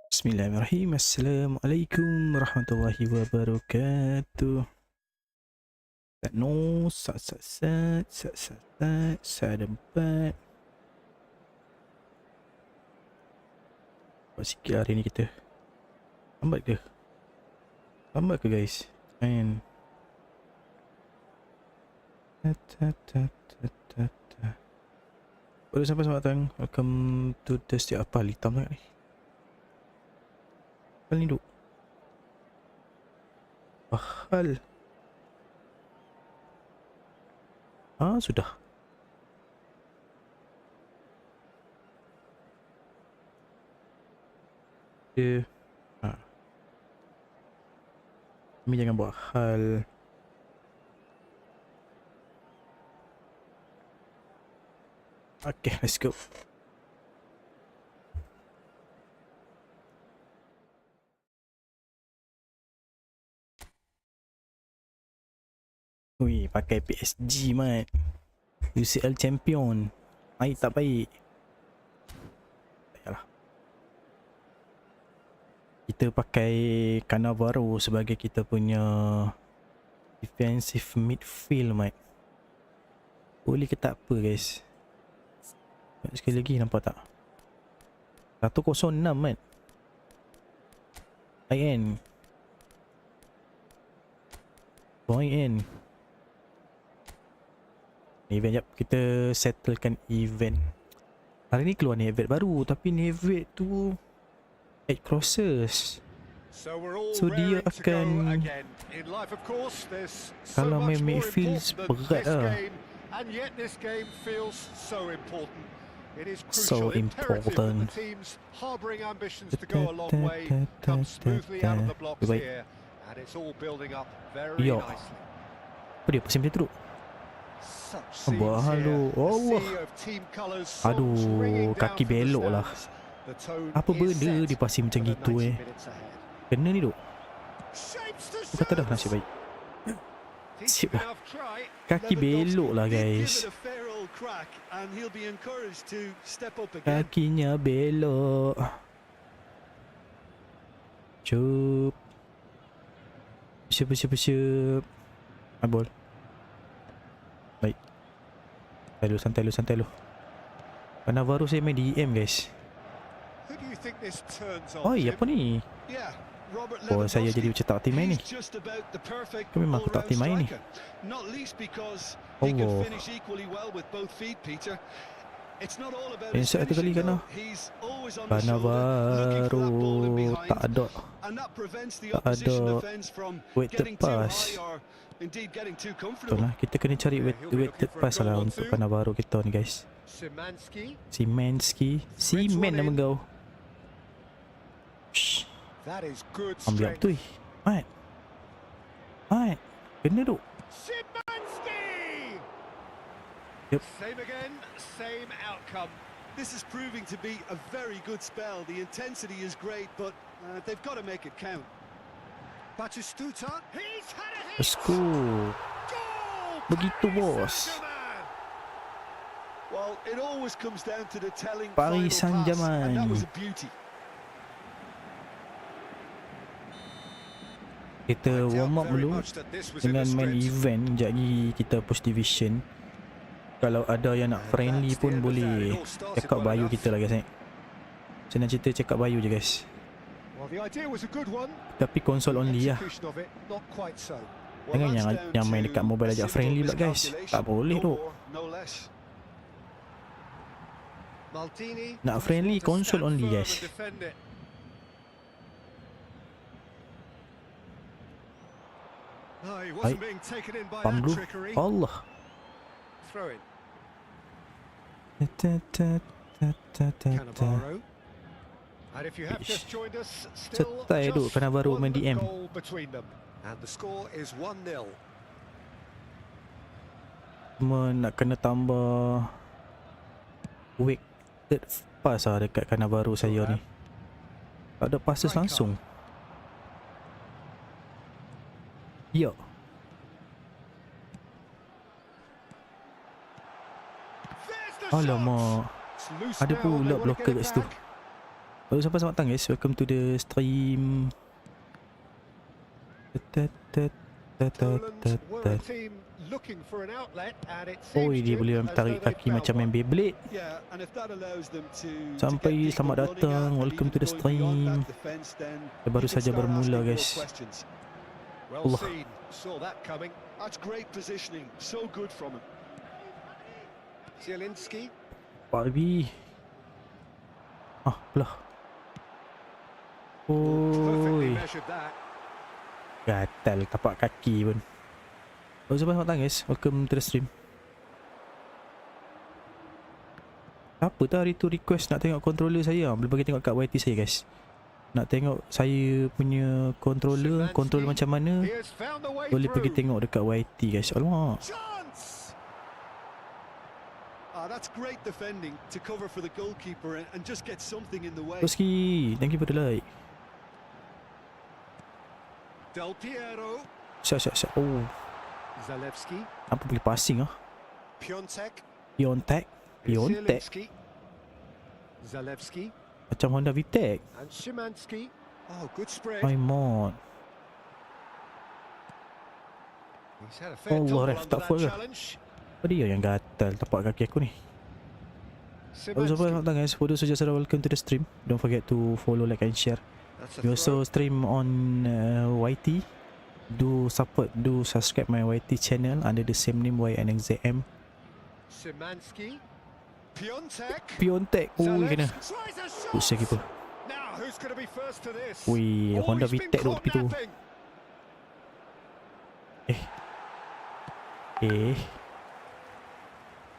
Bismillahirrahmanirrahim. Assalamualaikum warahmatullahi wabarakatuh. Sat no, sat ada 4. Buat sikit hari ni kita. Lambat ke? Lambat ke guys? Main. Baru sampai selamat datang. Welcome to the state. Apa hitam sangat ni? Hal ni duk. Hal. Sudah. Dia. Kami jangan buat hal. Okay, let's go. Ui, pakai PSG mat. UCL champion. Baik tak baik? Baiklah. Kita pakai Cannavaro sebagai kita punya defensive midfield mat. Boleh ke tak apa guys? Sekali lagi nampak tak? 106 mat. IN. Point. Event, jap, kita settlekan event. Hari ni keluar Nedved baru, tapi Nedved tu 8 crosses. So dia akan, kalau main midfield berat lah. So important. Baik. Yo. Apa dia pasal macam tu? Buat hal tu. Allah. Aduh, kaki belok lah. Apa benda dia pasal macam gitu Kena ni tu. Kata dah nasib baik. Nasib lah. Kaki belok lah guys. Kakinya belok. Cup. Siap. Abol. Baik. Santai lu. Karena baru saya main DM guys. Oh iya, apa ni? Oh, saya jadi macam tak tim main ni. Memang aku tak tim main ni. Allah. Insert satu kali kan? Karena baru tak ada weighted pass. Betul lah, kita kena cari weighted pass lah untuk karena baru kita ni guys. Simanski. Simen nama kau. Shh. Ambil tu. Mat. Kena tu. Yep. Same again, same outcome. This is proving to be a very good spell. The intensity is great, but they've got to make it count. Batistuta, he's had a hit. Let's go. Begitu bos. Well, it always comes down to the telling Paris Saint-Germain. and that was a beauty. Kita warm up dulu dengan main event. Sekejap lagi kita push division. Kalau ada yang nak friendly pun boleh check out bio kita lah guys. Senang cerita check out bio je guys. Tapi konsol only lah. Jangan yang main dekat mobile ajak friendly pula guys. Tak boleh tu. Nak friendly konsol only guys. Baik. Pam dulu. Allah. Setai duk kena baru main DM. Cuma nak kena tambah weighted pass lah dekat kena baru saya ni. Tak ada passes langsung. Ya. Alamak. Ada pula blocker kat situ. Baru sampai, selamat datang guys. Welcome to the stream. Oh, dia boleh tarik kaki macam main Beyblade. Sampai, selamat datang. Welcome to the stream. Dia baru saja bermula guys. Allah. Barbie. Ah, belah. Oi. Gatal tapak kaki pun. Oh, selamat datang guys. Welcome to the stream. Apa tu hari tu request nak tengok controller saya? Boleh bagi tengok kat YT saya guys. Nak tengok saya punya controller, control macam mana? Boleh pergi tengok dekat YT guys. Alamak. That's great defending to cover for the goalkeeper and just get something in the way. Toski, thank you for the like. Del Piero. Siap. Oh. Zalewski. Apa boleh passing ah? Piontek. Zalewski. Macam Honda VTEC. And Szymanski. Oh, good spread. My mod. He's had a fair tumble under that challenge. Apa dia yang gatal tapak kaki aku ni? Selamat datang guys. For those who just welcome to the stream. Don't forget to follow, like and share. We also stream on YT. Do subscribe my YT channel under the same name YNXZM. Szymanski. Piontek. Oh, kena. Usah keeper. Wih, Honda VTEC tu tepi tu.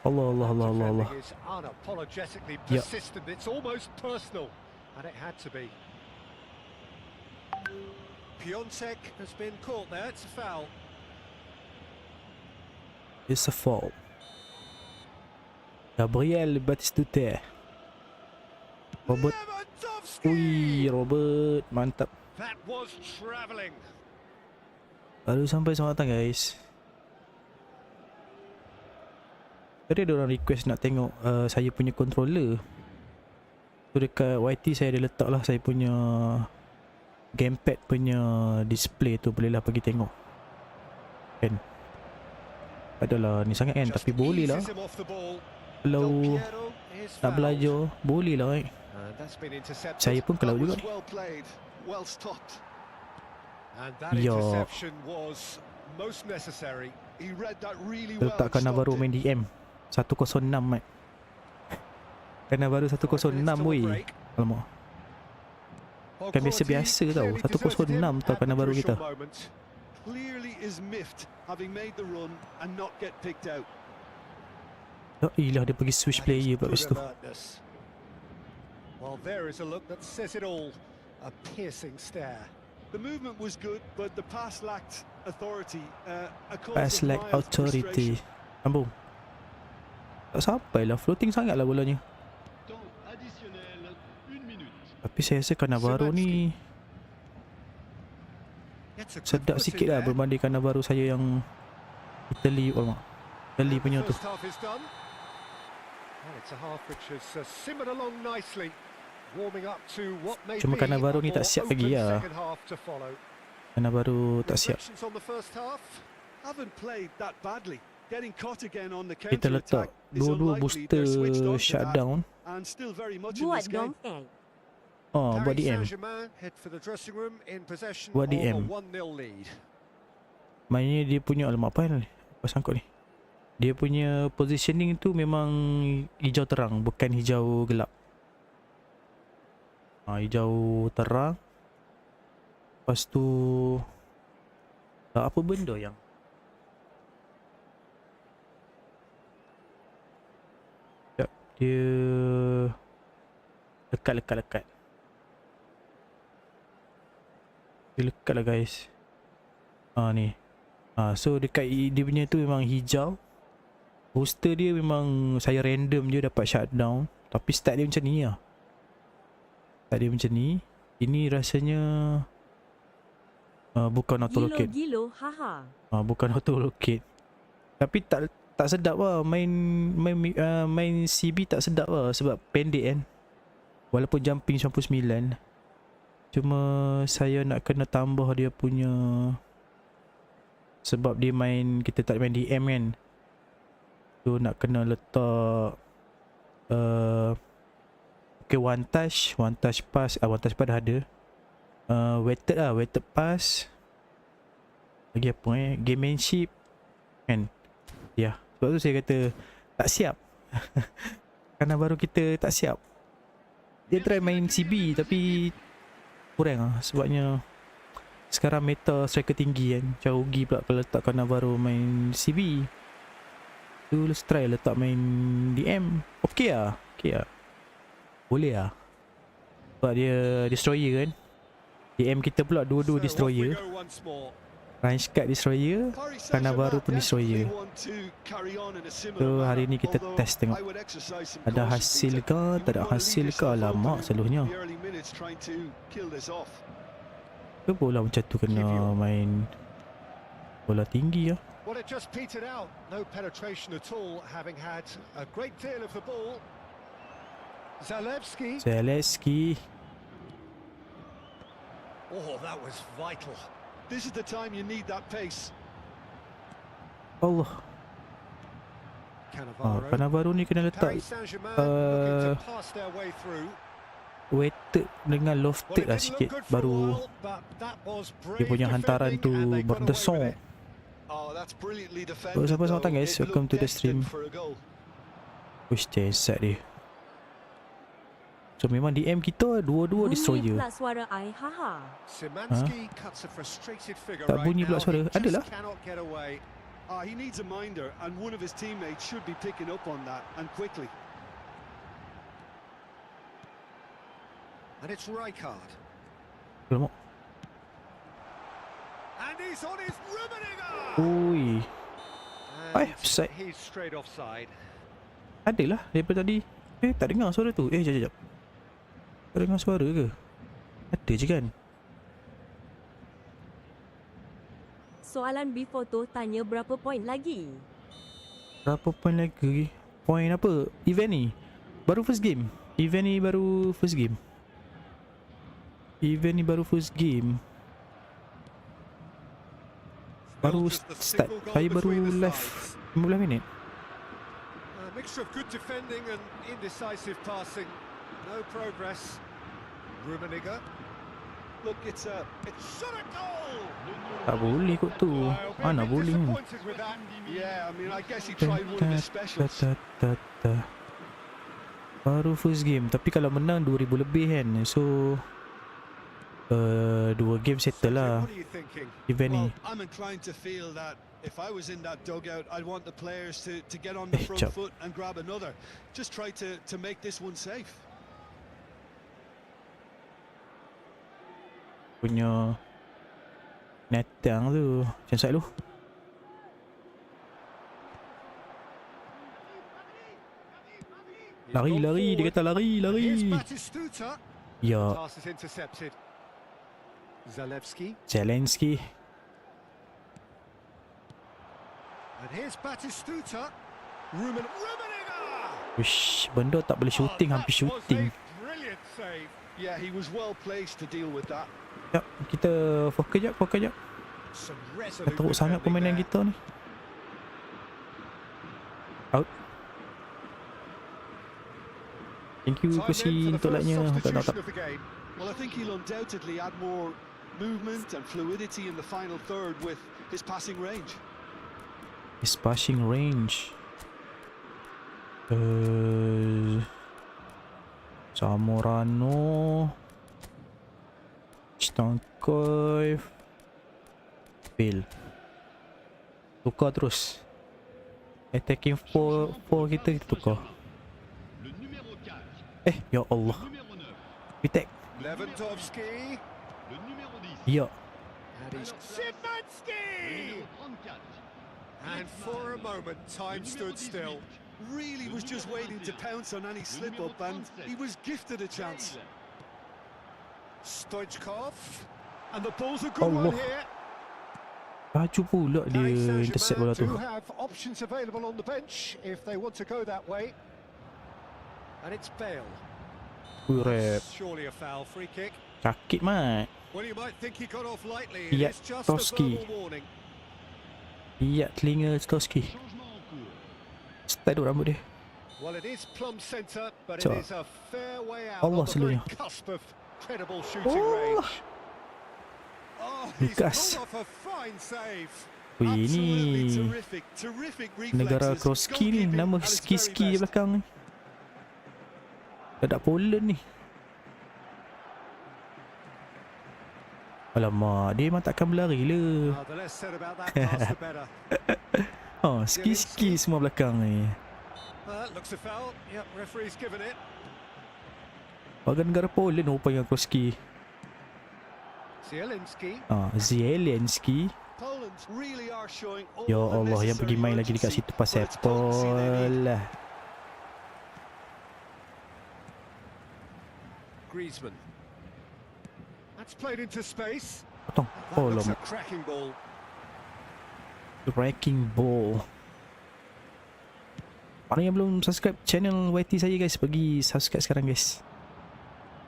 Allah. Ya. Piontek has been caught there. It's a foul. It's a foul. Gabriel Batistuta. Robert. Ui, Robert, mantap. That was travelling. Baru sampai, selamat datang guys. Tadi ada orang request nak tengok saya punya controller. So dekat YT saya ada letak lah saya punya gamepad punya display tu, bolehlah pergi tengok. Kan? Adalah ni sangat kan, tapi boleh lah. Kalau nak belajar, boleh lah kan. Saya pun kalau juga. Ya. Letakkan Navarro main DM 106 mat. Kena baru 106 weh. Alamak. Kan biasa-biasa tau. 106 tau kena baru kita. Ya ilah, dia pergi switch player pula kat situ. Well, there is a look that says it all. A piercing stare. The movement was good, but the pass lacked authority. Pass lack authority. Ambung. Tak sampai lah, floating sangat lah bolanya. Tapi saya rasa Cannavaro ni sedap sikit lah berbandingkan Cannavaro saya yang Italy. Italy punya tu. Cuma Cannavaro ni tak siap lagi lah. Cannavaro tak siap. Kita letak dua-dua booster shutdown. Buat dongeng. Oh, buat DM. Buat DM. Mainnya dia punya, alamak apa ni? Apa sangkut ni? Dia punya positioning tu memang hijau terang, bukan hijau gelap. Hijau terang. Lepas tu apa benda yang dia lekat. Dia lekat lah guys. Ni. So dekat dia punya tu memang hijau. Booster dia memang saya random je dapat shutdown. Tapi start dia macam ni lah. Start dia macam ni. Ini rasanya bukan auto-locate. Bukan auto-locate. Tapi tak sedap lah. Main CB tak sedap lah. Sebab pendek kan. Walaupun jumping 99, cuma saya nak kena tambah dia punya, sebab dia main, kita tak main DM kan, so nak kena letak okay, one touch pass, one touch pass dah ada, weighted pass, lagi apa gamemanship kan. Ya, sebab tu saya kata tak siap. Kerana baru kita tak siap. Dia try main CB tapi kurang lah, sebabnya sekarang meta striker tinggi kan. Macam rugi pula kalau letak Cannavaro main CB. Tu let's try letak main DM. Okay lah. Boleh lah. Sebab dia destroyer kan. DM kita pula dua-dua destroyer. Range card destroyer, Cannavaro pun destroyer. So hari ni kita test tengok ada hasil ke, tak ada hasil ke. Alamak selalunya ke bola macam tu kena main bola tinggi lah. Well, it just petered out. No penetration at all, having had a great deal of the ball. Zalewski. Oh, that was vital. This is the time you need that pace. Allah. Cannavaro ni kena letak weighted dengan lofted lah sikit, baru dia punya hantaran tu berdesong. So siapa datang guys, welcome to the stream. Push set dia. So memang DM kita dua-dua destroyer. Tak bunyi pula suara. Adalah. He needs a minder and one of his teammates should be picking up on that and quickly. And it's Rijkaard. Alamak. And he's on his Rummenigge. Ui. Offside. He's straight offside. Adalah daripada tadi. Tak dengar suara tu. Jap. Tak dengar suara ke? Ada je kan? Soalan before tu tanya berapa poin lagi? Berapa poin lagi? Poin apa? Event ni? Baru first game. Event ni baru first game. Baru start. Saya baru live 15 minit. A mixture of good defending and indecisive passing. No progress. Rummenigge. Look, it's shot a goal. Tak boleh kot tu. Mana boleh ni? Yeah, I mean, I guess he tried one of his specials. Baru first game, tapi kalau menang 2000 lebih kan. So 2 game settle lah event ni. I'm inclined to feel that if I was in that dugout, I'd want the players to get on the front foot and grab another. Just try to make this one safe. Punya netang tu macam side lu. Lari, dia kata lari. Ya. Zelensky. And here's Batistuta. Rummenigge. Wish, benda tak boleh shooting, hampir shooting. Brilliant save. Yeah, he was well placed to deal with that. Jap, kita fokus jap. Dah teruk sangat permainan kita ni. Out. Thank you Kusi untuk like-nya. Tak. Well, I think he'll undoubtedly add more movement and fluidity in the final third with his passing range. Zamorano, Stankovic, fail. Tukar terus. Attacking 4 kita tukar. Ya Allah. Retake. Lewandowski. Ya. And for a moment, time stood still. Really was just waiting to pounce on any slip-up, and he was gifted a chance. Stoichkov. And the ball's a good one here. Baju pula dia intercept bola tu. Have options available on the bench if they want to go that way. And it's Bale. Rep. Surely a foul, free kick. Sakit mat. Well, you might think he got off lightly. Iya, It's just a Toski. verbal warning. Iya, telinga Stoski. Style rambut dia. Well, it is plumb centre, but it Cak. is a fair way out Allah on the very seluruhnya. cusp of credible shooting Oh. range. Oh, he's Lukas. pulled off a fine save. Wih, Absolutely ni terrific negara reflexes, Kroski ni, goalkeeping nama at its very ski-ski best. belakang ni. Dadak Poland ni. Alamak, dia memang takkan berlari lah. Oh, the less said about that pass, the better. Oh, ski-ski semua belakang ni. Looks a foul. Yep, referee's given it. Warga negara Poland rupanya Kroski. Zielinski. Zielinski. Poland really are showing all Ya the Allah, yang pergi necessary main lagi dekat urgency situ pasal for its potency they need. lah. Griezmann. That's played into space. Potong. That Oh, looks lama. a cracking ball. Wrecking ball. Orang yang belum subscribe channel YT saya guys, pergi subscribe sekarang guys.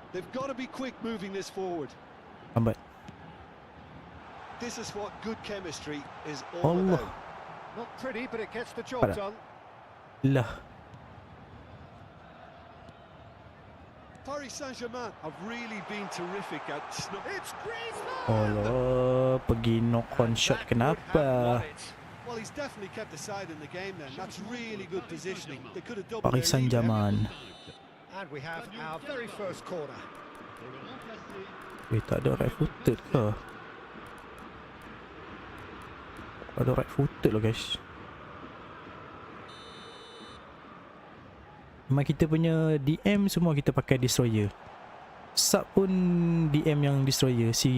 They've got to be quick moving this forward. Lambat. This is what good chemistry is all Allah. about. Not pretty, but it gets the job Pada. done. Lah. Paris Saint-Germain have really been terrific at... It's Griezmann! Allah, pergi knock on shot That could have kenapa? won it. Well, he's definitely kept the side in the game then. That's really good positioning. They could have doubled Paris their lead there. Saint-Germain. And we have our very first corner. Weh, tak ada right footed ke? Tak ada right footed lah guys. Memang kita punya DM semua kita pakai destroyer. Sub pun DM yang destroyer, si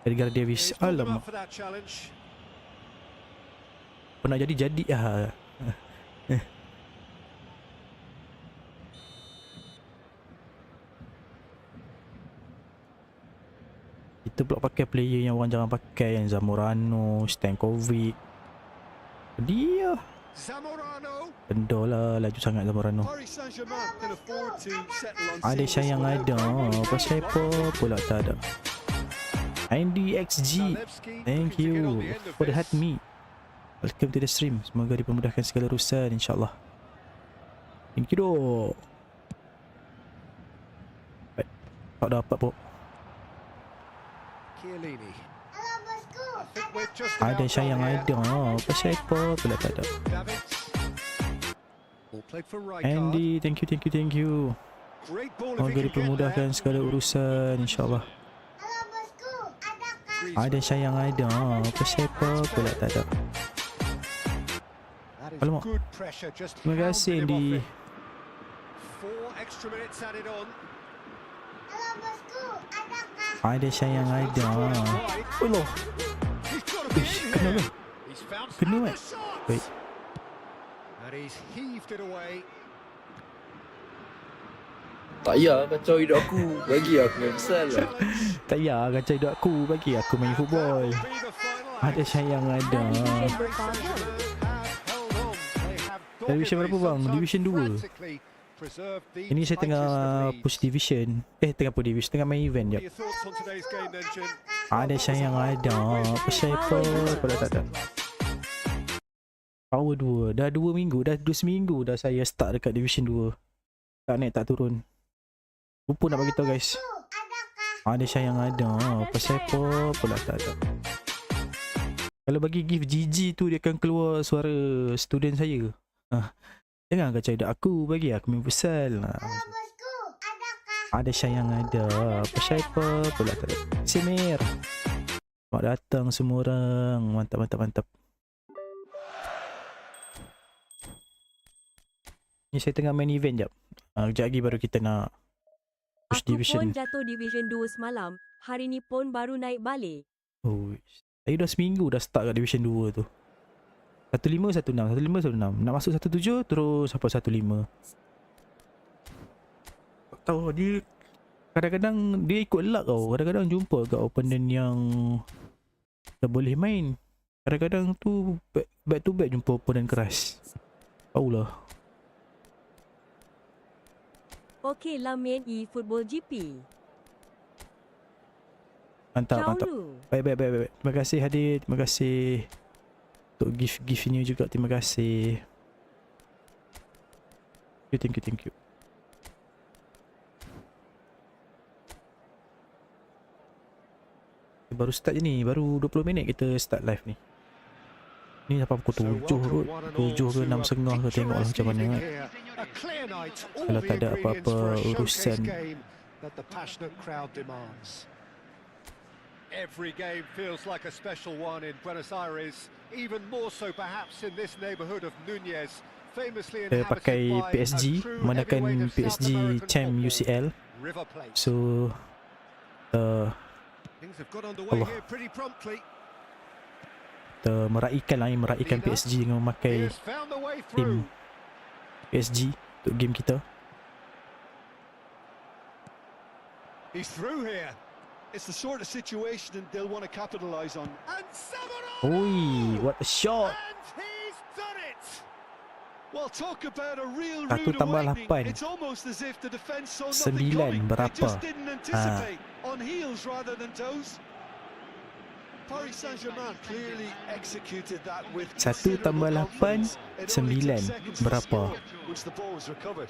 Edgar Davis. He's pulled them Alamak, up for that challenge. pernah jadi ah. Kita pula pakai player yang orang jangan pakai, yang Zamorano, Stankovic. Dia Zamorano. benda lah, laju sangat Zamorano. Paris Saint-Germain can afford to settle on Ada seamless sayang one ada, out. pasal apa pula tak ada. Andy XG, Zalewski thank looking to get on you the end of for the this. hat me. Welcome to the stream. Semoga dipermudahkan segala urusan insyaAllah. Thank you doh. Baik, tak dapat pun. Chiellini. I think we're just Ada about sayang done here. ada, pasal apa pula tak ada. Davids. Ball played for Rijkaard. Andy, thank you. Great ball if Semoga he can get dipermudahkan there. segala urusan insyaAllah. Ada sayang ada, pasal apa pula tak ada. That is Alamak. good pressure, just Terima kasih hounded him Andy. off it. 4 extra minutes added on. Ada sayang ada. Allah, He's got to be ish, in kena here. ke? He's found Kena the kan? shot. Baik. And he's heaved it away. Tak payah kacau hidup aku. Bagi aku yang besar lah. Tak payah kacau hidup aku, bagi aku main football. That will be the final Ada act. sayang ada. Division berapa kan? Have held on. They have Division berapa bang? doggedly, Division 2. frantically preserved the Ini saya tengah tightest of leads. push division. Tengah push division, tengah main event What jap. are your thoughts on today's game then, Jim? Ada sayang ada, pasal apa pula tak ada. Power 2, dah 2 minggu, dah 2 seminggu dah saya start dekat division 2. Tak naik tak turun. Lupa nak bagi tahu guys. Ada sayang ada, pasal apa pula tak ada. Kalau bagi gift GG tu dia akan keluar suara student saya. Jangan kacau hidup aku, bagi aku main futsal. Ada sayang ada, pasal apa pula tak ada. Semir, selamat datang semua orang. Mantap. Ni saya tengah main event jap. Kejap lagi baru kita nak push Aku division. pun jatuh Division 2 semalam. Hari ni pun baru naik balik. Oh, saya dah seminggu dah start kat division 2 tu. 15, 16, 15, 16. Nak masuk 17 terus sampai 15. Tak tahu dia kadang-kadang dia ikut luck tau. Kadang-kadang jumpa kat opponent yang dah boleh main. Kadang-kadang tu back to back jumpa opponent keras. Tahulah. Okey lah main eFootball GP. Mantap, Ciao mantap. lu. Baik. Terima kasih Hadir. Terima kasih untuk gift ini juga. Terima kasih. Thank you. Baru start je ni. Baru 20 minit kita start live ni. Ni sampai pukul 7 kot. 7 ke 6.30 ke, tengoklah macam mana kan. Kalau tak ada apa-apa urusan. Every game feels like a special one in Buenos Aires, even more so perhaps in this neighborhood of Núñez, famously Saya inhabited pakai by PSG, a true menggunakan heavyweight of South PSG American Champ football, UCL. River Plate. So Things have got underway Allah. here pretty promptly. kita meraihkan PSG dengan He memakai has found the way tim through. PSG untuk game kita. He's through here. It's the sort of situation they'll want to capitalise on. And Samaras! Oi, what a shot. And he's done it! Well, talk about a real Satu rude tambah awakening. 8. It's almost as if the defence saw nothing 9 coming. They berapa? just didn't anticipate. On heels rather than toes. Paris Saint-Germain clearly executed that with 1 tambah 8, 9 berapa? Once the ball was recovered.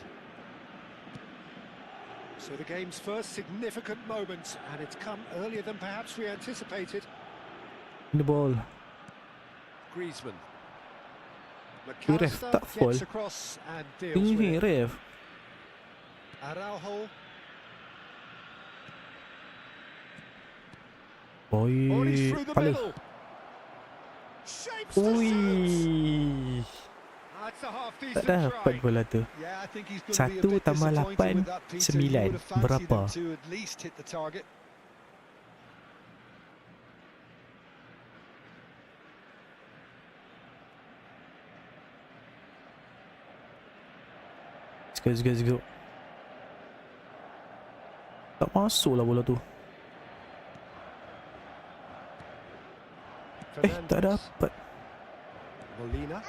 So the game's first significant moment, and it's come earlier than perhaps we anticipated. The ball. Griezmann. Ref tak fall. Gets across and deals with Ini it. ref. Araujo. Oi, Through the kepala. middle. Shapes to shoot. Ui, That's a half tak decent dapat try. bola tu. Yeah, I think he's going to be a 1 bit tambah disappointed 8, with that, Peter. You 9. would have fancied Berapa? him to at least hit the target. Let's go. Tak masuk lah bola tu. Tak dapat. Molina.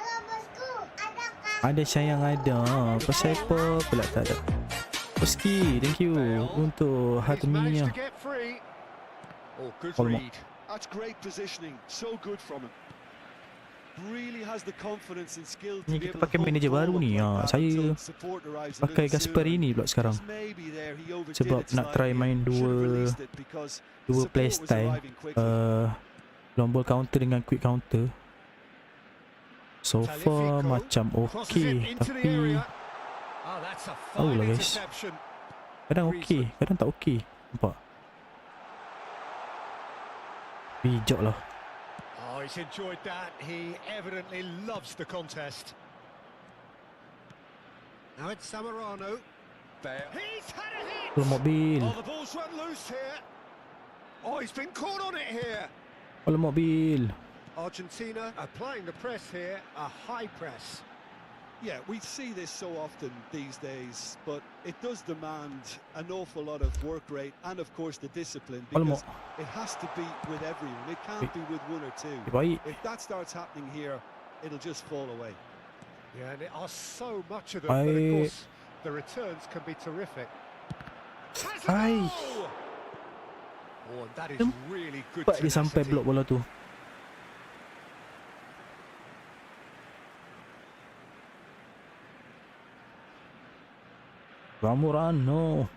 Ada sayang ada. Pasal apa pula tak ada. Oski, thank you untuk He's managed hatminya. to get free. Oh, good Alamak. read. That's great positioning. So good from him. Really has the confidence and skill to Ni be kita able to pakai hold manager the ball baru up ni. like that Saya until support arrives a pakai little Gasparini sooner. pula sekarang. Just maybe there he overdid Sebab it nak try slightly. main Should have dua released it because dua support play was style. arriving quickly. Long ball counter dengan quick counter. So far Talifico macam crosses it okey, into the tapi area. Oh, that's a tahu fine lah guys. interception. Kadang okey, kadang tak okey. Nampak? Bijak lah. Oh, he's enjoyed that. He evidently loves the contest. Now it's Samarano. He's had a hit. Kalau mobil. Oh, the ball's run loose here. Oh, he's been caught on it here. Kalau mobil. Argentina applying the press here, a high press. Yeah, we see this so often these days, but it does demand an awful lot of work rate and, of course, the discipline, because it has to be with everyone. It can't be with one or two. Baik. If that starts happening here, it'll just fall away. Yeah, and it are so much of them, but of course, the returns can be terrific. Ai. Oh, and that is really good Cepat dia sampai tenacity. blok bola tu. Ramurano.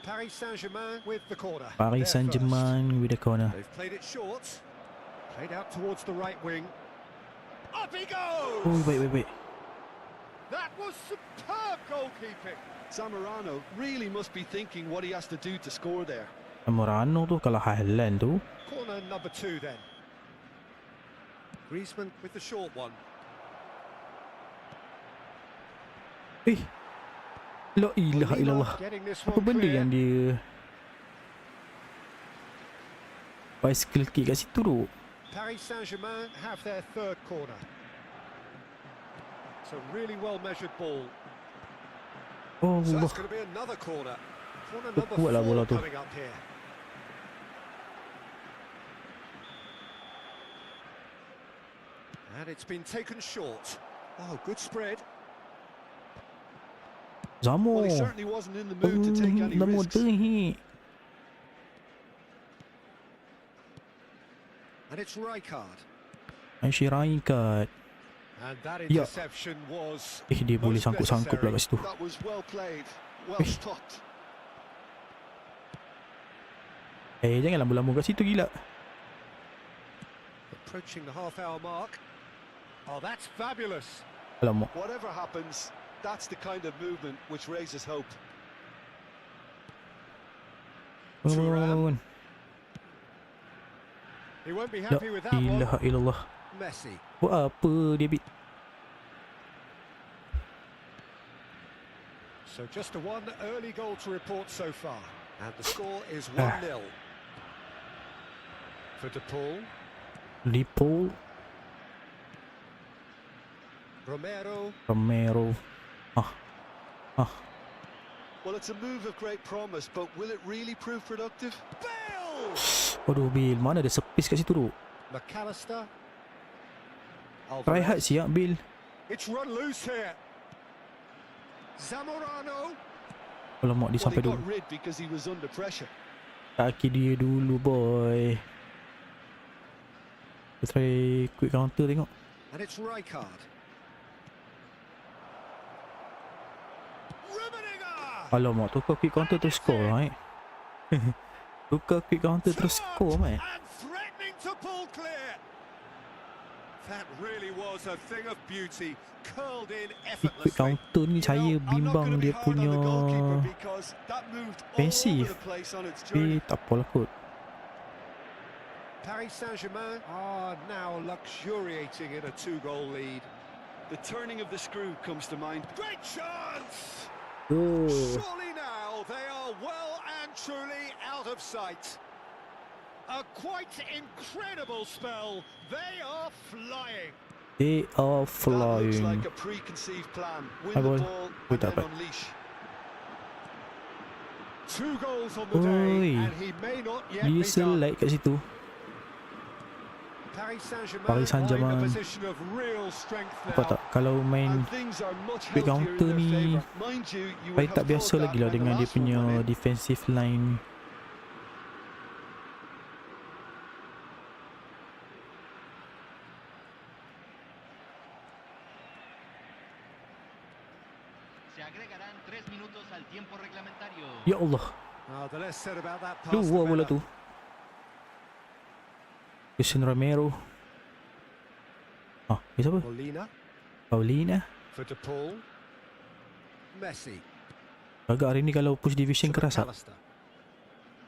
Paris Saint-Germain with the corner. Paris They're Saint-Germain with the corner. first. They've played it short. Played out towards the right wing. Up he goes! Oh, wait. That was superb goalkeeping. Zamorano really must be thinking what he has to do to score there. Ramurano tu kalau Highland tu. Corner number 2 then. Griezmann with the short one. La ilaha illallah. Getting this Apa one benda clear. yang dia bicycle kick kat situ tu? Paris Saint-Germain have their third corner. It's a really well measured ball. Oh So Allah. that's going to be another corner. Corner number Kuat lah bola 4 tu. coming up here. And it's been taken short. Oh, good spread. Zamo. Well, he certainly wasn't in the mood to take any Zamo risks. terhi. And it's Rijkaard. Aishi Rijkaard. And that Ya. interception was Dia boleh most sangkut-sangkut pula kat situ. That was well played, well stopped. Jangan lambung-lambung kat situ gila. Approaching the half-hour mark. Oh, that's fabulous. Alamak. Whatever happens, that's the kind of movement which raises hope. Bangun. He won't be La happy with that one. ilaha illallah. Messi. Buat apa dia bit? So just a one early goal to report so far. And the score is 1-0. For De Paul. Lipo. Romero. Well, it's a move of great promise, but will it really prove productive? Bale! Waduh Bill, mana ada space kat situ tu? McAllister. Try hard siap Bill. It's run loose here. Zamorano. Alamak dia sampai Well, he dulu. got rid because he was under pressure. Kaki dia dulu boy. Kita try quick counter tengok. And it's Rijkaard. Alamak, tukar quick counter terus score right? Tukar quick counter terus score mate. And threatening to pull clear. That really was a thing of beauty, curled in Quick effortlessly. counter ni saya bimbang dia punya defensif. Tapi tak apalah kot. Paris Saint-Germain are now luxuriating in a 2-goal lead. The turning of the screw comes to mind. Great chance! Oh, Surely now they are well and truly out of sight. A quite incredible spell. They are flying. they are That looks like flying. a preconceived plan. Win Hi, the boy. ball Wait and up, then unleash. 2 goals on the day, Oi. and he may not yet Dia be done. select kat situ. Paris Saint-Germain Paris are in Saint-Germain. a position of real strength Apa now. tak kalau main And things are much quick healthier counter in their ni favour. Mind you, you baik would tak have biasa thought lagi that lah when the dengan dia last one punya went in. defensive line. Se agregarán 3 minutos al tiempo reglamentario. Ya Allah. The less said about that pass, Dua the bola better. tu. Cristiano Romero. Ni siapa? Molina Paulina. for De Paul. Messi. Agak hari ni kalau push division to keras tak? McAllister.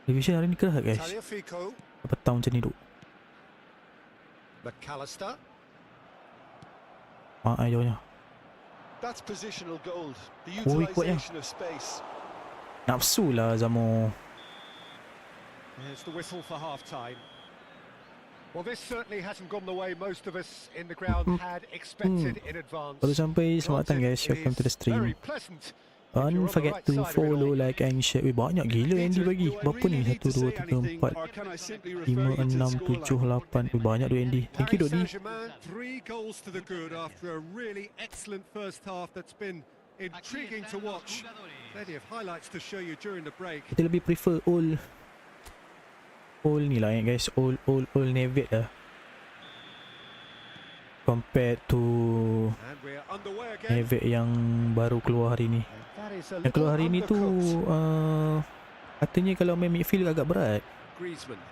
Division hari ni keras tak guys? Tagliafico. Apa tahun macam ni tu? McAllister. Jauhnya. That's positional gold. The Oi, kuat utilisation of space. Nafsu lah Zamo. There's the whistle for half-time. Well, this certainly hasn't gone the way most of us in the ground had expected in advance. Baru sampai, selamat datang guys. Granted, Welcome to the it is very stream. pleasant. Don't forget to follow, like and share. Banyak gila Andy bagi. Berapa ni? 1, 2, 3, 4, 5, 6, 7, 8. Banyak tu Andy. Thank you Dodi. Paris Saint-Germain, 3 goals to the good after a really excellent first half that's been intriguing to watch. Plenty of highlights to show you during the break. Kita lebih prefer all ni lah guys. All Nedved lah. Compared to And we're underway again. Nedved yang baru keluar hari ni. That is a Yang keluar little hari ni tu undercooked. katanya kalau main midfield agak berat. Griezmann.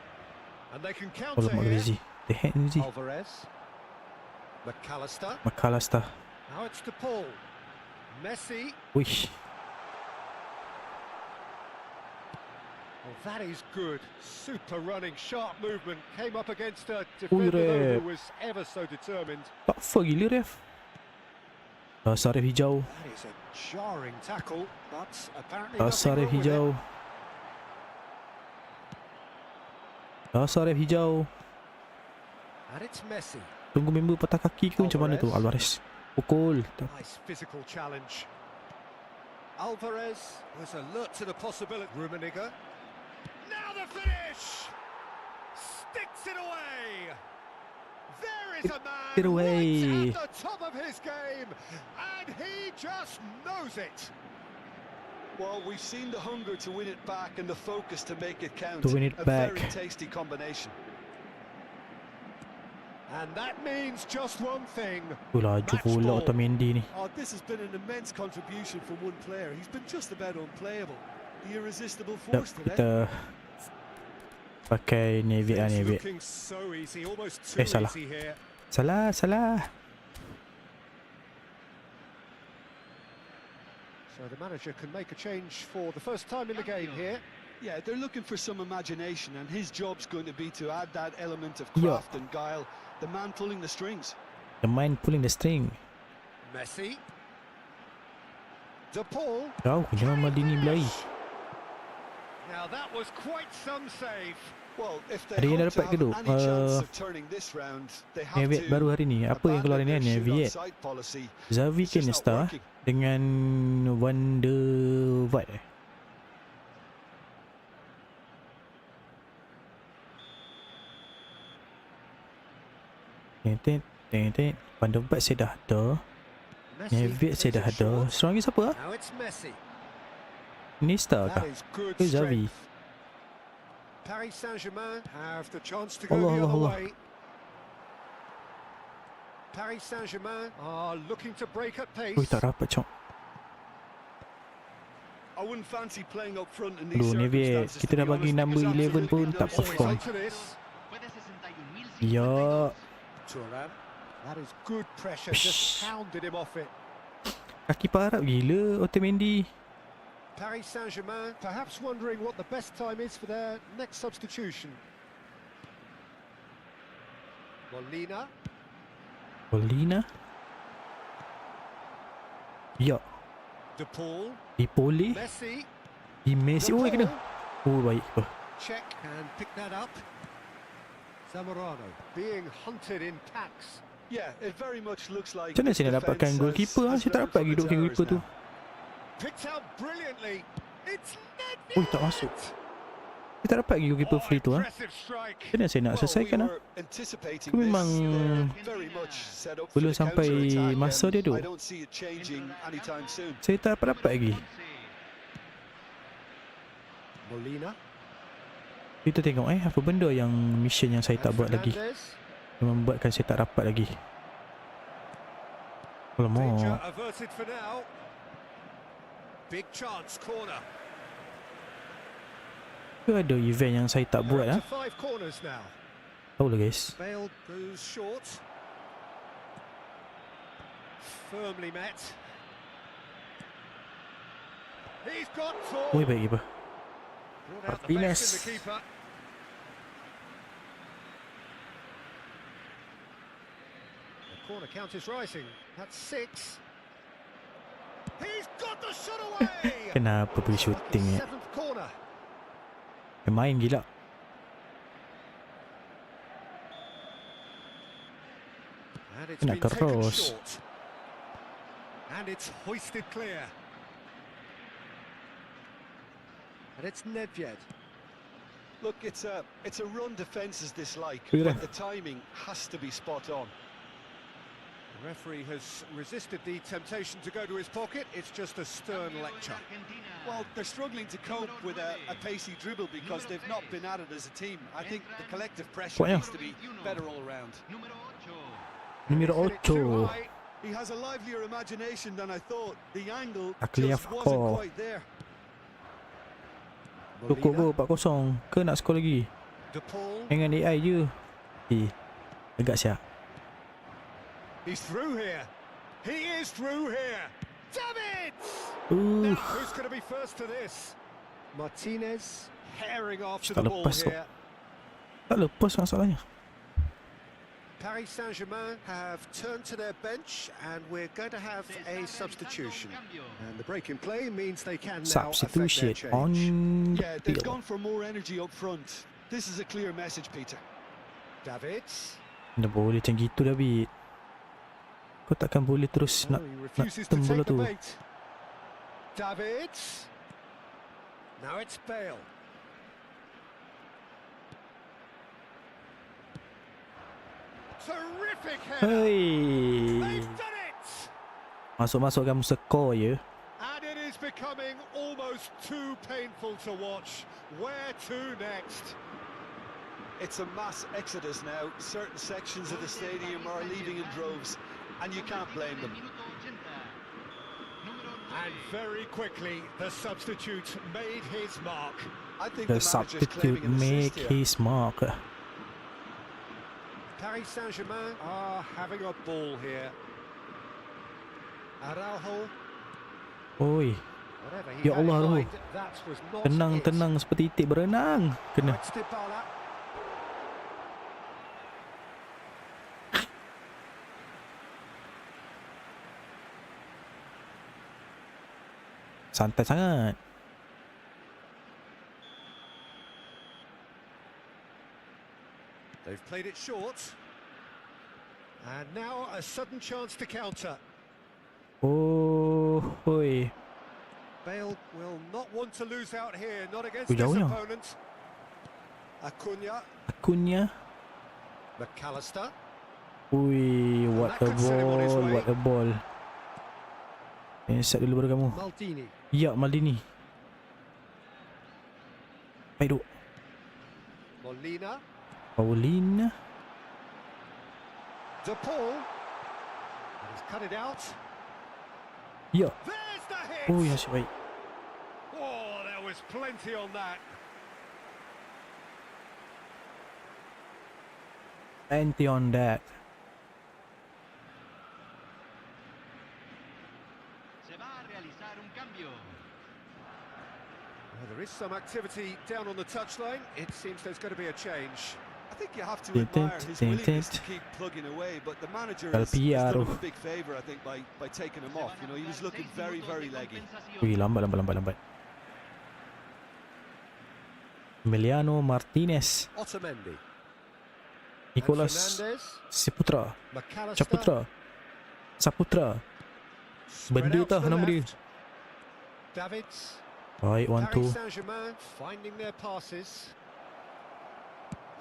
And they can Oh counter lemak here. Griezzy. The head Griezzy. Alvarez. McAllister. McAllister. Now it's to Paul. Messi. Wish. Well, that is good. Super running, sharp movement. Came up against a Ui, defender though, ref. who was ever so determined. Tak fa gila ref. Dasar ref hijau. That is a jarring tackle, but apparently Dasar ref nothing wrong with it. hijau. Dasar ref hijau. And it's Messi. Tunggu member patah kaki ke macam mana tu? Alvarez. Pukul. Nice physical challenge. Alvarez was alert to the possibility. Rummenigge. Now the finish! Sticks it away! There is a man it away. right at the top of his game, and he just knows it. Well, we've seen the hunger to win it back and the focus to make it count. To win it A back. very tasty combination. And that means just one thing. Laju Match pula ball. Otamendi ni. Oh, this has been an immense contribution from one player. He's been just about unplayable. The irresistible Sekejap, force today. kita pakai Nevid lah, Nevid. Looking so easy, almost too salah. easy here. Salah. So the manager can make a change for the first time in the game here. Yeah, they're looking for some imagination, and his job's going to be to add that element of Yeah. craft and guile. The man pulling the strings. The man pulling the string. Messi. De Paul. Kau punya Maldini belai. Now that was quite some save. Well, if Ada they yang dah hope to dapat ke tu? have any chance of turning this round, they have Nevid to baru hari ni. Apa yang keluar hari ni? abandon their Nevid. shoot on sight policy. Xavi It's just not Iniesta working. dengan Wondervad. Tet. Wondervad saya dah ada. Nevid saya dah ada. Seorang lagi siapa lah? Now it's Messi. Iniesta kah? That is good Ke Xavi? strength. Paris Saint-Germain have the chance to go Allah, the other Allah. way. Paris Saint-Germain are looking to break at pace. Ui, tak rapat cok. I wouldn't fancy playing up front in these Aduh, Nevid, circumstances. kita to dah be bagi honest, number because 11 pun absolutely tak no perform. result to this. Fue de 61.052. Ya, Thuram. That is good pressure, Shh. just hounded him off it. kaki parap gila Otamendi. Paris Saint-Germain perhaps wondering what the best time is for their next substitution. Molina. Ya, De Paul. Dipoli. Messi. Di Messi. Oh, kena. Oh, baik. Check and pick that up. Zamorano being hunted in packs. Yeah, it very much looks like. Macam mana saya nak dapatkan goalkeeper lah? Saya tak dapat lagi goalkeeper tu. Picked out brilliantly. It's Oh, tak masuk. Saya tak dapat lagi goalkeeper free tu lah. Macam mana saya nak selesaikan lah? Itu memang belum sampai masa dia tu. Saya tak dapat lagi. Molina. Kita tengok apa benda yang mission yang saya tak buat lagi. Yang membuatkan saya tak dapat lagi. Alamak. Danger averted for now. Big chance corner. Ke ada event yang saya tak buat lah. 5 corners now. Tahu lah guys. Bale goes short. Firmly met. He's got four. Oi, baik keeper. Brought out the best in the Martinez. keeper. The corner count is rising. That's 6. He's got the shot away. Kenapa pergi shooting ni? 7th corner. Dia main gila. And it's Kena been taken terus. short. And it's hoisted clear. And it's Nedved. Look, it's a run defence is dislike, Yeah. but the timing has to be spot on. The referee has resisted the temptation to go to his pocket. It's just a stern lecture. Well, they're struggling to cope with a pacey dribble because they've not been at it as a team. I think the collective pressure Pokoknya. needs to be better all around. Número Hit it too 8. high. He has a livelier imagination than I thought. The angle Aklia just wasn't Fakor. quite there. Cukup go 4-0. Ke nak skor lagi? De Paul. Dengan AI je. Agak siap. He's through here. He is through here. David! Now, who's going to be first to this? Martinez herring after the Tak ball lepas tu. here. Tak lepas masalahnya. Paris Saint-Germain have turned to their bench and we're going to have a substitution. And the break in play means they can now affect their Substitution change. on Yeah, the they've field. gone for more energy up front. This is a clear message, Peter. Davids. Dah boleh macam gitu David. Kau takkan boleh terus nak He refuses to tem bola take the tu. bait. Davids. Now it's Bale. Terrific header. Hei. They've done it. Masuk-masukkan skor je. And it is becoming becoming almost too painful to watch. Where to next? It's a mass exodus now. Certain sections of the stadium are leaving in droves, and you can't blame them. And very quickly, the substitute made his mark. I think The manager's substitute claiming an make assist here. his mark. Paris Saint-Germain are having a ball here. Araujo. Oi, Whatever he Ya had in Allah, mind, that was not it. tenang seperti itik berenang. Kena. Dybala. Santai sangat. They've played it short. And now a sudden chance to counter. Oh, oi. Bale will not want to lose out here, not against this Jauhnya. opponent. Akunnya. McAllister. Ui, what a ball, what a ball. Set dulu baru kamu. Maldini. Ya, Maldini. Baik duk. Molina. Paulina. De Paul. And he's cut it out. Ya. There's the hit. Oh, ya, baik. Oh, there was plenty on that. Anti on that. Se va a realizar un cambio. Well, there is some activity down on the touchline. It seems there's going to be a change. I think you have to Tin, tin, admire his tin, willingness tin. to keep plugging away, but the manager Al has done Piaro. him a big favour, I think, by taking him off. You know, he was looking very, very leggy. Ui, lambat. Emiliano Martinez. Otamendi. Nicolas Fernandes. Saputra. McAllister. Saputra. Spread Benda out tah to the nama dia. left. Davids. Baik, 1-2. Paris Saint-Germain finding their passes.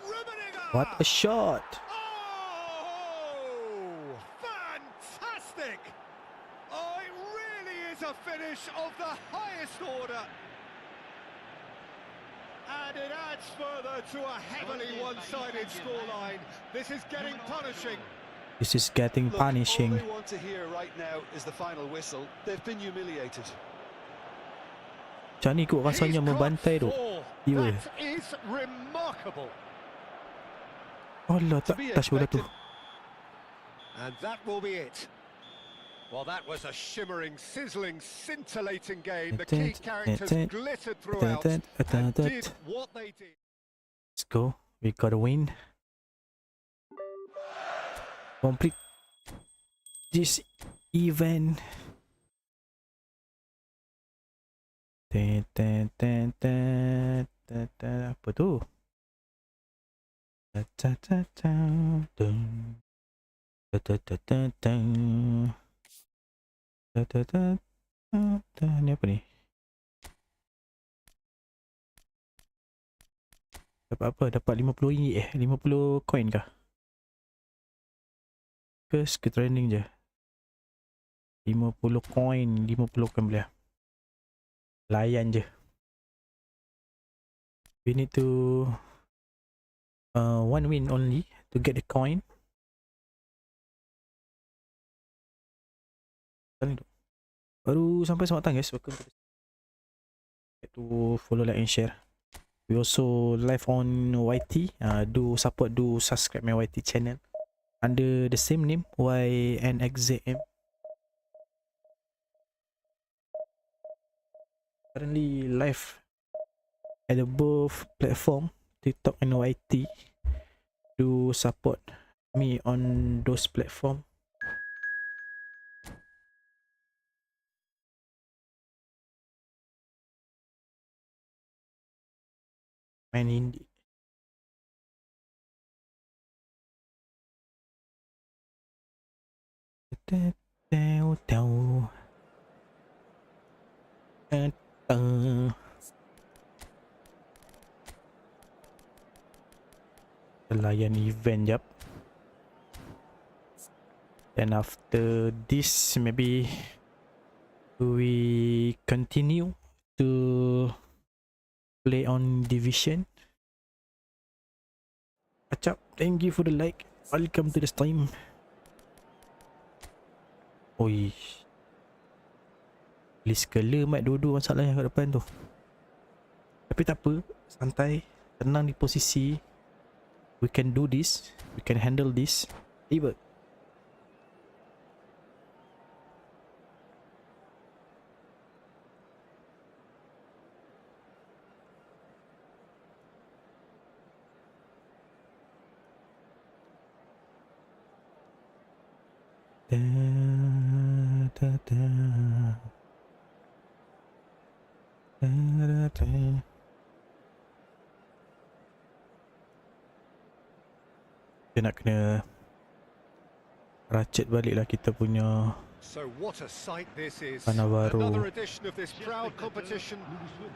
Rummenigge! What a shot. Oh, fantastic! Oh, it really is a finish of the highest order. And it adds further to a heavily one-sided scoreline. This is getting punishing. This is getting Look, punishing. all they want to hear right now is the final whistle. They've been humiliated. Macam ni kot rasanya He's membantai tu. got four. Iya. That is remarkable. Allah, To tak be touch bola tu. expected. And that will be it. Well, that was a shimmering, sizzling, scintillating game. The key characters glittered throughout and did what they did. Let's go. We got a win. Complete this event. Apa tu? Ni apa ni? Dapat apa? Dapat 50 ringgit 50 coin kah? Ke training je. 50 coin, 50 coin boleh. Layan je. We need to one win only to get the coin. Baru sampai selamat datang guys. Welcome to follow, like and share. We also live on YT. Do support, do subscribe my YT channel under the same name, YNXZM. Currently live at the both platform, TikTok and YT. Do support me on those platform. Main indie. Layan event jap. Then after this maybe We continue to play on division. Acap, thank you for the like. Welcome to the stream. Oi. List color mat dua-dua masalah yang kat depan tu. Tapi tak apa, santai, tenang di posisi. We can do this. We can handle this. Tiba. Da, da, da. Da, da, da. Kita nak kena racet balik lah kita punya So what a sight this is. Navarro. Another edition of this proud competition,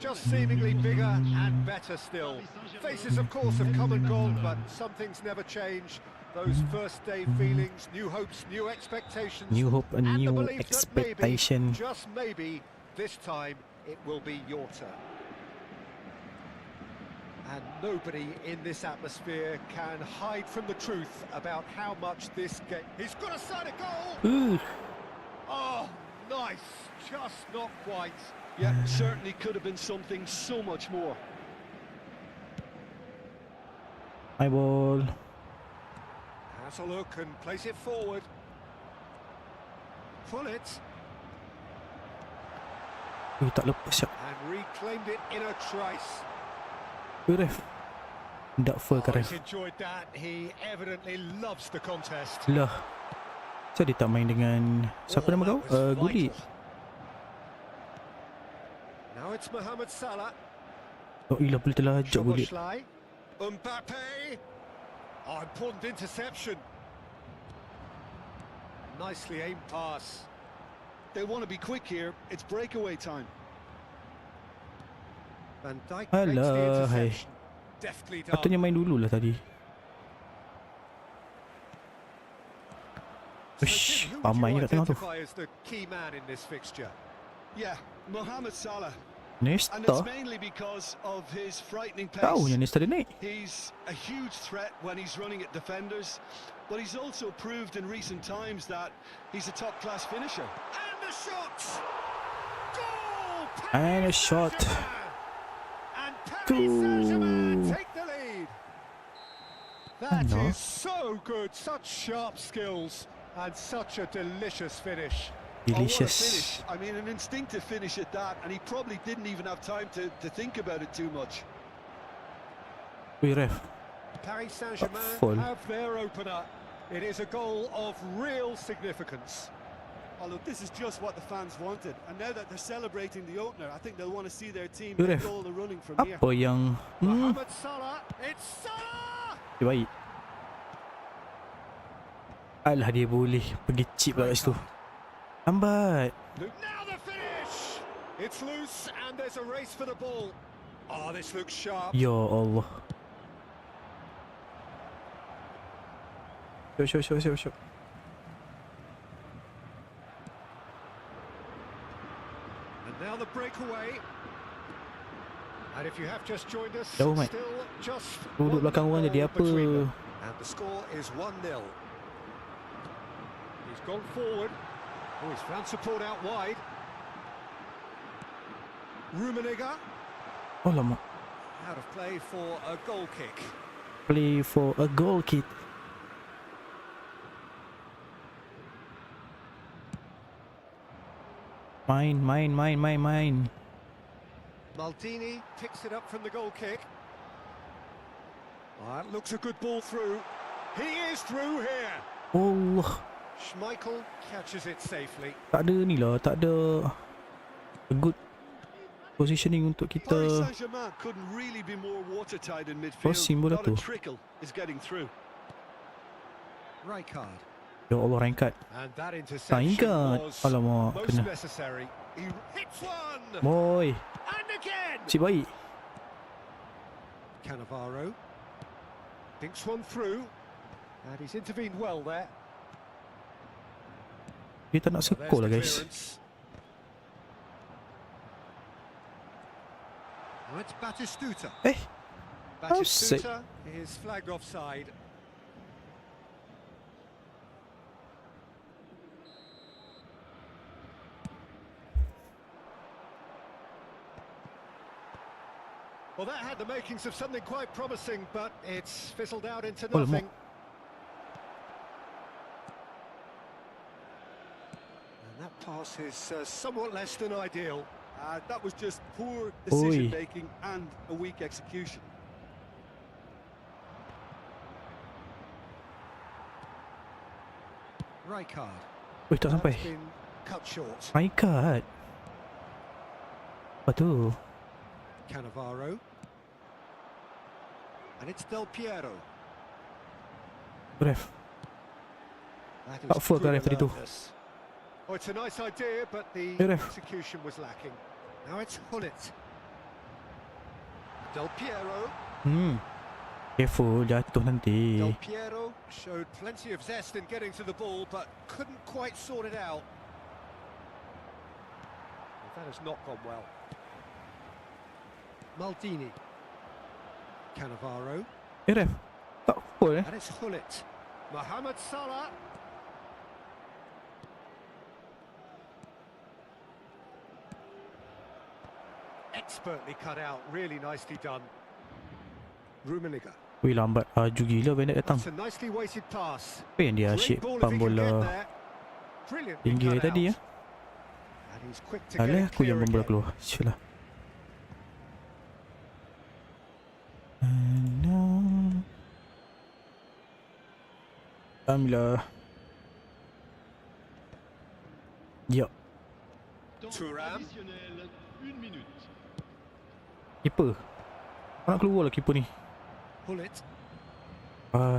just seemingly bigger and better still. Faces of course have come and gone, but some things never change. Those first day feelings, new hopes, new expectations. new hope and the new belief that maybe, expectation. just maybe, this time it will be your turn. And nobody in this atmosphere can hide from the truth about how much this game... He's got a side of goal! Ooh. Oh, nice. Just not quite. Yeah, certainly could have been something so much more. My ball. Has a look and plays it forward. Pull it Tak lepas siap. and reclaimed it in a trace. Ref. Tak full ke ref. He's enjoyed that. He evidently loves the contest. Lah. Kenapa dia tak main dengan siapa nama kau? that was Gullit. vital. Now it's Mohamed Salah. Oh ilah boleh terlajak Gullit. Szoboszlai. Mbappe. Oh, important interception. Nicely aimed pass. They want to be quick here. It's breakaway time. Van Dijk Alah, makes the hai. interception. Deftly done. Patutnya main dulu lah tadi. So, Ush, Tim, who would pamai you ni kat tengah tu. identify as the key man in this fixture? Yeah, Mohamed Salah. And Nesta. it's mainly because of his frightening Tahu pace. yang Nesta dia naik. He's a huge threat when he's running at defenders, but he's also proved in recent times that he's a top-class finisher. And the shot! Goal! And a Paris shot. Saint-Germain! And Paris Saint-Germain take the lead. That No. is so good, such sharp skills and such a delicious finish. Oh, what a Delicious. finish. I mean, an instinctive finish at that, and he probably didn't even have time to think about it too much. Wih ref. Paris Saint-Germain full. have their opener. It is a goal of real significance. Oh, look, this is just what the fans wanted, and now that they're celebrating the opener, I think they'll want to see their team Good make ref. all the running from here. Apa yang Mohamed Salah, it's Salah! dia baik. Alah dia boleh pergi chip lah kat situ. Lambat. Now the finish! It's loose and there's a race for the ball. Oh, this looks sharp. Ya Allah. Syok. And now the breakaway. And if you have just joined us, Jauh, mate. still just Duduk one belakang orang jadi goal apa? between them. And the score is 1-0. He's gone forward. Oh, he's found support out wide. Rummenigge Oh lama. out of play for a goal kick. Play for a goal kick. Main. Maldini picks it up from the goal kick. Oh, that looks a good ball through. He is through here. Allah. Schmeichel catches it safely. Tak ada ni lah. Tak ada a good positioning untuk Paris kita. Saint-Germain couldn't really be more watertight in midfield. Crossing bola Not tu. a trickle is getting through. Rijkaard. Ya Allah, Rangkat. And that interception Rangkat. was Alamak, most kena. necessary. He hits one. Boy. And again. Cip baik. Cannavaro thinks one through. And he's intervened well there. Dia tak nak There's sekol the lah guys. clearance. Well, it's Batistuta. sick. Batistuta is flagged offside. Well, that had the makings of something quite promising, but it's fizzled out into nothing. And that pass is somewhat less than ideal. That was just poor decision-making and a weak execution. Rijkaard. Wih, tak sampai. That's been cut short. My God. Apa tu? Cannavaro. And it's Del Piero. Ref. That Tak is full good ref tadi tu. alertness. Oh, it's a nice idea, but the Ref. execution was lacking. Now it's Hullet. Del Piero. Careful, jatuh nanti. Del Piero showed plenty of zest in getting to the ball, but couldn't quite sort it out. Well, that has not gone well. Maldini. Cannavaro. Ref. Tak full And it's Hullet. Mohamed Salah. Expertly cut out, really nicely done. Rummenigge. Wih, lambat laju gila Bennett datang. That's a nicely weighted pass. Apa yang dia Great asyik ball if pam he can get bola there. Brilliantly tinggi cut tadi out. ya. And he's quick to get Alah, it aku yang clear pam bola again. keluar. Syulah. Alhamdulillah. Ya, Temps Thuram. additionnel, 1 minute. keeper. Nak keluar lah keeper ni. Hullet.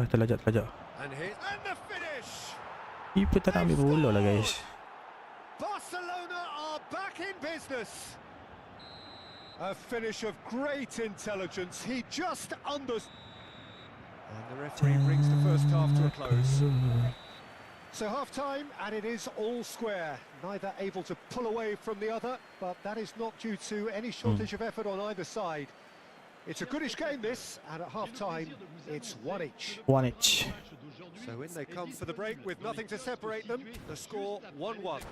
Terlajak. And the finish. Keeper tak nak ambil bola lah guys. Barcelona are back in business. A finish of great intelligence. He just And the referee brings the first half to a close. So half-time, and it is all square. Neither able to pull away from the other, but that is not due to any shortage of effort on either side. It's a goodish game, this, and at half-time, it's one each. One each. So in they come for the break with nothing to separate them. The score 1-1.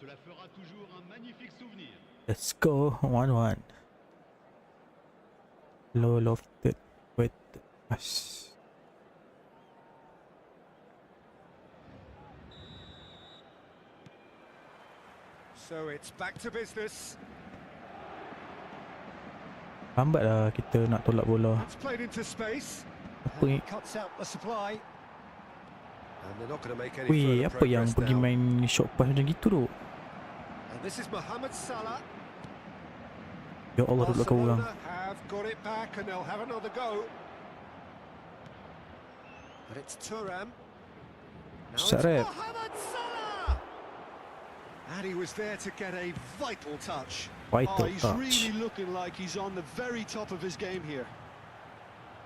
Cela fera toujours un magnifique souvenir. Let's go 1-1. Low lofted with us. So it's back to business. Lambat lah kita nak tolak bola. It's played into space. Apa ni? And cuts out the supply. And they're not going to make any Weh, further apa yang progress pergi now. main short pass macam gitu tu? And this is Mohamed Salah. Ya Allah, duduk belakang orang. Barcelona have got it back and they'll have another go. But it's Thuram. Now it's Sarep. Mohamed Salah. And he was there to get a vital touch. Vital He's touch. really looking like he's on the very top of his game here.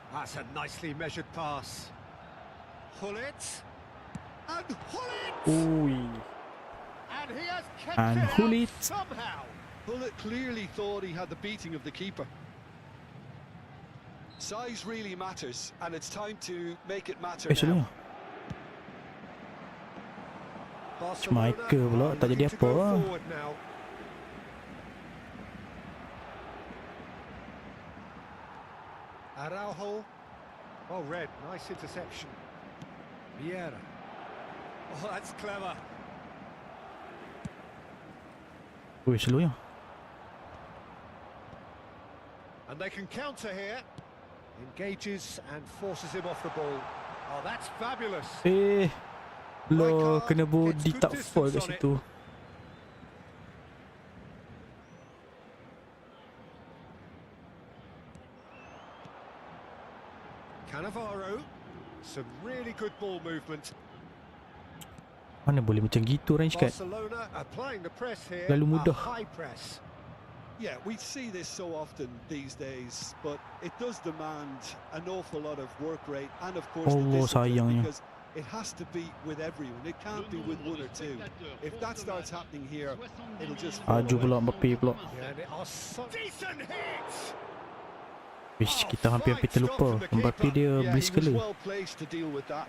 That's a nicely measured pass. Hullet. And Hullet. Ui. And he has kept And it Hullet. out somehow. Bullet clearly thought he had the beating of the keeper. Size really matters, and it's time to make it matter Actually, now. Schmeichel pula, are tak jadi looking to apa go lah. forward now. Araujo. Oh, red. Nice interception. Vieira. Oh, that's clever. Ui, slow ya. And they can counter here. Engages and forces him off the ball. Oh, that's fabulous. Lo kena body tak fall kat situ. Cannavaro. Some really good ball movement. Mana boleh macam gitu range kat. Barcelona applying the press here. Lalu mudah. A high press. Yeah, we see this so often these days, but it does demand an awful lot of work rate and, of course, the Allah discipline, sayangnya. because It has to be with everyone. It can't be with one or two. If that starts happening here, it'll just fall Aju pula away. Mbappe pula. Yeah, and it are so decent hits. Wish kita hampir terlupa. Mbappe dia Yeah, beli he was skala. well placed to deal with that.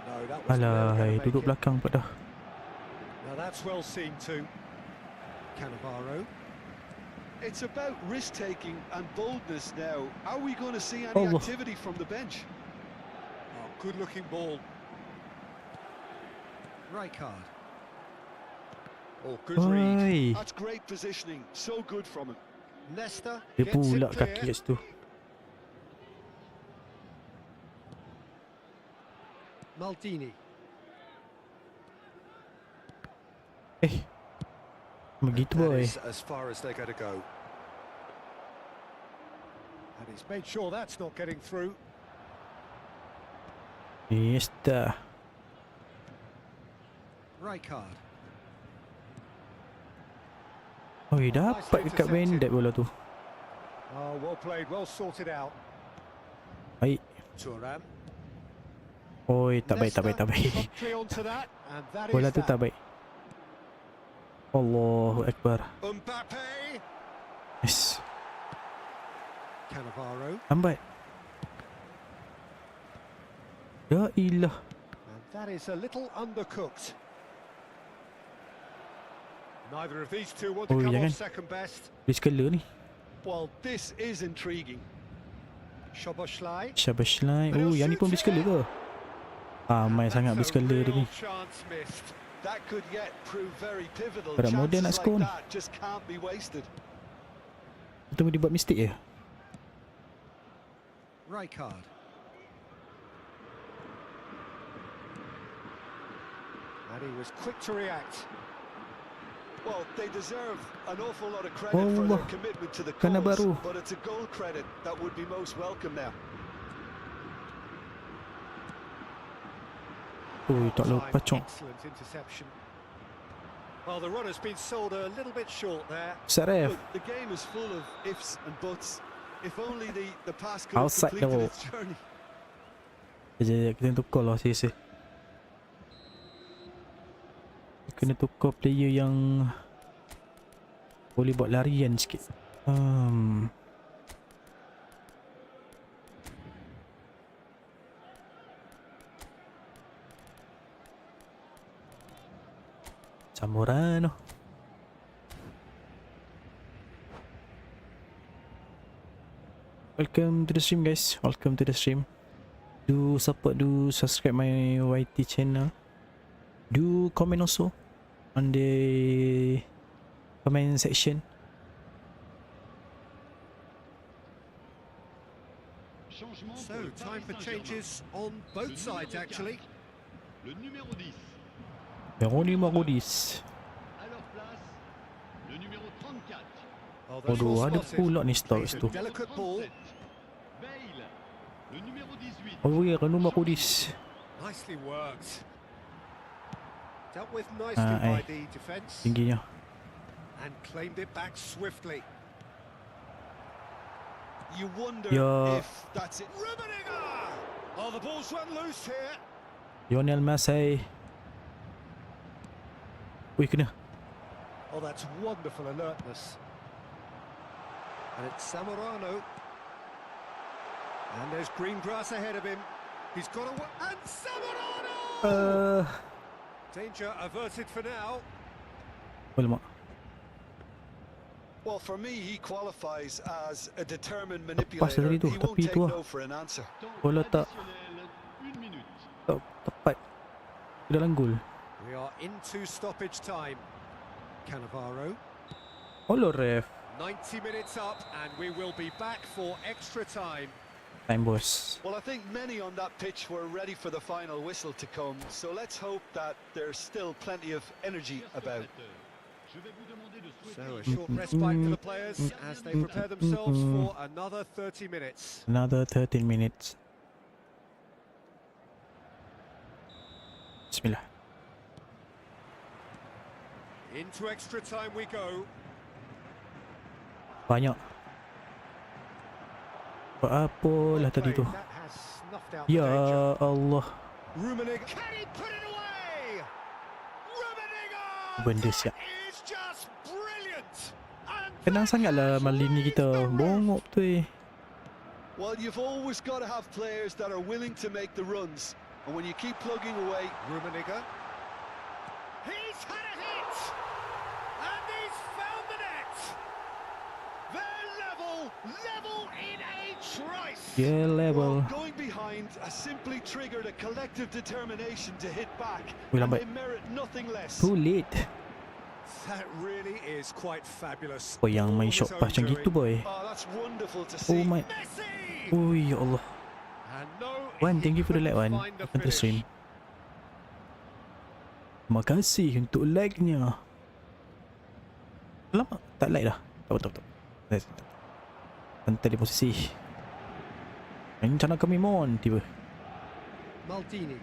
No, that wasn't where Alah, we're gonna duduk make it. belakang pula dah. Now that's well seen too. Cannavaro. It's about risk-taking and boldness now. Are we going to see any Allah. activity from the bench? Oh, good-looking ball. Rijkaard. Oh, good read. Oi, That's great positioning. So good from him. Nesta dia gets pula it kaki clear. kat situ. Maldini. Begitu That boy. is as far as they're going to go. And he's made sure that's not getting through. Yes dah. Rijkaard. Oi, dapat dekat bandit bola tu. Oh, well played, well sorted out. Baik. Thuram. Oi, tak baik, tak baik, tak baik. Promptly onto that, and that Bola is tu that. tak baik. Allahu Akbar. Mbappe. Yes. Cannavaro. Lambat. Ya ilah. And that is a little undercooked. Neither of these two want to Oh, come jangan. off second best. Beli skala ni. Well, this is intriguing. Szoboszlai. Shabashlai. Oh, yang ni pun beli skala ke? Ramai sangat beli skala dia ni. Chance missed. That could yet prove very pivotal. Berat model nak Chances score like ni. that just can't be wasted. Betul dia buat mistake je. Rijkaard. And he was quick to react. Well, they deserve an awful lot of credit for Allah. their commitment to the Kena cause, baru. but it's a goal credit that would be most welcome now. Oi, tak Time, lepas cok. excellent interception. Well, the run has been sold a little bit short there. Saref. Look, the game is full of ifs and buts. If only the pass could have Outside the completed ball. its journey. Sekejap, kita tukar lah sesi. Kena tukar player yang boleh buat larian sikit. Zamorano. Welcome to the stream guys. Welcome to the stream. Do support, do subscribe my YT channel. Do comment also on the comment section. So, time for changes on both sides, actually. Le numéro 10. Veroni Marodis. À leur place, le numéro 34. Oh, that's Waduh, well ada spotted. pula ni star Plays a tu. delicate ball. Bale, le numéro 18. Oh oui, Veroni Marodis. Nicely worked. Dealt with nicely by the defence Tingginya. and claimed it back swiftly. You wonder Yeah. if that's it. Rummenigge! Oh, the ball's run loose here. Lionel Messi. Wih, kena. Oh, that's wonderful alertness. And it's Zamorano. And there's green grass ahead of him. He's got a... And Zamorano! Danger averted for now. Alamak. Well, for me, he qualifies as a determined Lepas manipulator. tadi tu, He won't tapi take tu lah. no for an answer. Bola tak Additionnel, 1 minute. tepat. Dalam gol. We are into stoppage time. Cannavaro. Holo ref. 90 minutes up and we will be back for extra time. Time boss. Well, I think many on that pitch were ready for the final whistle to come, so let's hope that there's still plenty of energy about. Je vais vous demander de So souhaiter a short respite for the players as they prepare themselves for another 30 minutes. Another 13 minutes. Bismillah. Into extra time we go. Banyak. Buat apa lah tadi tu? That has snuffed out Ya the danger. Allah. Rummenigge. Can he put it away? Rummenigge! Benda siap. That is just brilliant. And Tenang that sangatlah has Malini raised kita. the roof. Bongok tu Well, you've always got to have players that are willing to make the runs. And when you keep plugging away... Rummenigge. He's had a hit! And he's found the net! They're level in a trice! Ya level. Well, going behind has simply triggered a collective determination to hit back. Wih, And lambat. they merit nothing less. Too late. That really is quite fabulous. Oh, yang main All shot his pass own macam doing. gitu boy. Oh, that's wonderful to Oh see. my. Messi! Oh ya Allah. And no, Wan, he thank you for the couldn't like Wan. find the Antara finish. stream. Terima kasih untuk like-nya. Lama tak like dah. Tak. Pantai di posisi. Rencana kami mon tiba. Maldini.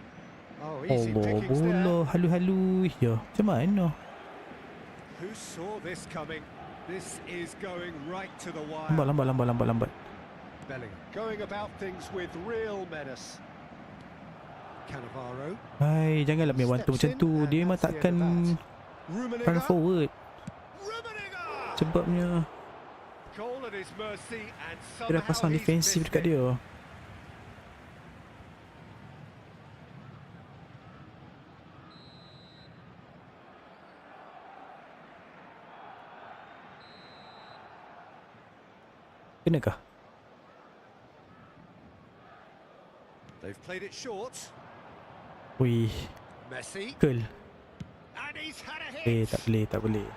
Oh, easy Allah, pickings there. bola halu-halu. Ya, macam mana? Who saw this coming? This is going right to the wire. Lambat. Bellingham going about things with real menace. Cannavaro. Hai, janganlah main bantu macam tu. Dia memang takkan run forward. Rummenigge! Sebabnya Goal at his mercy and dia dah somehow pasang he's defensif missed dekat it. dia. Kenakah? They've played it short. Wih, Messi. girl. And he's had a hit. Tak boleh.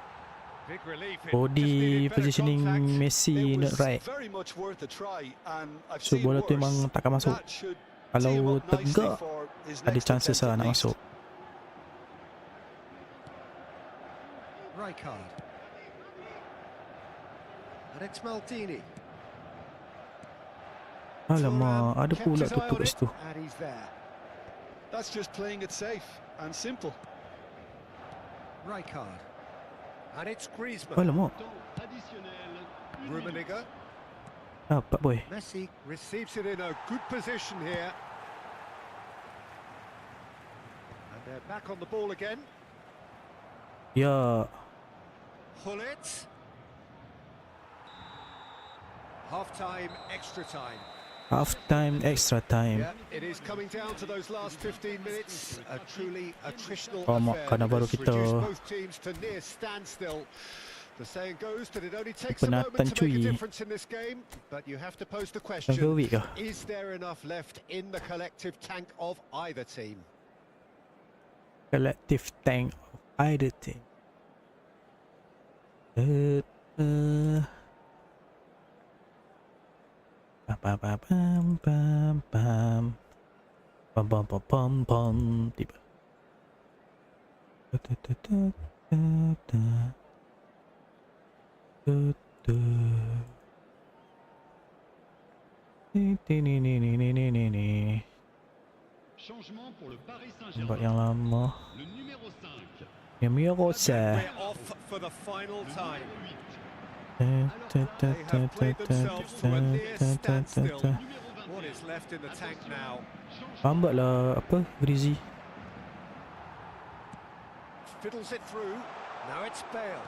Big relief. It just Body needed better positioning contact. Messi It not was right. very much worth a try, and I've So seen bola tu worse. memang takkan masuk. That should Kalau tee him up nicely tegak, for his ada next chances attempt lah at nak least. masuk. Rijkaard. And it's Maldini. Alamak, ada Kept pula his eye tutup on kat it, situ. and he's there. That's just playing it safe and simple. Rijkaard. And it's Griezmann. Alamak, Temps additionnel. Rummenigge. dapat boy. Messi receives it in a good position here. And they're back on the ball again. Ya, Hullet. Half-time, extra time. half time, extra time. Yeah, it is coming down to those last 15 minutes. A truly attritional Mak, affair kena that baru has kita reduced both teams to near standstill. The saying goes that it only takes a Penatan moment to make a cuy. difference in this game, but you have to pose the Dah question, week kah? is there enough left in the collective tank of either team? Collective tank of either team. Pam. Tiba. Changement pour le Paris Nampak Saint-Germain. yang lama. Le numéro 5. Yang Mirosa. We're off for the final Le time. numéro 8. They have played themselves to a near standstill. Le numéro 21. What is left in the tank now? Lambatlah apa Grizzly. Fiddles it through. Now it's Bale.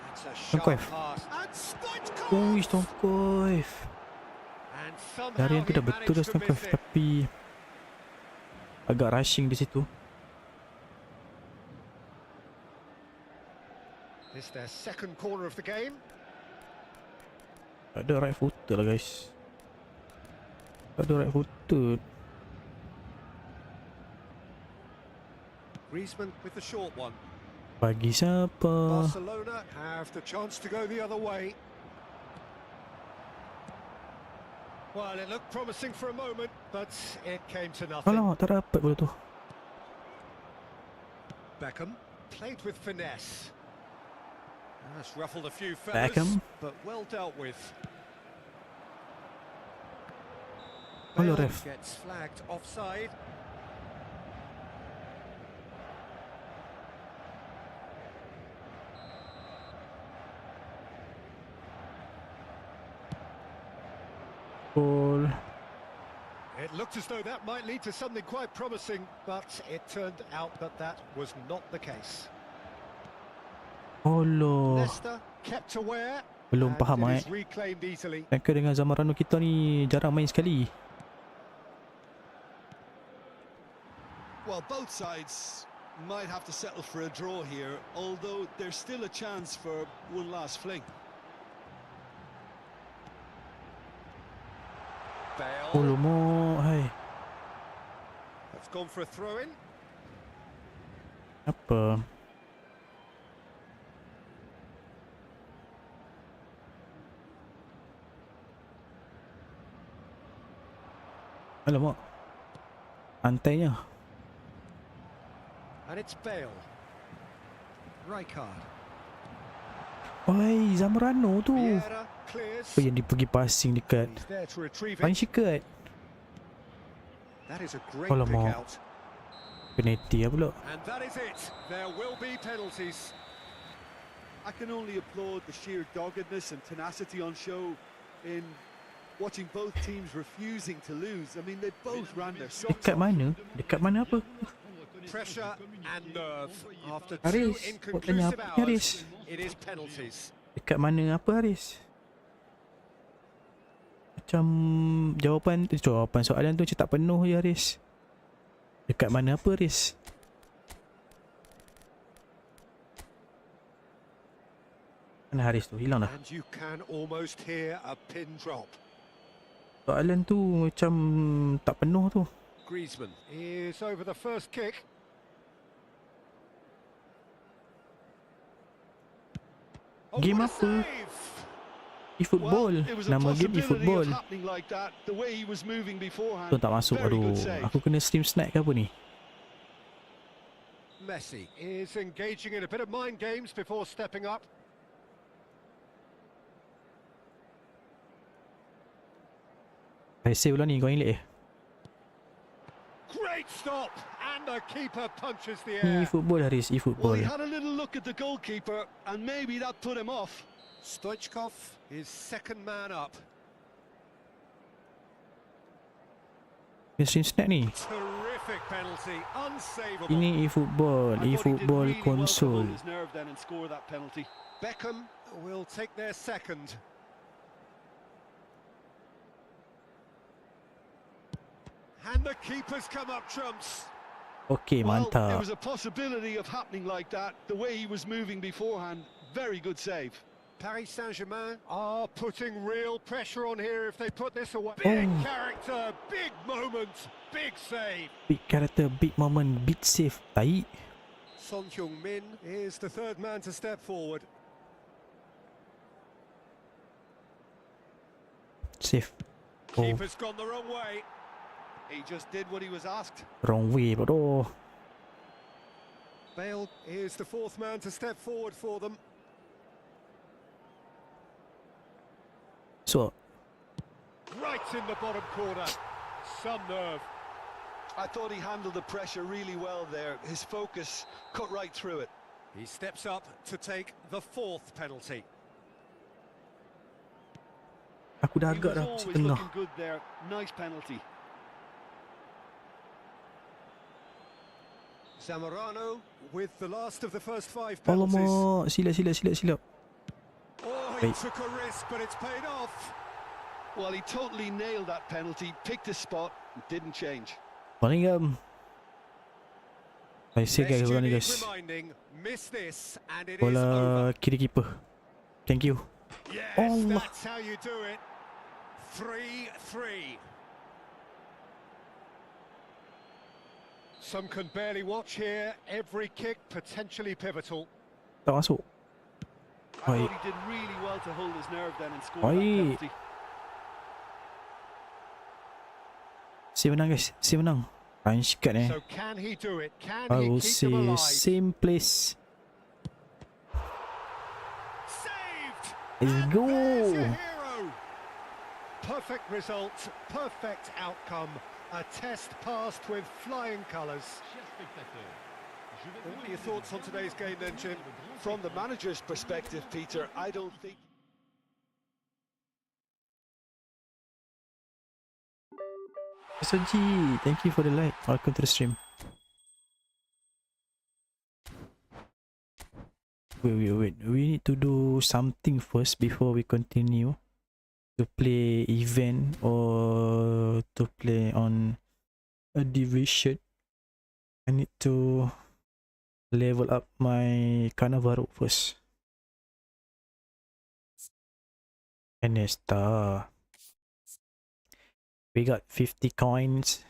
That's a Don't sharp go. pass. And Stoichkov! Oh, Stonkov. And somehow Darian tu he dah betul dah managed to Stonkov, miss it. tapi agak rushing di situ. It's their second corner of the game. Tak ada right footer lah guys. Tak ada right footer. Griezmann with the short one. Bagi siapa? Barcelona have the chance to go the other way. Well, it looked promising for a moment, but it came to nothing. Alamak, tak dapat bola tu. Beckham played with finesse. That's ruffled a few feathers, Beckham. but well dealt with. Hello, Bale ref. gets flagged offside. Goal. It looked as though that might lead to something quite promising, but it turned out that that was not the case. Allah. Leicester kept aware. Belum faham and it is reclaimed easily. Striker dengan Zamorano kita ni jarang main sekali. Well, both sides might have to settle for a draw here, although there's still a chance for one last fling. Bale. Oh lomo, hai. That's gone for a throw-in. Apa? Alamak. Antainya. And it's Bale. Rijkaard. Oi, Zamorano tu. Vieira clears. Apa yang dia pergi passing dekat He's there to retrieve Fine it. Shikat. That is a great Alamak. pick out. Penalty lah pula. And that is it. There will be penalties. I can only applaud the sheer doggedness and tenacity on show in watching both teams refusing to lose. I mean, they both ran their socks Dekat off. mana? Dekat mana apa? Pressure and nerve. After Haris, two buat tanya inconclusive apa ni, Haris? hours, it is penalties. Dekat mana apa Haris? Macam jawapan soalan tu macam tak penuh je Haris. Dekat mana apa Haris? Mana Haris tu? Hilang dah. And you can almost hear a pin drop. Soalan tu macam tak penuh tu. Griezmann is over the first kick. Oh, Game what a apa? save! eFootball. Well, it was a Nama game possibility eFootball. of happening like that. The way he was moving beforehand. Tu tak masuk. Very Aduh, good save. aku kena stream snack ke apa ni? Messi is engaging in a bit of mind games before stepping up. Saya save pula ni, kau ingat Great stop, and the keeper punches the air. eFootball Haris, Well, eFootball. he had a little look at the goalkeeper, and maybe that put him off. Stoichkov is second man up. Kena stream snack ni. Terrific penalty, unsavable. Ini eFootball, I thought he did eFootball really well to console. hold his nerve then and score that penalty. Beckham will take their second. And the keeper's come up trumps. Okey, Well, it mantap. was a possibility of happening like that. The way he was moving beforehand, very good save. Paris Saint-Germain are putting real pressure on here if they put this away. Big Oh. character, big moment, big save. Big character, big moment, big save. Tai. Son Heung-min is the third man to step forward. Save. Oh, Keeper's gone the wrong way. He just did what he was asked. wrong way bodoh. Bale is the fourth man to step forward for them. So, Right in the bottom corner. Some nerve. I thought he handled the pressure really well there. His focus cut right through it. He steps up to take the fourth penalty. aku dah He agak was dah always setengah. looking good there. Nice penalty. Zamorano with the last of the first five penalties. Alamak, silap. Oh, he Wait. took a risk, but it's paid off. Well, he totally nailed that penalty, picked his spot, and didn't change. Bellingham. Baik, saya guys, Best bola ni you need guys. reminding, miss this and it is Bola over. kiri keeper. Thank you. Yes, Allah. that's how you do it. 3-3. Some can barely watch here. Every kick potentially pivotal. Tak masuk. I Oi. thought he did really well to hold his nerve then and score Oi. that penalty. Si menang guys, si menang. Fine Shikat So can he do it? Can I he will keep say them alive? same place. Saved! Let's And go. there's your hero. Perfect result, perfect outcome. A test passed with flying colours. What are your thoughts on today's game then, Jim? From the manager's perspective, Peter, I don't think... SOG, thank you for the like. Welcome to the stream. Wait. We need to do something first before we continue to play event or to play on a division. I need to level up my Cannavaro first. Nesta. We got 50 coins.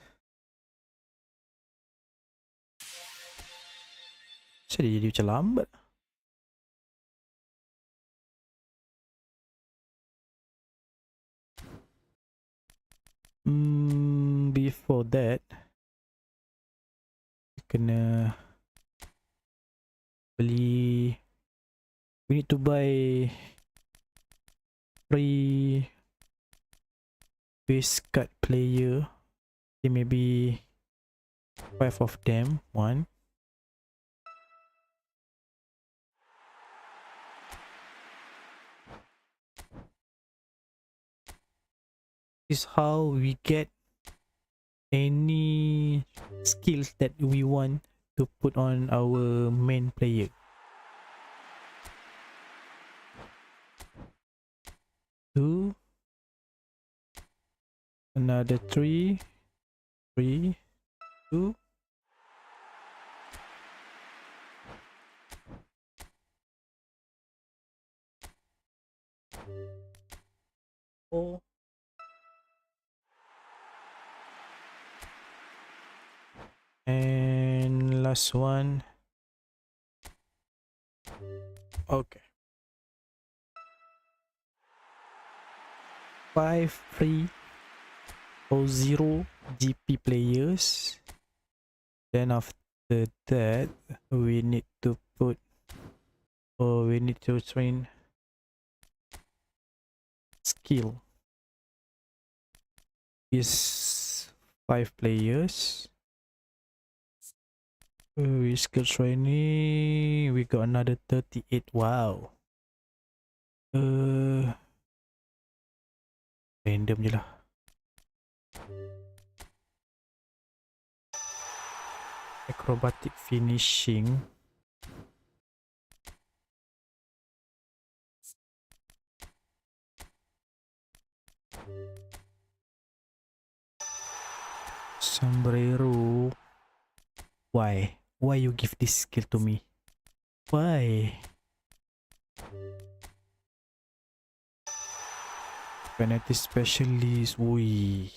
So dia jadi macam lambat. Before that, kena beli. We need to buy free base card player. Okay, maybe 5 of them. One. This is how we get any skills that we want to put on our main player. Two. Another three. 2. Four. And last one. Okay. 5 free or 0 GP players. Then after that, we need to put, or we need to train skill. Is 5 players. We skill training. We got another 38. Wow. Random je lah. Acrobatic finishing. Sombrero. Why? Why you give this skill to me? Why? Penalty specialist. Wui.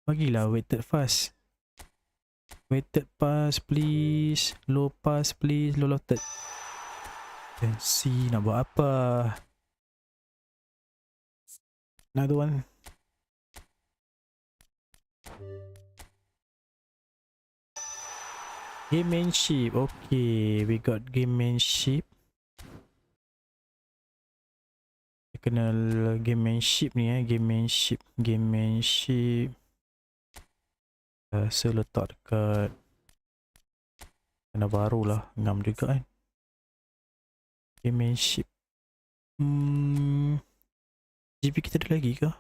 Bagilah weighted fast. Weighted pass please. Low pass please. Low loaded. Then see nak buat apa. Another one. Gamemanship. Okay, we got gamemanship. Kenal gamemanship ni gamemanship. Saya letak dekat kena baru lah, ngam juga kan. Gamemanship. GP kita ada lagi ke?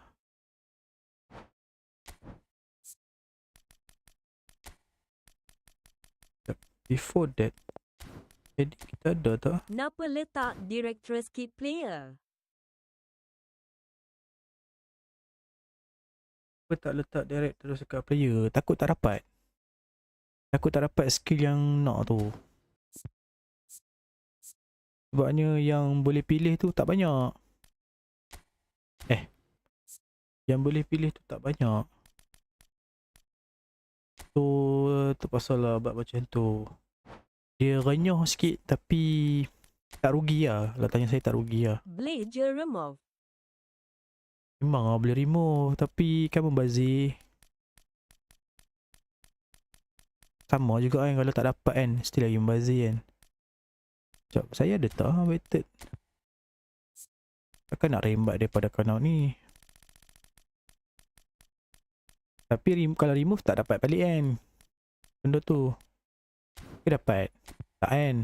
Before that, edit kita ada tak? Kenapa letak director skip player? Apa tak letak direct terus dekat player? Takut tak dapat. Takut tak dapat skill yang nak tu. Sebabnya yang boleh pilih tu tak banyak. Yang boleh pilih tu tak banyak. So terpaksa lah buat macam tu. Dia renyah sikit tapi tak rugi lah. Lah tanya saya tak rugi lah. Blade remove. Memang lah boleh remove tapi kan membazir. Sama juga kan kalau tak dapat kan, still lagi membazir kan. Sekejap, saya ada tak weighted? Takkan nak rembat daripada kanal ni. Tapi kalau remove tak dapat balik kan benda tu. Dia dapat tak kan?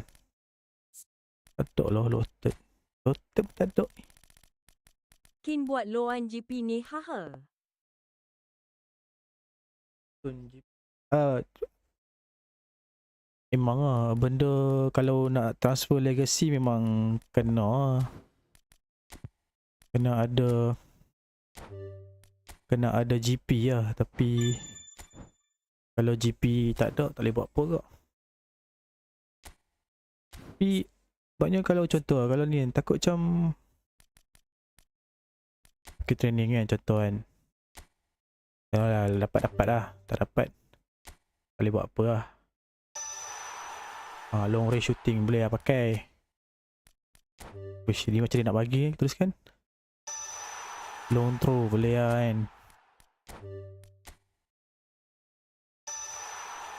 Betul lah loaded. Loaded pun tak ada. Kin buat loan GP ni haha. uh, Memang lah benda kalau nak transfer legacy memang kena kena ada GP lah, tapi kalau GP tak ada tak boleh buat apa kak. Tapi banyak kalau contoh lah, kalau ni takut macam ke training kan, contoh kan dapat lah, tak dapat tak boleh buat apa lah. Long range shooting boleh lah pakai. Wish, ni macam dia nak bagi teruskan. Long throw boleh lah kan.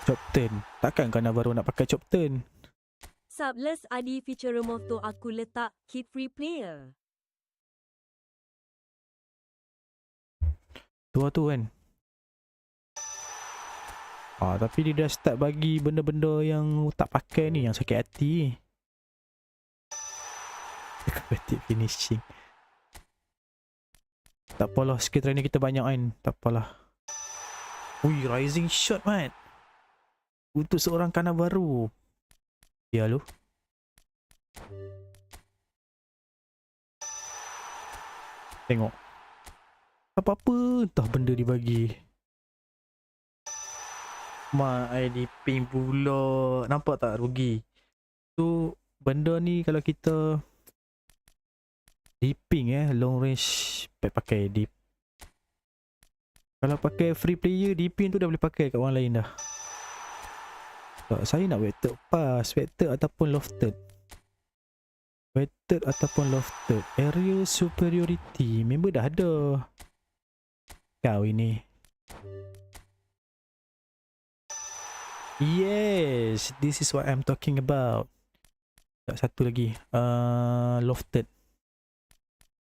Chop turn, takkan kena baru nak pakai chop turn. Subless adi feature remove tu aku letak kit free player. Tu kan. Tapi dia dah start bagi benda-benda yang tak pakai ni, yang sakit hati. Acrobatic finishing. Tak apalah, skill training kita banyak kan. Tak apalah. Ui, rising shot mat. Untuk seorang kanan baru. Ya lu. Tengok. Apa-apa entah benda dibagi. Mak ID ping pula. Nampak tak rugi? Tu benda ni kalau kita dipping long range pakai dip. Kalau pakai free player dipping tu dah boleh pakai kat orang lain dah. Tak, saya nak weighted pass, weighted ataupun lofted. Weighted ataupun lofted. Area superiority member dah ada. Kau ini. Yes, this is what I'm talking about. Tak, satu lagi. Lofted.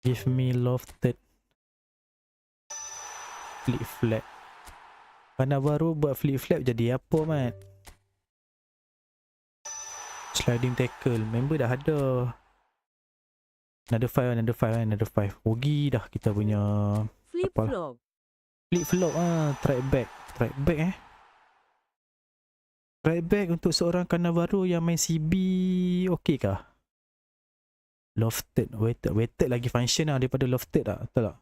Give me lofted. Flip flap. Mana baru buat flip flap jadi apa mat? Sliding tackle. Member dah ada. Another 5. Rugi dah kita punya. Flip flop. Flip flop track back. Track back Right back untuk seorang kanan baru yang main CB, okey kah? Lofted, weighted lagi function lah daripada lofted tak? Betul tak?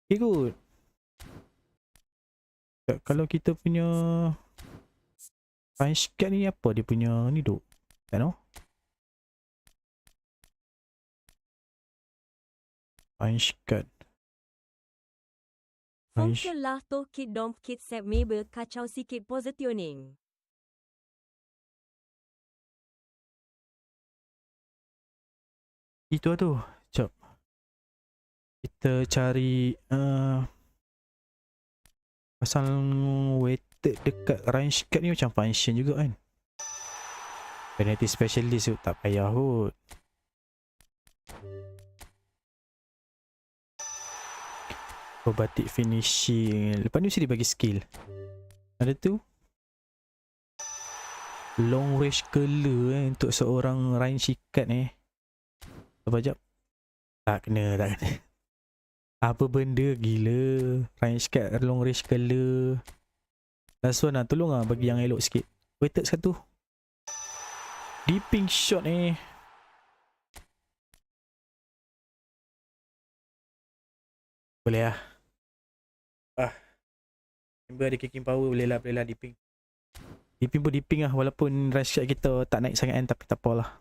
Okay good. Kalau kita punya punch card ni apa dia punya ni duk? Tak tahu. Punch card. Function lah tu kit dom kit set mebel kacau sikit positioning. Itu tu. Jom. Kita cari pasal weighted dekat range card ni macam function juga kan. Penalty specialist tu tak payah kot. Acrobatic finishing. Lepas ni mesti dia bagi skill. Ada tu. Long range color untuk seorang range card Apa jap? Tak kena. Apa benda gila. Range card long range color. Last one lah. Tolong lah bagi yang elok sikit. Weighted satu. Dipping shot boleh lah. Member ada kicking power. Boleh lah dipping. Dipping pun dipping lah. Walaupun range card kita tak naik sangat kan. Tapi tak apalah.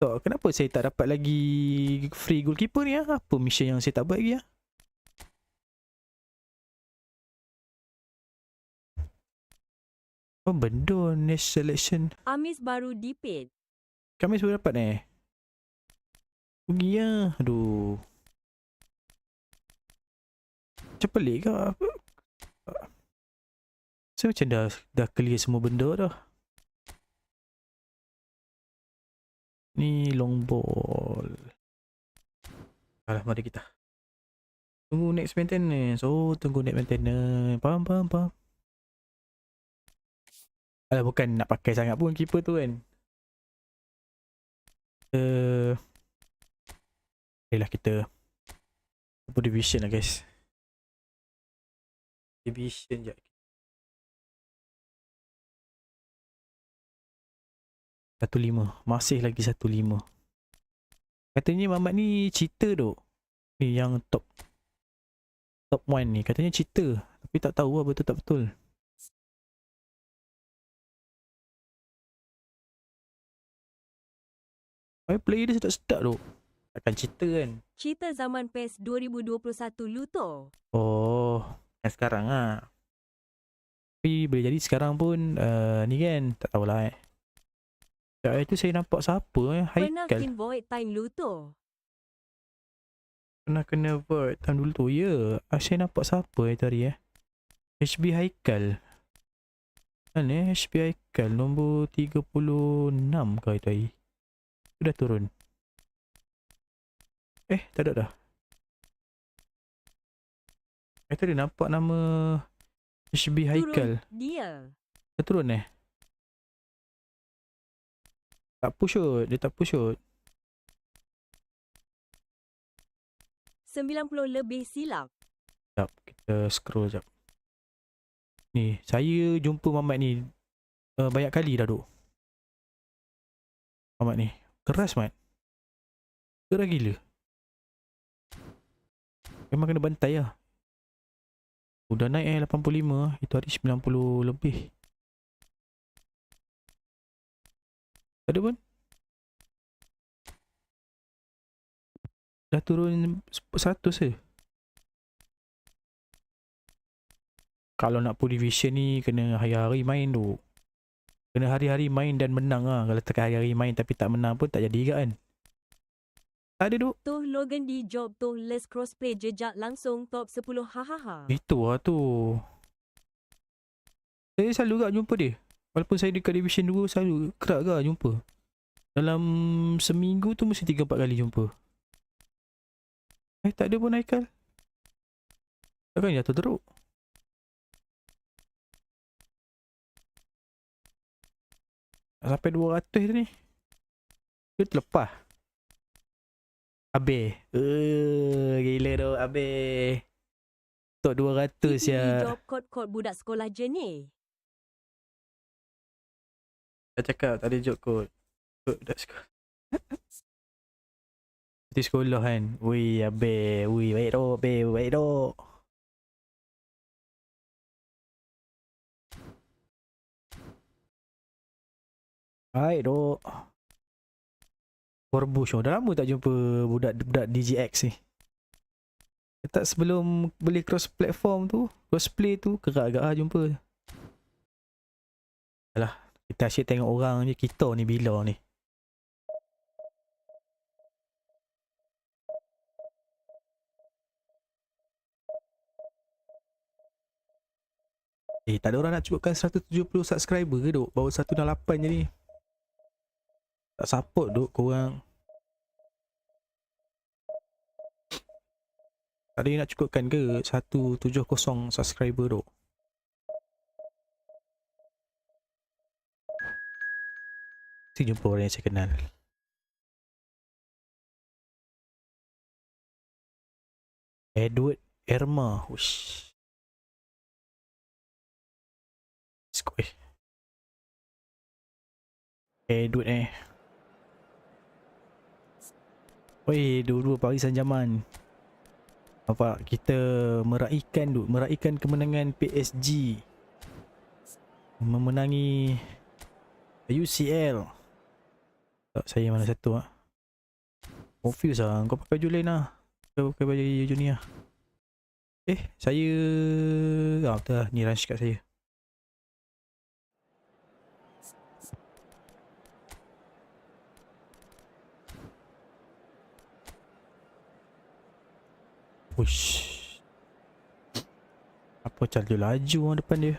So, kenapa saya tak dapat lagi free goalkeeper ni Apa mission yang saya tak buat lagi Oh benda next selection. Amis baru dipit. Kami sudah dapat Rugi Aduh. Macam pelik ke apa? Saya macam dah clear semua benda dah. Ni long ball. Alah, mari kita tunggu next maintenance. Tunggu next maintenance. Faham. Alah, bukan nak pakai sangat pun keeper tu kan. Baiklah kita division lah guys. Division je. 1-5. Masih lagi 1-5. Katanya Mamat ni cheater tu. Ni yang top 1 ni. Katanya cheater. Tapi tak tahu lah betul tak betul. Player dia sedap-sedap tu. Takkan cheater kan. Cerita zaman PES 2021 Luto. Oh, yang sekarang lah. Tapi boleh jadi sekarang pun ni kan, tak tahulah Sekejap itu saya nampak siapa Pernah Haikal. kin void time Luto. Pernah kena void time dulu tu. Ya, saya nampak siapa itu hari HB Haikal. Mana HB Haikal nombor 36 ke itu hari. Sudah turun. Tak ada dah. Tadi nampak nama HB Haikal. Turun dia. Dah turun Tak push out. Dia tak push out. 90 lebih silap. Sekejap, kita scroll sekejap. Ni, saya jumpa Mamat ni banyak kali dah duk. Mamat ni. Keras Mat. Keras gila. Memang kena bantai lah. Udah naik 85. Itu hari 90 lebih. Tak ada pun. Dah turun 100 je. Kalau nak pull division ni kena hari-hari main tu. Kena hari-hari main dan menang lah. Kalau tak hari-hari main tapi tak menang pun tak jadi juga kan. Tak ada duk. Tuh Logan di job tuh les crossplay jejak langsung top 10 hahaha. Itu lah tu. Saya selalu gak jumpa dia. Walaupun saya dekat division 2 selalu kerak gak jumpa. Dalam seminggu tu mesti 3-4 kali jumpa. Tak ada pun Haikal. Takkan jatuh teruk. Sampai 200 tu ni. Dia terlepas. Habis. Gila tu habis. Tok 200 Di ya. job kod-kod budak sekolah je ni. Dah cakap tak ada joke kot. Budak sekolah. Di sekolah kan. Ui habis. Ui baik tu. Baik tu. Baik tu. Korbush. Dah lama tak jumpa budak-budak DGX ni. Tak sebelum beli cross platform tu, crossplay tu, kerak agak jumpa. Alah, kita asyik tengok orang je, kita ni bila ni. Tak ada orang nak cukupkan 170 subscriber ke duk? Baru 168 je ni. Tak support duk korang. Tak ada yang nak cukupkan ke 170 subscriber duk? Mesti jumpa orang yang saya kenal. Edward Erma. Ush. Skoi. Edward Oi, dua-dua parisan zaman. Nampak kita meraihkan kemenangan PSG. Memenangi UCL. Tak, saya mana satu ah. Confuse lah. Kau pakai baju lain lah. Kau pakai baju ni lah. Saya betul lah. Ni rush kat saya. Ush. Apa cara dia laju orang depan dia?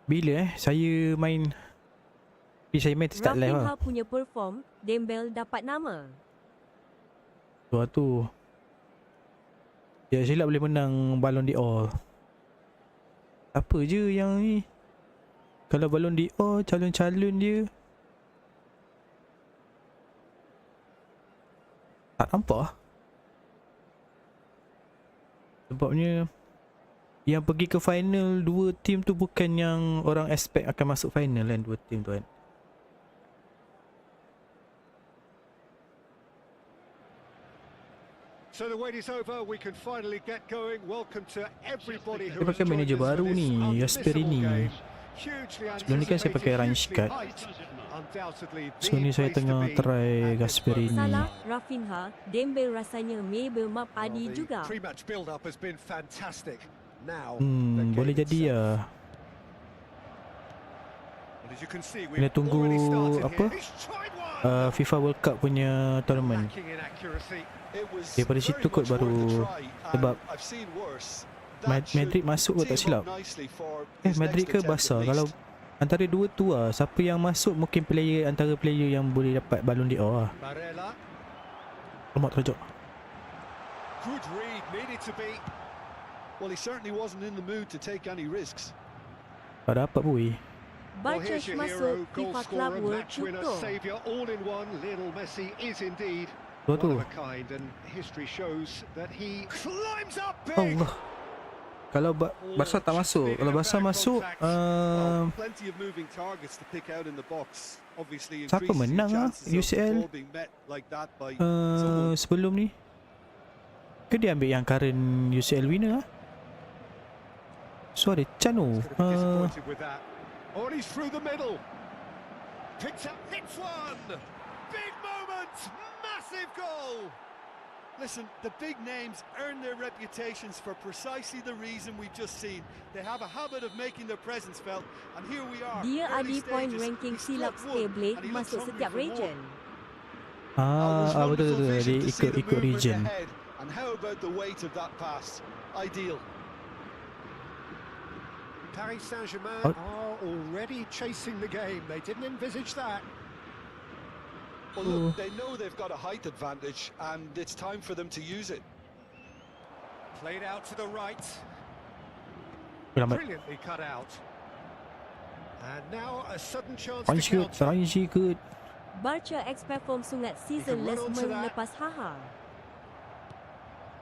Bila saya main start live lah. Rafinha punya perform, Dembele dapat nama. Tu. Ya silap boleh menang Ballon d'Or. Apa je yang ni? Kalau Ballon d'Or calon-calon dia tak nampak lah. Sebabnya yang pergi ke final dua team tu bukan yang orang expect akan masuk final kan, dua team tu kan. So the wait is over. We can finally get going. Welcome to everybody who Saya has pakai joined manager us for baru this ni, Gasperini. unmissable game. Hugely Sebelum ni kan saya pakai anticipated, Reinschke. hugely hyped. Undoubtedly So the ni saya place to tengah be try at this Gasperini. Salah, Rafinha, Dembele rasanya Mabel Map moment. Adi The juga. pre-match build-up has been fantastic. Now, the Boleh game jadi ya. itself. And as you can see, we've Kena tunggu already started apa? here. He's tried one. FIFA World Cup punya tournament. Lacking in accuracy. It was Daripada very situ kot much worth baru, a try, and sebab I've seen worse. That Madrid should masuk kot tak team silap. up nicely for his Madrid next ke attempt Barca? at Kalau least. antara dua tu lah, siapa yang masuk mungkin player antara player yang boleh dapat Ballon d'Or lah. Barella. Lemak terjok. Good read, needed to be. Well, he certainly wasn't in the mood to take any risks. Tak dapat boy. Well, Barca here's your masuk hero, goal FIFA Club scorer, World match winner, tutup. saviour, all in one. Lionel Messi is indeed Dua tu. one of a kind, and history shows that he climbs up big. Allah. Kalau Barca tak masuk, kalau Barca masuk, Well, plenty of moving targets to pick out in the box. Obviously, siapa increases your menang ah chances of the UCL ball being met like that by someone. sebelum ni? Ke dia ambil yang current UCL winner ah? Suara Chano. He's gonna be disappointed with that. Oh, and he's through the middle. Picked up, hits one. Big moment, massive goal. Listen, the big names earn their reputations for precisely the reason we've just seen. They have a habit of making their presence felt, and here we are. Dia early ada point stages. ranking He silap struck one, stable and he looks masuk hungry setiap for more. region. That was Betul wonderful betul vision dia to see the ikut movement region. ahead. And how about the weight of that pass? Ideal. Paris Saint-Germain Oh. are already chasing the game. They didn't envisage that. Well, look, they know they've got a height advantage, and it's time for them to use it. Played out to the right. Lambat. Brilliantly cut out. And now a sudden chance Range to good, counter. range good. Barca expect form sungat season run less onto that. melepas haha.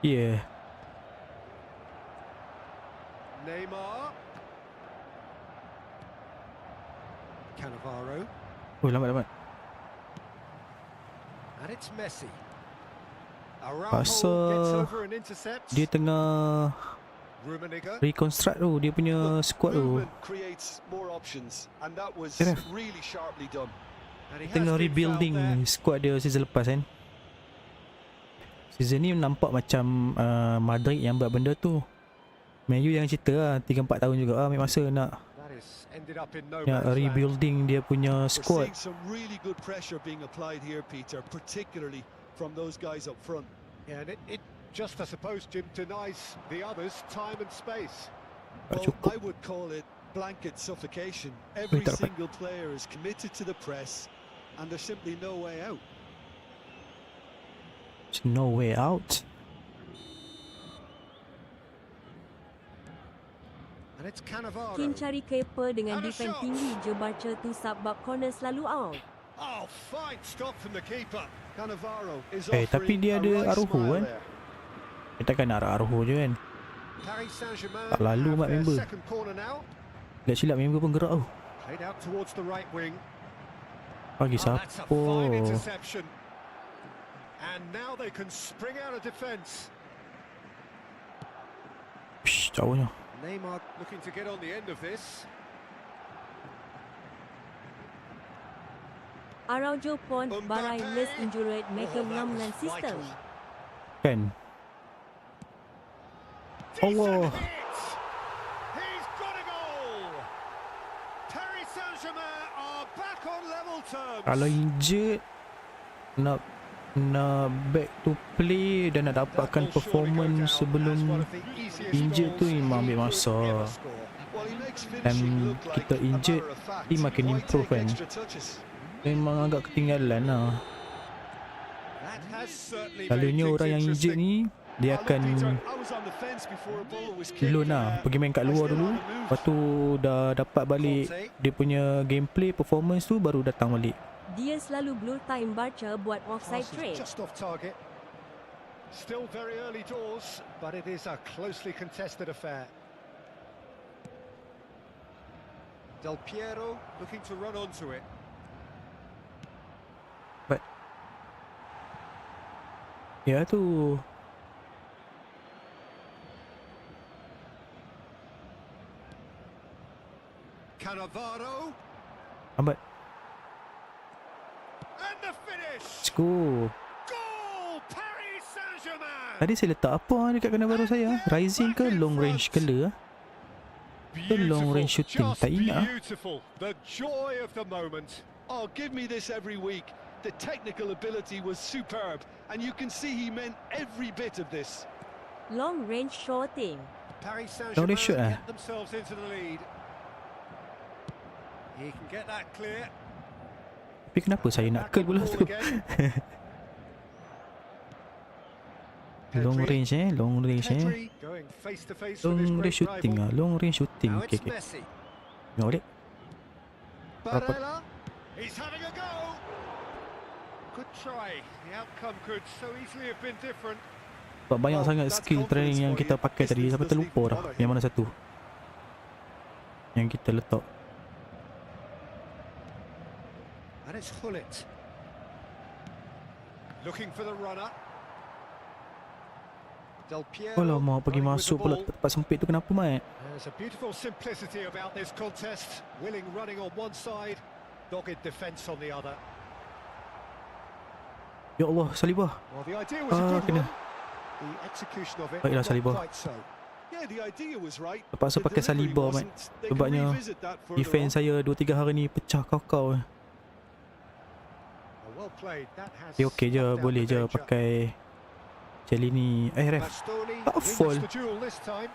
Yeah. Neymar. Cannavaro. Oh lambat. And it's Messi. Araujo Pasal gets over and intercepts. Dia tengah Rummenigge. reconstruct tu dia punya squad tu. Movement creates more options, and that was Yeah. really sharply done. And he has Tengah been fouled rebuilding there. squad dia season lepas kan. Season ni nampak macam Madrid yang buat benda tu. Man U yang cerita lah 3-4 tahun juga ambil masa nak That is ended up in no nak man's land. rebuilding dia punya We're squad. seeing some really good pressure being applied here, Peter, particularly from those guys up front. Yeah, and it just, I suppose, Jim, denies the others time and space. Tak Well, cukup. I would call it blanket suffocation. Every tak dapat. single player is committed to the press, and there's simply no way out. There's no way out. And it's Cannavaro. Kin cari keeper dengan And a defend shot. tinggi je Barca tu sebab corner selalu out. Oh, fine stop from the keeper. Cannavaro is Tapi offering dia a ada right Araujo smile kan. there. Dia takkan nak Araujo je kan. Paris Saint-Germain Tak lalu have mat their member. second corner now. Lihat silap member pun gerak tu. Played out towards the right wing. Bagi Oh, that's a siapa? fine interception. And now they can spring out of defence. Psh, jauhnya. Neymar looking to get on the end of this. Araujo pun barai less injured mereka Oh, that ngam was dengan sistem. vital. Kan? Allah. Decent hit. He's got a goal. Paris Saint-Germain are back on level terms. Kalau injured nak back to play dan nak dapatkan performance sebelum injured tu memang ambil masa. Well, he makes Dan finishing look like kita a injured, matter of fact. dia makin Why improve take kan. extra touches? Memang agak ketinggalan lah. That has certainly Selalunya made orang yang things injured interesting. ni dia akan I was on the fence before a ball was kicked. loan lah, pergi main kat luar dulu. Lepas tu dah dapat balik dia punya gameplay performance tu baru datang balik. Dia selalu blue time Barca buat offside Pass was trade. just off target. Still very early doors, but it is a closely contested affair. Del Piero looking to run onto it. But ya tu Cannavaro, lambat. and the finish. Let's go. Goal, Paris Saint-Germain. Tadi saya letak apa dekat Cannavaro saya? Rising ke long range color? Ke long range shooting? Just Tak ingat. beautiful. The joy of the moment. Oh, give me this every week. The technical ability was superb, and you can see he meant every bit of this. Long range shooting. Paris Long Saint-Germain range shot, get themselves into the lead. He can get that clear. Tapi kenapa saya nak cut bola tu? Long range long range Pedri going face to face with his long range great shooting rival. long range shooting. Now Okay, it's okay. Messi. Tengok balik. Barella. He's having a go. Good try. The outcome could so easily have been different. Sebab banyak sangat skill training yang kita pakai tadi sampai terlupa dah yang mana satu yang kita letak. And it's Hullet. Looking for the runner. Del Piero. Kalau mau pergi running with masuk the pula ball. tempat sempit tu kenapa Mat? There's a beautiful simplicity about this contest. Willing running on one side, dogged defence on the other. Ya Allah, Salibah. Well, the idea was a good kena. one. The execution of it Baiklah, not Salibah. quite so. Yeah, the idea was right. Terpaksa The pakai delivery Salibah Mat. wasn't. They can Sebabnya revisit that further defense on. saya 2-3 hari ni pecah kau-kau. Well played. That has Okey je, snuffed out boleh the je danger. pakai Cellini. Ref. Bastoni Tak wins foul. the duel this time.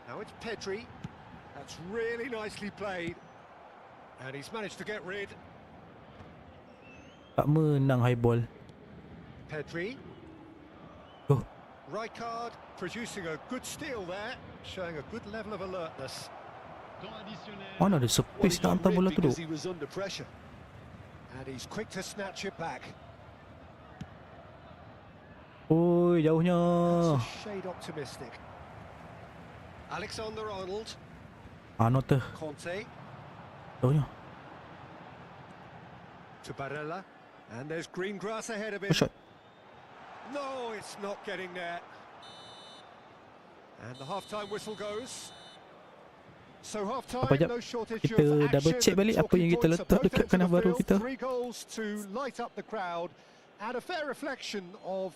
Now it's Pedri. That's really nicely played. And he's managed to get rid. Tak menang high ball. Pedri. Oh, Rijkaard producing a good steal there, showing a good level of alertness. mana ada Well, space he nak got hantar rid bola tu because duk. he was under pressure. And he's quick to snatch it back. Oi, jauhnya. That's a shade optimistic. Alexander-Arnold, Nota. Conte Jauhnya. to Barella, and there's green grass ahead of him. Oh, shot. No, it's not getting there. And the half-time whistle goes. So half-time, Apa jap? no shortage Kita of double action check and balik apa talking yang kita points at letak both dekat ends of the Cannavaro field. kita. 3 goals to light up the crowd, and a fair reflection of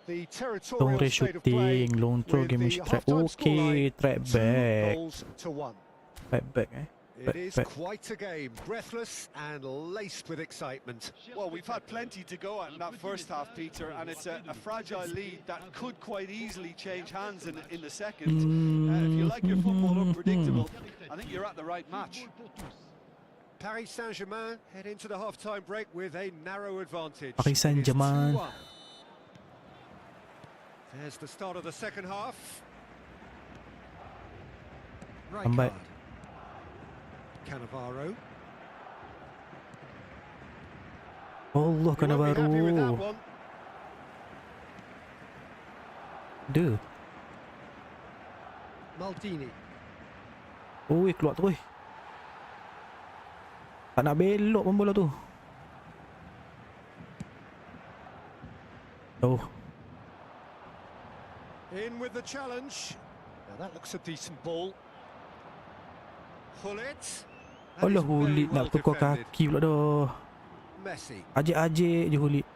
the territorial Long range state of play. shooting, long throw, with game the is track. half-time Okay, scoreline, track 2 back. goals to 1. Track back It is back. quite a game, breathless and laced with excitement. Well, we've had plenty to go at in that first half, Peter, and it's a fragile lead that could quite easily change hands in the second. If you like your football unpredictable, I think you're at the right match. Paris Saint-Germain head into the half-time break with a narrow advantage. Paris Saint-Germain. It is 2-1. There's the start of the second half. Lambat. Rijkaard. Cannavaro. Allah, You won't be happy with that Cannavaro. one. Dia. Maldini. Oi, keluar tu oi. Tak nak belok pun bola tu. Oh, In with the challenge. Now that looks a decent ball. Hullet. That Allah is very Hulit well nak tukar defended. kaki pula dah. Messi. Ajik-ajik je Hulit.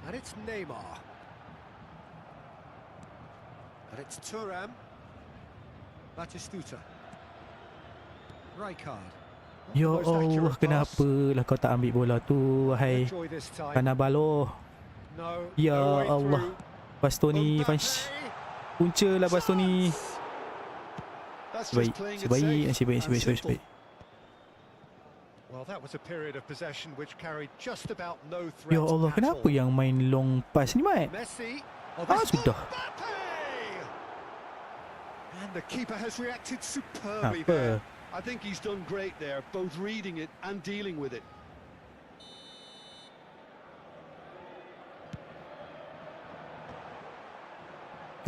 And it's Neymar. And it's Thuram. Batistuta. Rijkaard. Ya Not the most Allah, accurate pass. kenapa lah kau tak ambil bola tu, wahai Enjoy this time. Cannavaro. No, Ya no way Allah. through. Bastoni, Mbappe. punca lah Bastoni. That's Sebaik, just playing it sebaik, safe sebaik, and sebaik, sebaik, simple. sebaik. Well, that was a period of possession which carried just about no threat. Ya Allah, at kenapa all. yang main long pass ni, Mat? Messi. Oh, Ah, this- sudah. Mbappe! And the keeper has reacted superbly there. Apa? I think he's done great there, both reading it and dealing with it.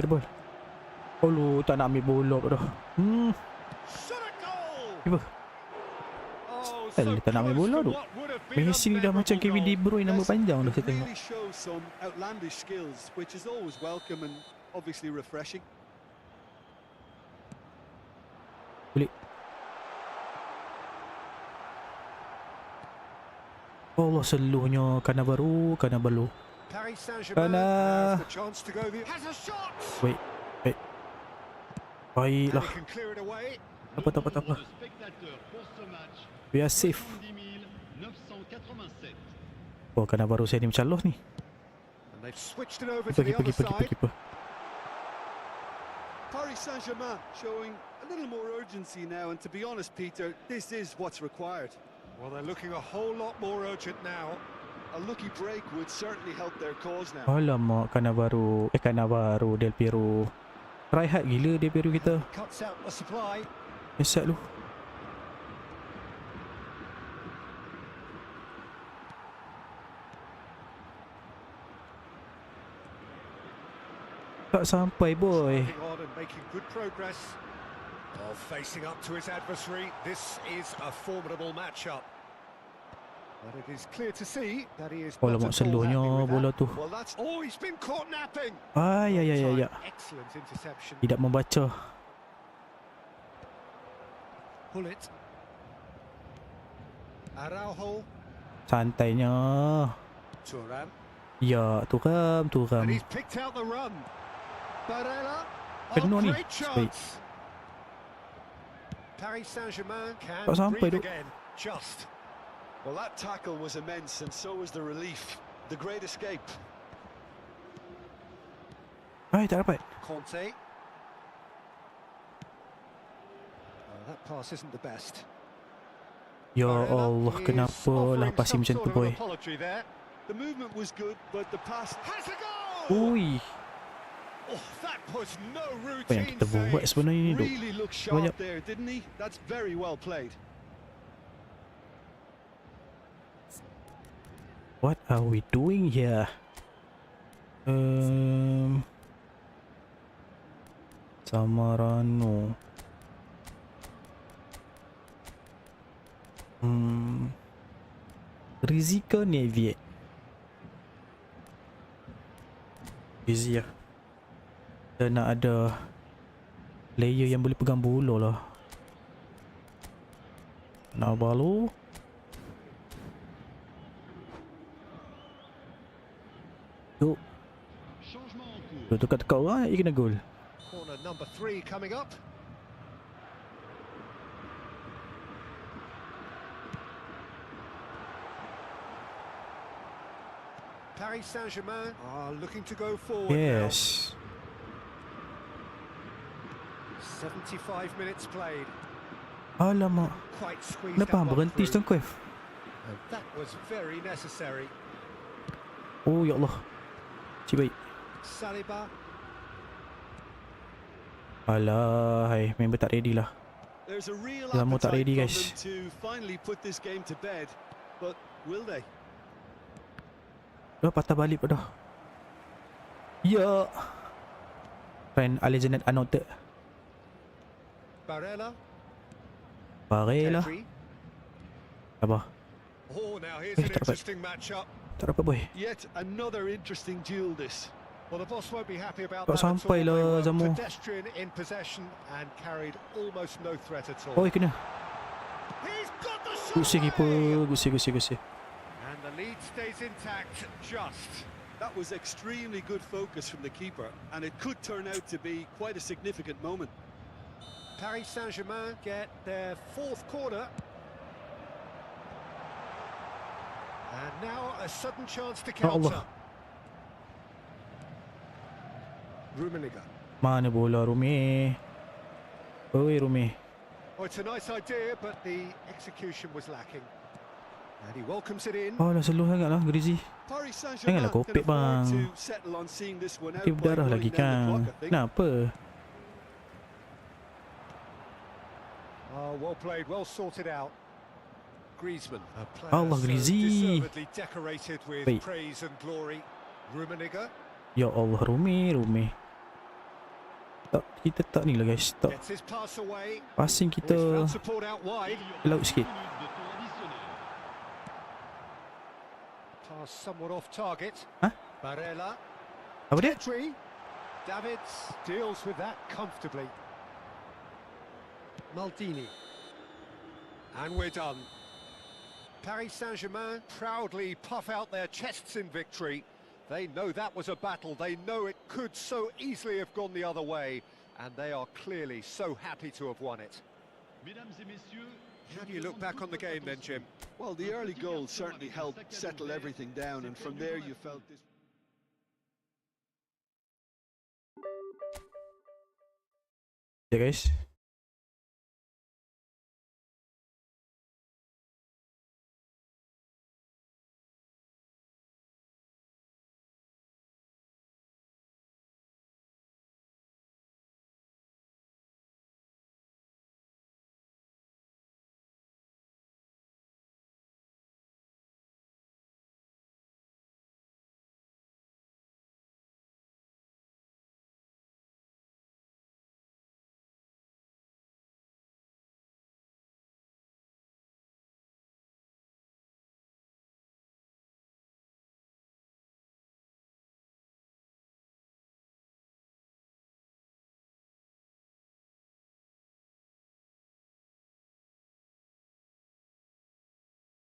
the ball. Oh lu tak nak ambil bola dah. Shot a goal. Tiba. Oh, Dia tak nak ambil bola tu. Messi ni dah macam Kevin De Bruyne nama panjang dah saya tengok. Really shows some outlandish skills, which is always welcome and obviously refreshing. Boleh. Allah seluruhnya Cannavaro. Paris Saint-Germain has the chance to go the has a shot. Wait. Baiklah. He can clear it away. Tak apa. De spectateurs pour ce match, We are safe. 70 987. Oh, Cannavaro saya ni macam lost ni. And they've switched it over to the other side. Keeper. Paris Saint-Germain showing a little more urgency now, and to be honest, Peter, this is what's required. Well, they're looking a whole lot more urgent now. A lucky break would certainly help their cause now. Alamak, Cannavaro, Del Piero. Try hard gila Del Piero kita. Cuts out the supply. Esat lu. Tak sampai boy. Moving on and making good progress. Oh, facing up to his adversary. This is a formidable matchup. But it is clear to see that he is not Alamak at all seluruhnya happy with bola that. tu. Well, that's he's been caught napping. Ya. Excellent interception. Tidak membaca. Pull it. Araujo. Santainya. Thuram. Ya, turam. And he's picked out the run. Barella. Penuh ni. Great Baik. chance. Paris Saint-Germain can Tak sampai breathe tu. again. Just. Well, that tackle was immense, and so was the relief. The great escape. Ay, tak dapat. Conte. That pass isn't the best. Ya Barella Allah, is kenapa lah offering passing some macam tu sort of an boy. apology there. The movement was good, but the pass... Has a goal! Ui, Oh, that was no apa yang routine kita buat save. sebenarnya ni duk. Really looked Banyak. sharp there, didn't he? That's very well played. What are we doing here? Samarano. Rizika Neviet. Busy lah. Kita nak ada player yang boleh pegang bola lah. Nak balu. Tu. Tu tukar-tukar orang dia kena gol. Corner number 3 coming up. Paris Saint-Germain are looking to go forward Yes. now. 75 minutes played. Alamak. Quite squeezed Kenapa that one berhenti through. Stonecliff? And that was very necessary. Oh ya Allah. Cik baik. Saliba. Alah, hai, member tak ready lah. There's a real Lama tak appetite ready, from guys. them to finally put this game to bed, but will they? Dah patah balik pun dah. Ya. Friend Alexander Arnold. Barella. Barella. Pedri. Apa? Oh, now here's Eh, an tak dapat. interesting matchup. Tak dapat boy. Yet another interesting duel this. Well, the boss won't be happy about Tak that at all. sampai They lah, were Zamu. pedestrian in possession and carried almost no threat at all. Oh, kena. He's got the shot. Gusi away! keeper. Gusi. And the lead stays intact, just. That was extremely good focus from the keeper, and it could turn out to be quite a significant moment. Paris Saint-Germain get their 4th corner. And now a sudden chance to Ya Allah. counter. Rummenigge. Mana bola Rumi? Oi Rumi. Oh, it's a nice idea, but the execution was lacking. And he welcomes it in. Oh, dah slow sangat lah Grizzly. Paris Saint-Germain Janganlah can kopek afford bang. to settle on seeing this one out Nanti by berdarah lagi running down the kan. clock, I think. Kenapa? Oh, well played, well sorted out. Griezmann, a player Allah, so Griezzy. deservedly decorated with Baik. praise and glory. Rummenigge. Ya Allah Rumi. kita tak ni lah guys. Tak Gets his pass away. passing He's kita found support out wide. laut sikit. Pass somewhat off target. Huh? Barella. Apa dia? Petri. Davids deals with that comfortably. Maldini. And we're done. Paris Saint-Germain proudly puff out their chests in victory. They know that was a battle. They know it could so easily have gone the other way. And they are clearly so happy to have won it. How do you look back on the game then, Jim? Well, the early goal certainly helped settle everything down, and from there you felt this. Ya guys.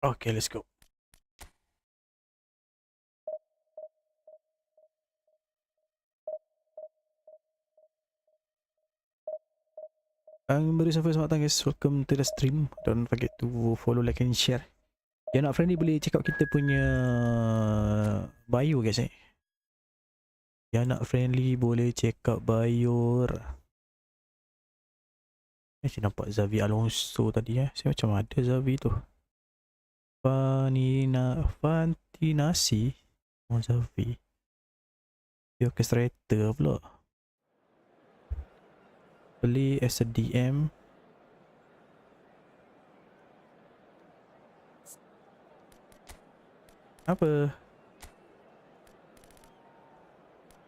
Okay, let's go. Baru sampai, selamat datang guys. Welcome to the stream. Don't forget to follow, like and share. Yang nak friendly boleh check out kita punya bio guys Yang nak friendly boleh check out bio. Saya nampak Xavi Alonso tadi Saya macam ada Xavi tu. Fantinasi. Oh Xavi. Dia orchestrator pula. Beli as a DM. Apa?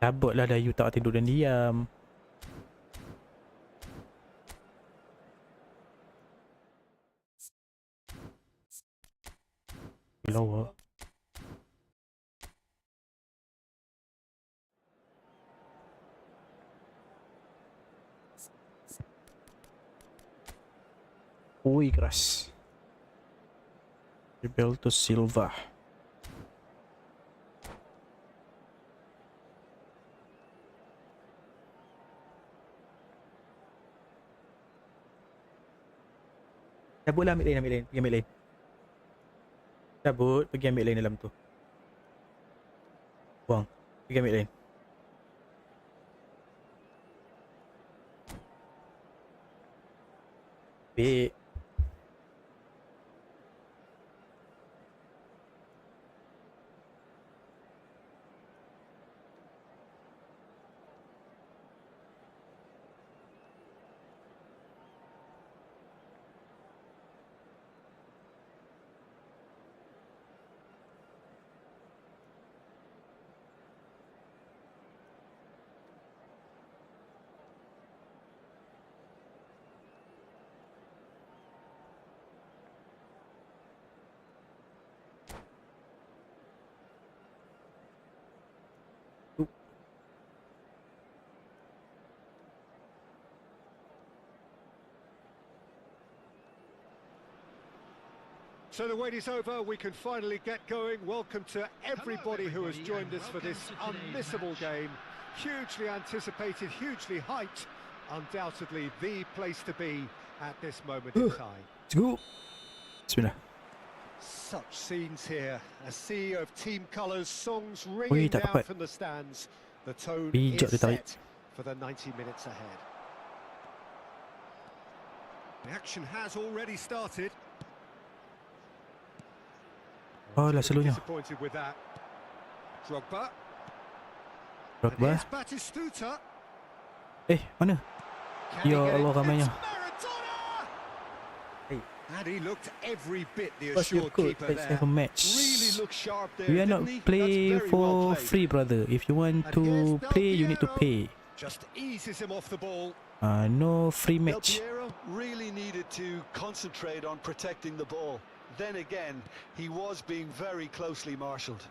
Cabutlah dah, you tak tidur dan diam. Lower. Ui keras. Gilberto Silva. Cabutlah, ambil lane, pergi ambil lane. Cabut, pergi ambil lane dalam tu. Buang, pergi ambil lane. Ambil. So the wait is over, we can finally get going. Welcome to everybody who has joined us for this unmissable game. Hugely anticipated, hugely hyped. Undoubtedly the place to be at this moment in time. Let's go. Bismillah. Such scenes here. A sea of team colours, songs ringing tak down dapat. from the stands. The tone Bijak is dia tarik. set for the 90 minutes ahead. The action has already started. Oh lah selalunya. Disappointed with that. Drogba. And Drogba. here's Batistuta. Mana? Can he Ya get it? Allah, ramainya. It's Maradona! Hey. And he looked every bit the What's your assured code? keeper Let's there. have a match. Really looked sharp there, We are didn't not he? play That's very for well played. free, brother. If you want And to here's play, you need to Del pay. Just eases him off the ball. No free Del match. Piero really needed to concentrate on protecting the ball. Then again, he was being very closely marshalled.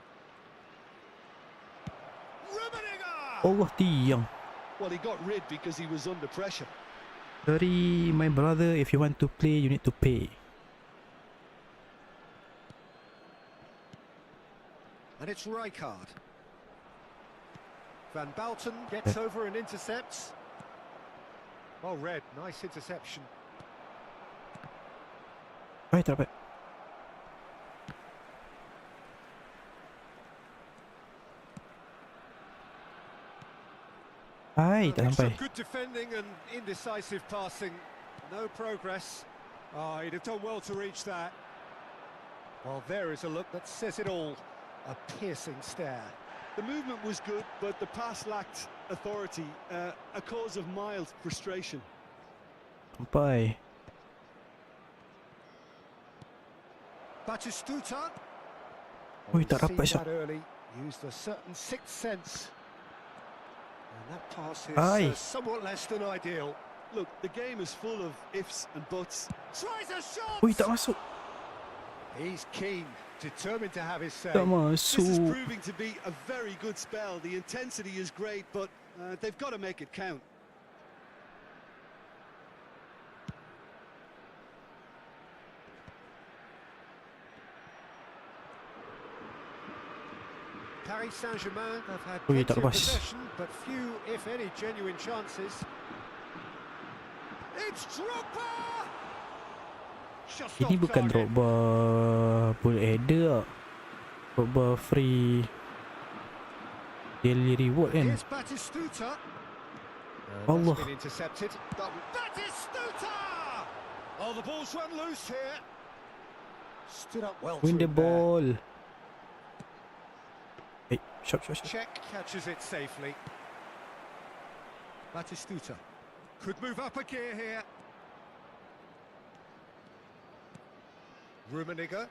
Rummenigge! Allah tiang. Well, he got rid because he was under pressure. Sorry, my brother. If you want to play, you need to pay. And it's Rijkaard. Van Balten gets over and intercepts. Well read, nice interception. Ay, tak dapat. Ay, tak Mix sampai. of good defending and indecisive passing. No progress. Oh, he'd have done well to reach that. Well, there is a look that says it all. A piercing stare. The movement was good, but the pass lacked authority, a cause of mild frustration. Sampai. Batistuta. Ui, He's tak seen rapat siya. that early. Used a certain sixth sense. And that pass is Aye. somewhat less than ideal. Look, the game is full of ifs and buts. Tries a shot. Ui, tak masuk. He's keen, determined to have his say. Tak This is masuk. proving to be a very good spell. The intensity is great, but they've got to make it count. Paris Saint-Germain have had Ui, plenty tak of lepas. possession, but few, if any, genuine chances. It's Drogba! Just Ini off bukan target. Drogba bullet header. Drogba free daily reward kan. Here's Batistuta. Allah. That's been intercepted. Batistuta! Oh, the ball's run loose here. Stood up well. Win to the him there. ball. Hey, shot. Check catches it safely. Batistuta could move up a gear here. Rummenigge.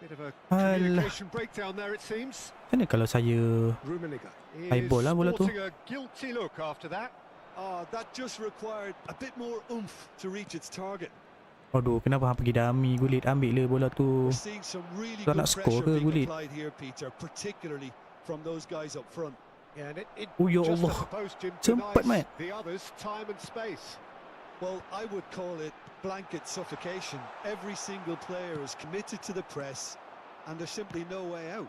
Bit of a Alah. communication breakdown there, it seems. Macam mana kalau saya Rummenigge High is ball lah bola tu. sporting a guilty look after that. That just required a bit more oomph to reach its target. Aduh, kenapa hang pergi dummy gulit, ambil le bola tu. We're seeing some really Tak good nak score pressure ke being gulit? applied here, Peter, particularly from those guys up front. Yeah, and it Oh, ya just Allah. at the post, Jim, Sempat, denies Mat. the others time and space. Well, I would call it blanket suffocation. Every single player is committed to the press, and there's simply no way out.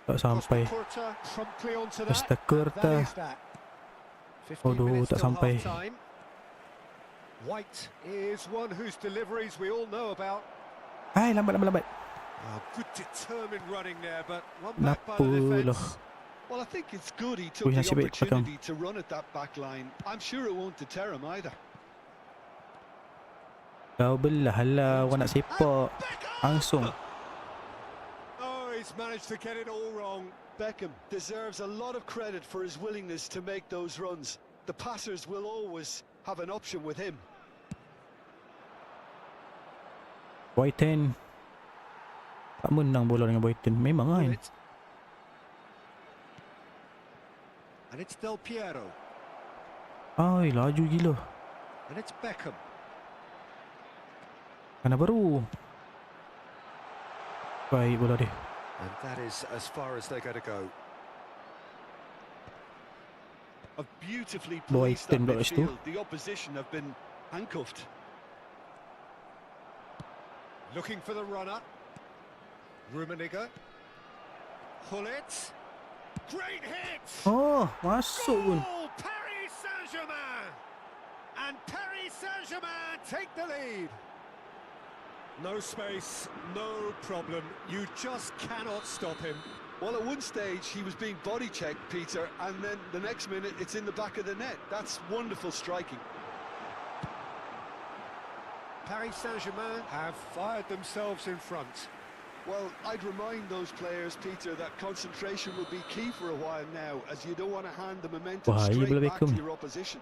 Tak sampai. Costa promptly onto that. Costa and Curta. that is that. 15 Aduh, minutes tak till sampai. half-time. White is one whose deliveries we all know about. Hai, lambat. Good determined running there, but one back by the Kenapa lah? defence. Well, I think it's good he took Ui, the nasib baik belakang. opportunity to run at that back line. I'm sure it won't deter him either. Kau belah lah, awak nak sepak. Langsung. Oh, he's managed to get it all wrong. Beckham deserves a lot of credit for his willingness to make those runs. The passers will always have an option with him. Boyton. Tak menang bola dengan Boyton. Memang kan. And it's Del Piero. Ai, laju gila. And it's Beckham. Mana baru. Baik bola dia. And that is as far as they're going to go. A beautifully Boy, placed that ten blocks tu. midfield. The opposition have been handcuffed. Looking for the runner. Rummenigge. Hullet. Great hit! Oh, masuk pun. Goal! Paris Saint-Germain! And Paris Saint-Germain take the lead. No space, no problem. You just cannot stop him. Well, at one stage he was being body checked, Peter, and then the next minute it's in the back of the net. That's wonderful striking. Paris Saint-Germain have fired themselves in front. Well, I'd remind those players, Peter, that concentration will be key for a while now, as you don't want to hand the momentum Wah, ini straight bola back to Beckham. your opposition.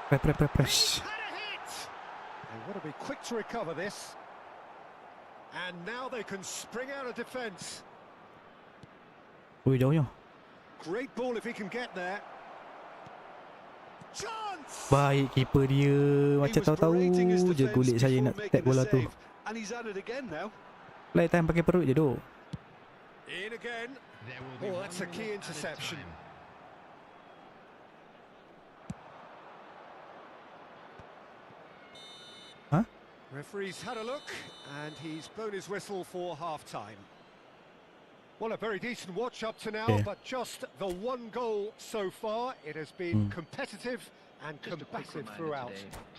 Press. Had a hit! They want to be quick to recover this. And now they can spring out of defence. Ui, jauhnya. Great ball if he can get there. Chance! Baik keeper dia. Macam tahu-tahu je kulit saya nak tap bola tu. And he's at it again now. Play time pakai perut je duk. In again. Oh, that's a key interception. Huh? Referee's had a look, and he's blown his whistle for half-time. Well, a very decent watch up to now, Yeah. but just the one goal so far. It has been competitive and combative throughout.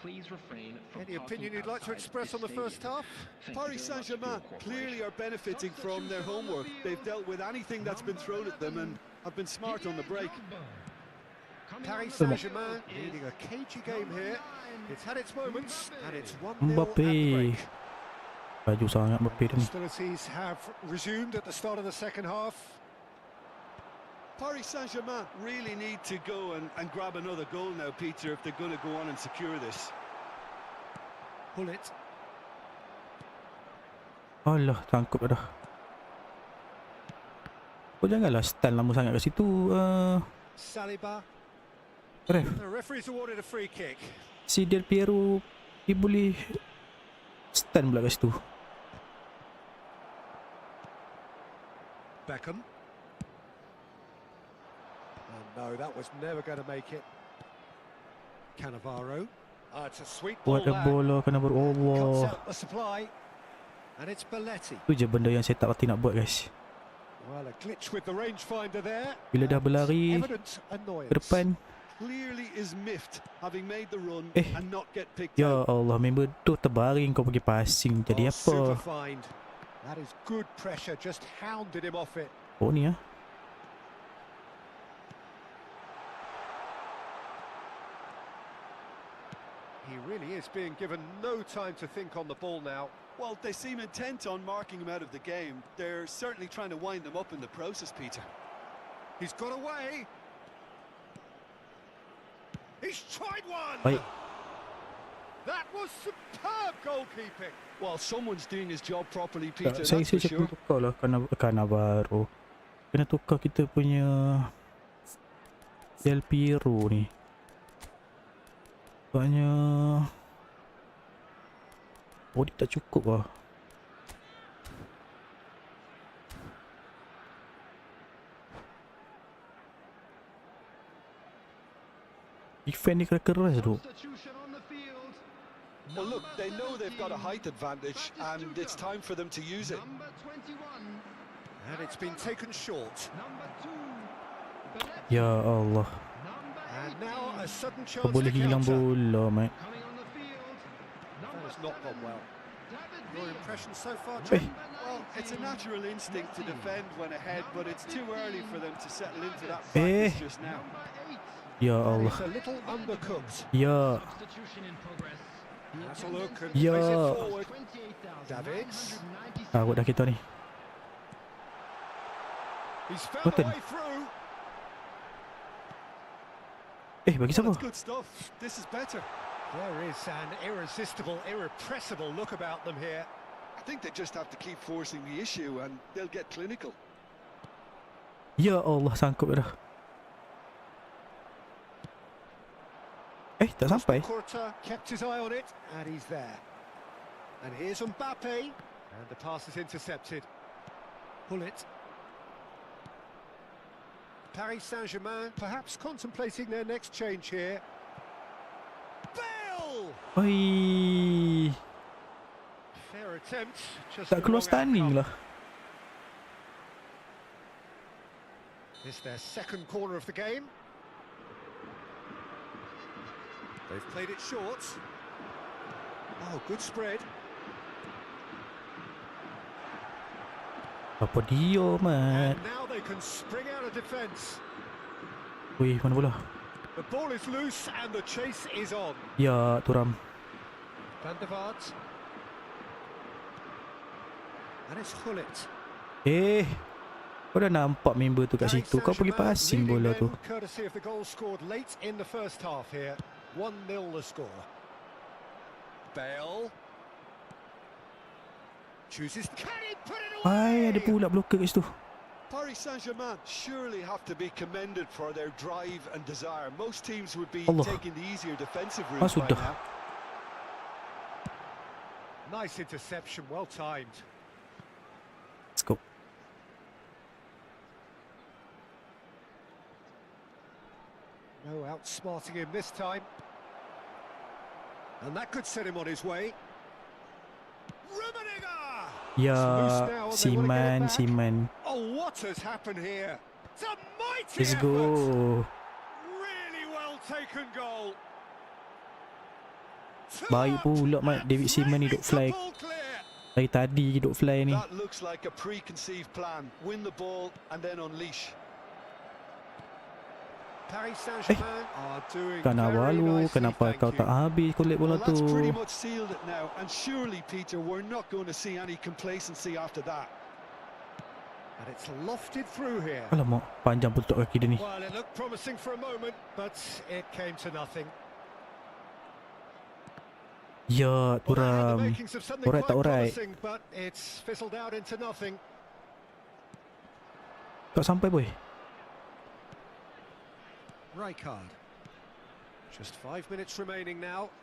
Any opinion you'd like to express on the first half? Paris Saint-Germain clearly are benefiting from their homework. They've dealt with anything that's been thrown at them and have been smart on the break. Paris Saint-Germain leading a cagey game here. It's had its moments, and it's 1-0 at the Mbappe. break. Baju sangat Mbappe tu. Hostilities have resumed at the start of the second half. Paris Saint-Germain really need to go and grab another goal now, Peter, if they're going to go on and secure this. Pull it. Alah, tangkap dah. Kau janganlah stand lama sangat kat situ. Saliba. Ref, The referee's awarded a free kick. si Del Piero dia boleh stand pula kat situ. Beckham. Oh no, that was never going to make it. Cannavaro. It's a sweet ball Buat a there. bola kena Cuts Allah. out the supply. And it's Belletti. Tu je benda yang saya tak pasti nak buat, guys. Well, a glitch with the rangefinder there. Bila dah and berlari evident ke annoyance. depan, Clearly is miffed, having made the run Eh. and not get picked ya out. Allah, member tu terbaring kau pergi passing. Jadi Super apa? find. That is good pressure, just hounded him off it. Oh ni He really is being given no time to think on the ball now. Well, they seem intent on marking him out of the game. They're certainly trying to wind him up in the process, Peter. He's got away. He's tried one. Baik. That was superb goalkeeping. Well, someone's doing his job properly, Peter, Saya that's for cakap sure. tukar lah Cannavaro. Kena tukar kita punya Del Piero ni. Soalnya body tak cukup lah. Defend ni kena keras tu. Well, look, they know they've got a height advantage, and it's time for them to use it. And it's been taken short. Ya Allah, And now a sudden chance kau boleh to hilang counter. bola, mate. That has not gone well. Your impression so far, Eh, Jim? Well, it's a natural instinct to defend when ahead, but it's too early for them to settle into that Eh. practice just now. ya Allah. It's a little undercooked. Ya, That's a look and Yeah. plays it forward. Davids. aku dah kita ni. He's found Button. a way through. Bagi Well, siapa? it's good stuff. This is better. There is an irresistible, irrepressible look about them here. I think they just have to keep forcing the issue, and they'll get clinical. Ya Allah, sangkut dah. Tak sampai. Courta kept his eye on it, and he's there. And here's Mbappe, and the pass is intercepted. Pull it. Paris Saint-Germain perhaps contemplating their next change here. Bale! Oi, Fair attempt, just tak the keluar wrong stunning outcome. lah. It's their second corner of the game. They've played it short. Oh, good spread. Apa dia, mat? And now they can spring out of defence. Wih, mana bola? The ball is loose and the chase is on. Ya, turam. Van der Vaart. And it's Gullit. Kau dah nampak member tu kat situ. Kau pergi passing bola tu. Courtesy of the goal scored late in the first half here. 1-0 the score. Bale. Chooses. Can he put it Ay, ada away? pula blocker kat situ. Paris Saint-Germain surely have to be commended for their drive and desire. Most teams would be Allah. taking the easier defensive route by sudah. now. Nice interception, well timed. Let's go. No outsmarting him this time. And that could set him on his way. Rummenigge! Ya, Seaman. Seaman. Oh, what has happened here? It's a mighty Let's effort. go. Really well taken goal. Baik pula Mat David Seaman ni duk fly. Dari tadi duk fly ni. That looks like a preconceived plan. Win the ball and then unleash. Paris Saint-Germain are doing Kenapa very lu? nicely, Kenapa thank kau you. tak habis kolek bola Well, that's pretty tu? much sealed it now. And surely, Peter, we're not going to see any complacency after that. And it's lofted through here. Alamak, panjang pun tok kaki dia ni. Well, it looked promising for a moment, but it came to nothing. Ya, Well, they had the turam. makings of something Alright, quite tak alright. promising, but it's fizzled out into nothing. Tak sampai boy. Rijkaard. Just 5 minutes remaining now.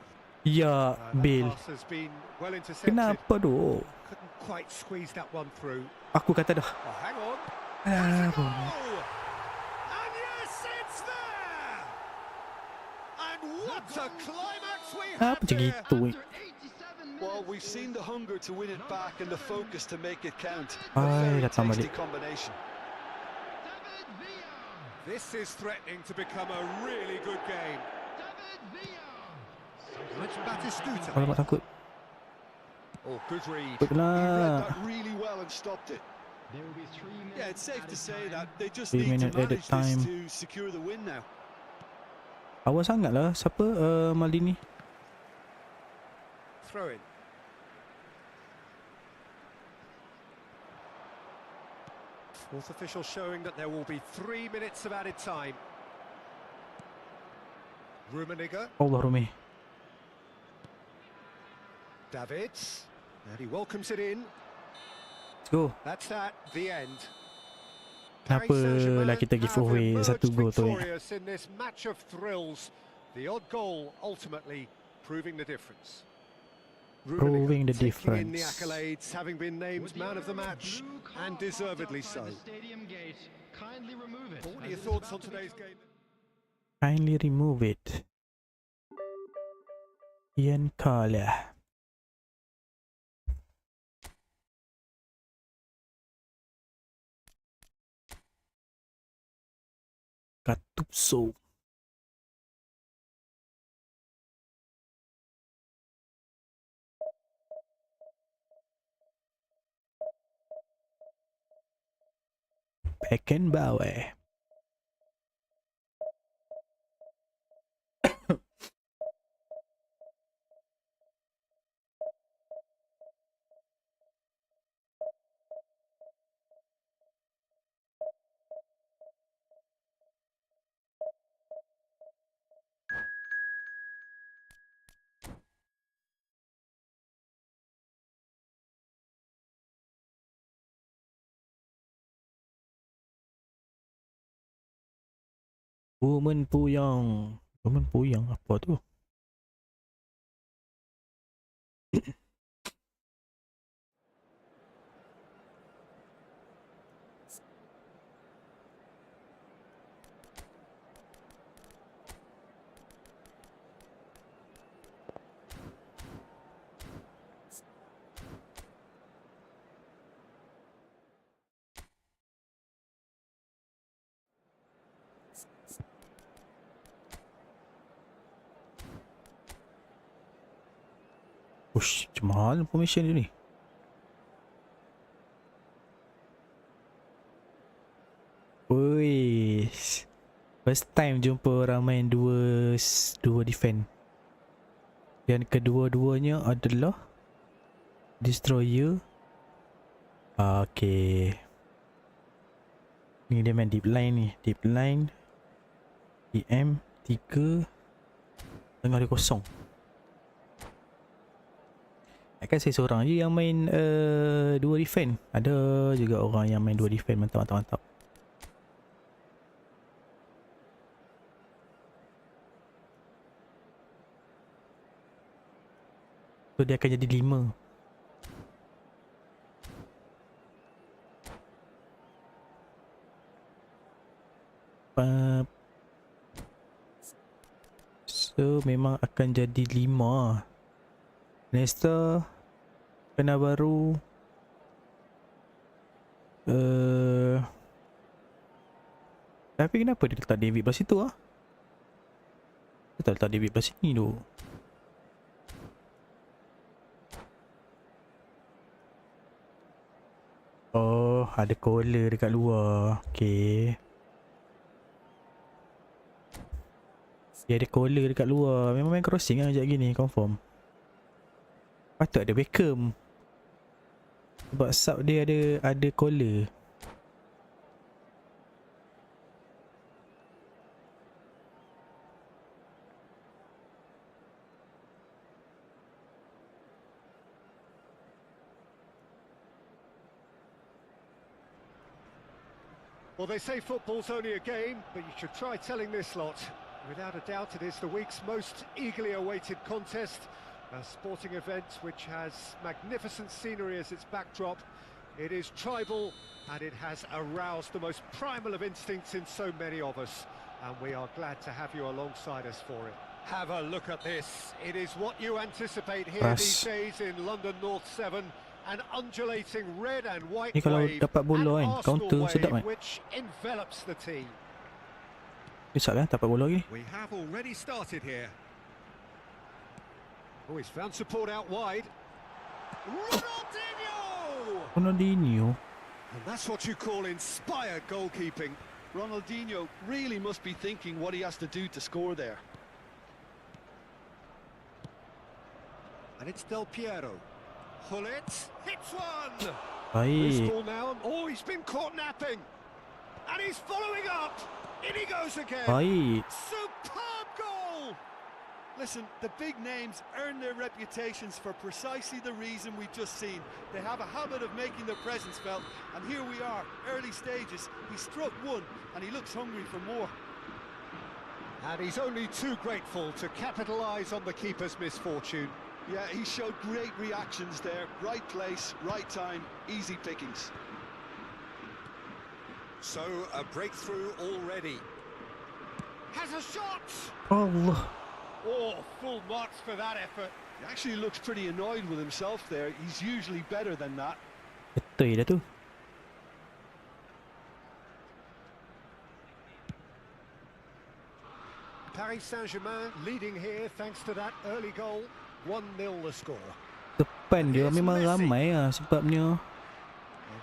Ya, That Bale. pass has been well intercepted. Kenapa tu? Couldn't quite squeeze that one through. Aku kata dah. Oh, hang on. Ah, Oh! And yes, it's there! And what a climax we have apa macam here! gitu? Well, we've seen the hunger to win it back and the focus to make it count. Ay, A very datang tasty balik. combination. This is threatening to become a really good game. Let's Batistuta. Alamak takut. Oh, good read. Takut He read lah. that really well and stopped it. Yeah, it's safe to say that they just 3 need to minute added manage time. this to secure the win now. Awal sangat lah. Siapa Maldini? Throw in. Fourth official showing that there will be 3 minutes of added time. Rummenigge, Allah Rumi. Davids, and he welcomes it in. Let's go. That's that, the end. Kenapa Paris Saint-Germain lah kita give have away emerged satu gol tu ni? victorious in this match of thrills. The odd goal ultimately proving the difference. Proving the taking in the difference. accolades, having been named man of the match, and deservedly so. What are your thoughts on today's game? Kindly remove it. Ian Carla. Gattuso. Beckenbauer. Woman Puyang. Woman Puyang apa tu? Ush, macam mahal formation dia ni. Uish. First time jumpa orang main dua defend. Dan kedua-duanya adalah Destroyer. Okay. Ni dia main deep line ni. Deep line. EM 3. Tengah dia kosong. Kan saya seorang je yang main 2 defend. Ada juga orang yang main 2 defend. Mantap. So dia akan jadi 5. So memang akan jadi 5. Leicester kena baru. Tapi kenapa dia letak David belah situ ah? Dia tak letak David belah sini tu. Oh, ada collar dekat luar. Okay. Dia ada collar dekat luar. Memang main crossing lah sekejap gini, confirm. Patut ada Beckham. Sebab sub dia ada collar. Well, they say football's only a game, but you should try telling this lot. Without a doubt, it is the week's most eagerly awaited contest. A sporting event which has magnificent scenery as its backdrop. It is tribal, and it has aroused the most primal of instincts in so many of us. And we are glad to have you alongside us for it. Have a look at this. It is what you anticipate here these days in London North 7. An undulating red and white Ni kalau wave, dapat bola an kan, Arsenal counter sedap wave kan. which envelops the team. Besar kan dapat bola lagi. We have already started here. Oh, he's found support out wide. Ronaldinho. And that's what you call inspired goalkeeping. Ronaldinho really must be thinking what he has to do to score there. And it's Del Piero. Hullet hits one. Loose Baik. ball now. Oh, he's been caught napping. And he's following up. In he goes again. Baik. Superb goal. Listen, the big names earn their reputations for precisely the reason we've just seen. They have a habit of making their presence felt, and here we are, early stages. He struck one, and he looks hungry for more. And he's only too grateful to capitalise on the keeper's misfortune. Yeah, he showed great reactions there. Right place, right time, easy pickings. So, a breakthrough already. Has a shot! Allah. Oh, full marks for that effort. He actually looks pretty annoyed with himself there. He's usually better than that. Betul dah tu. Paris Saint-Germain leading here thanks to that early goal. 1-0 the score. Depan dia memang ramai lah sebabnya.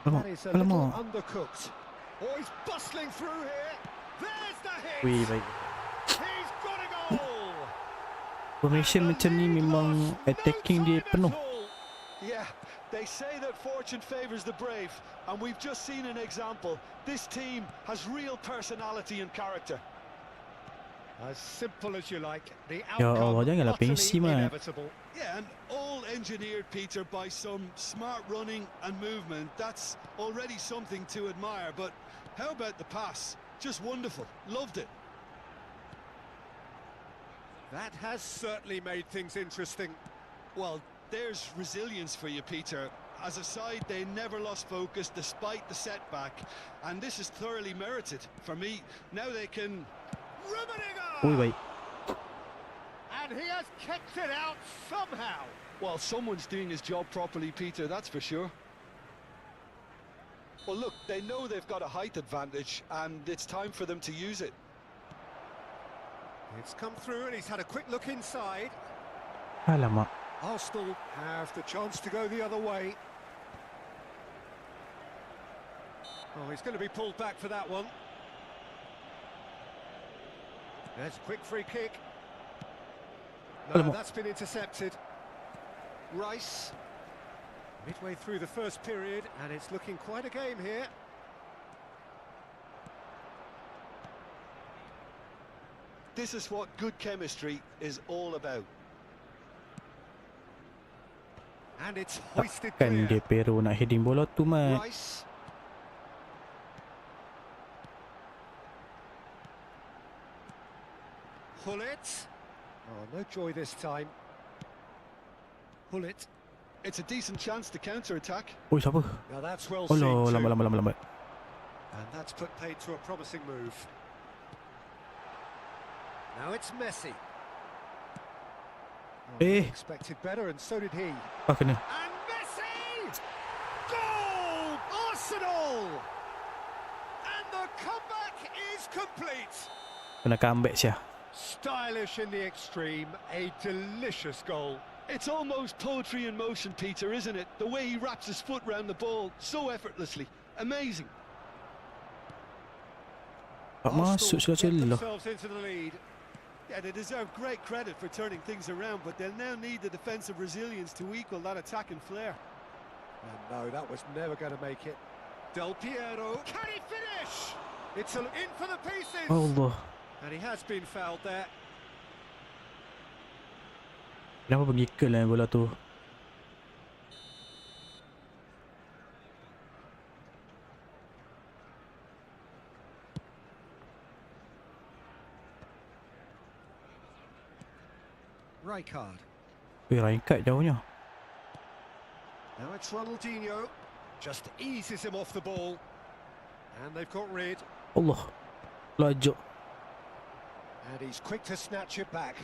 That is a little Alamak. undercooked. Oh, he's bustling through here. There's the hit. Wih, baik. He's got a goal. Formation macam ni memang attacking dia penuh. Yeah, they say that fortune favours the brave, and we've just seen an example. This team has real personality and character. As simple as you like. The Ya Allah, outcome janganlah utterly pensi, Mat. inevitable. Yeah, and all engineered, Peter, by some smart running and movement. That's already something to admire, but how about the pass? Just wonderful. Loved it. That has certainly made things interesting. Well, there's resilience for you, Peter. As a side, they never lost focus despite the setback, and this is thoroughly merited. For me, now they can... Ui, baik. And he has kicked it out somehow. Well, someone's doing his job properly, Peter, that's for sure. Well, look, they know they've got a height advantage, and it's time for them to use it. It's come through and he's had a quick look inside. Alamak. Arsenal have the chance to go the other way. Oh, he's going to be pulled back for that one. There's a quick free kick. No, Alamak. that's been intercepted. Rice. Midway through the first period, and it's looking quite a game here. This is what good chemistry is all about. And it's hoisted Kan dia clear. Pero nak heading bola tu mat. Rice. Hullet. Oh, no joy this time. Hullet. It's a decent chance to counter-attack. Oh siapa? Now that's well Oh seen lo, too. lambat. And that's put paid to a promising move. Now it's Messi. Oh, he expected better, and so did he. Ah kena. And Messi! Goal! Arsenal! And the comeback is complete. Kena comeback sia. Stylish in the extreme, a delicious goal. It's almost poetry in motion, Peter, isn't it? The way he wraps his foot round the ball so effortlessly. Amazing. Tak masuk Arsenal get sila-sila. themselves into the lead. Yeah, they deserve great credit for turning things around, but they'll now need the defensive resilience to equal that attacking flair. And no, that was never going to make it. Del Piero, can he finish? It's in for the pieces. Allah. And he has been fouled there. Kenapa pergi ke lah bola tu? Rijkaard. Rijkaard jauhnya. Now it's Ronaldinho. Just eases him off the ball. And they've got rid. Allah. Lajak. And he's quick to snatch it back.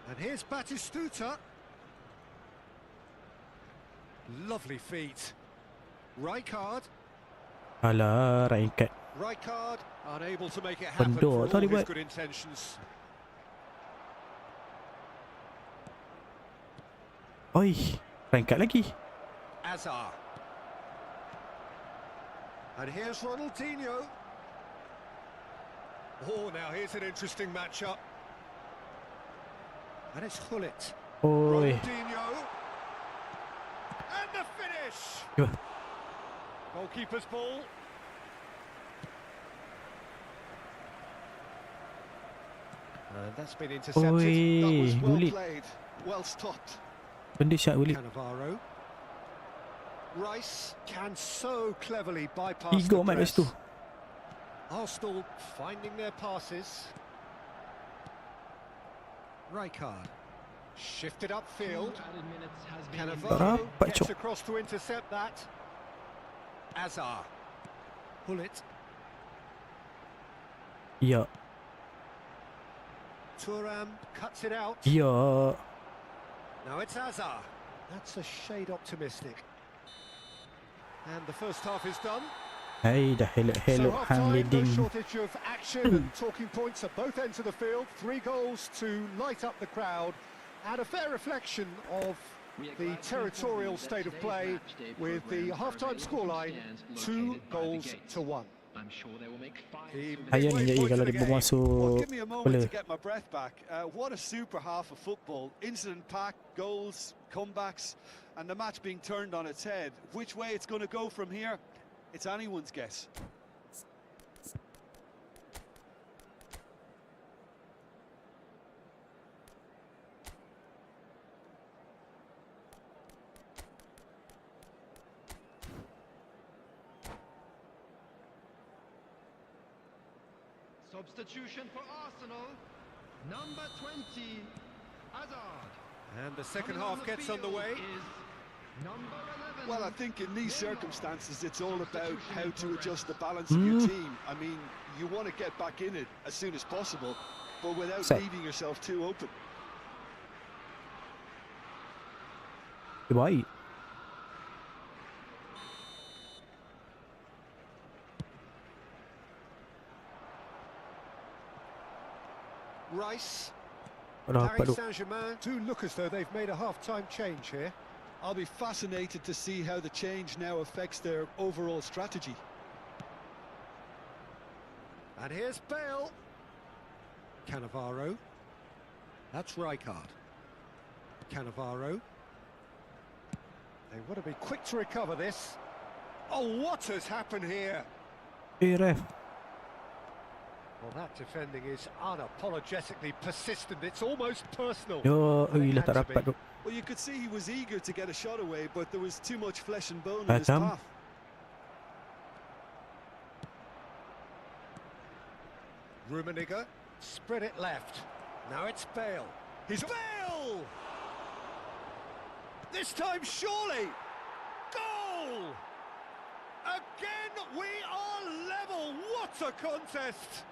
And here's Batistuta. Lovely feet. Rijkaard. Alah, Rijkaard. Rijkaard unable to make it happen Pendor for tadi all his buat. good intentions. Oi, Rijkaard lagi. Azar. And here's Ronaldinho. Oh, now here's an interesting matchup. And it's Hullet. Oi. Ronaldinho. And the finish. Cuba. Goalkeeper's ball. And that's been intercepted. That Oi, was well gulit. played, well stopped. Benda siap gulit. Cannavaro. Rice can so cleverly bypass Tiga the mat kat press. situ. Arsenal finding their passes. Rijkaard. Shifted upfield. Cannavaro Rapat, gets cok. across to intercept that. Azar. Hullet. Ya, Thuram cuts it out. ya. Now it's Azar. That's a shade optimistic. And the first half is done. Hai, dah So helok-helok hang half-time, no leading. shortage of action and talking points at both ends of the field. 3 goals to light up the crowd, and a fair reflection of the territorial state of play, with the half-time scoreline 2-1. I'm sure they will make 5. The Ayah midway ni jadi point kalau of the dia game. Well, masuk give me a moment bola. to get my breath back. What a super half of football. Incident-packed, goals, comebacks, and the match being turned on its head. Which way it's going to go from here, it's anyone's guess. Substitution for Arsenal. Number 20, Hazard. And the second Coming on half the gets field underway. is number 11. Well, I think in these circumstances, it's all about how to adjust the balance of your team. I mean, you want to get back in it as soon as possible, but without So- leaving yourself too open. Baik. Rice. Rapat Paris tu. Saint-Germain do look as though they've made a half-time change here. I'll be fascinated to see how the change now affects their overall strategy. And here's Bale. Cannavaro. That's Rijkaard. Cannavaro. They want to be quick to recover this. Oh, what has happened here? Eh, ref. Well, that defending is unapologetically persistent. It's almost personal. Yo, And it lah had tak to dapat be. tu. Well, you could see he was eager to get a shot away, but there was too much flesh and bone in his Come. path. Rummenigge spread it left. Now it's Bale. He's Bale! This time, surely! Goal! Again, we are level. What a contest!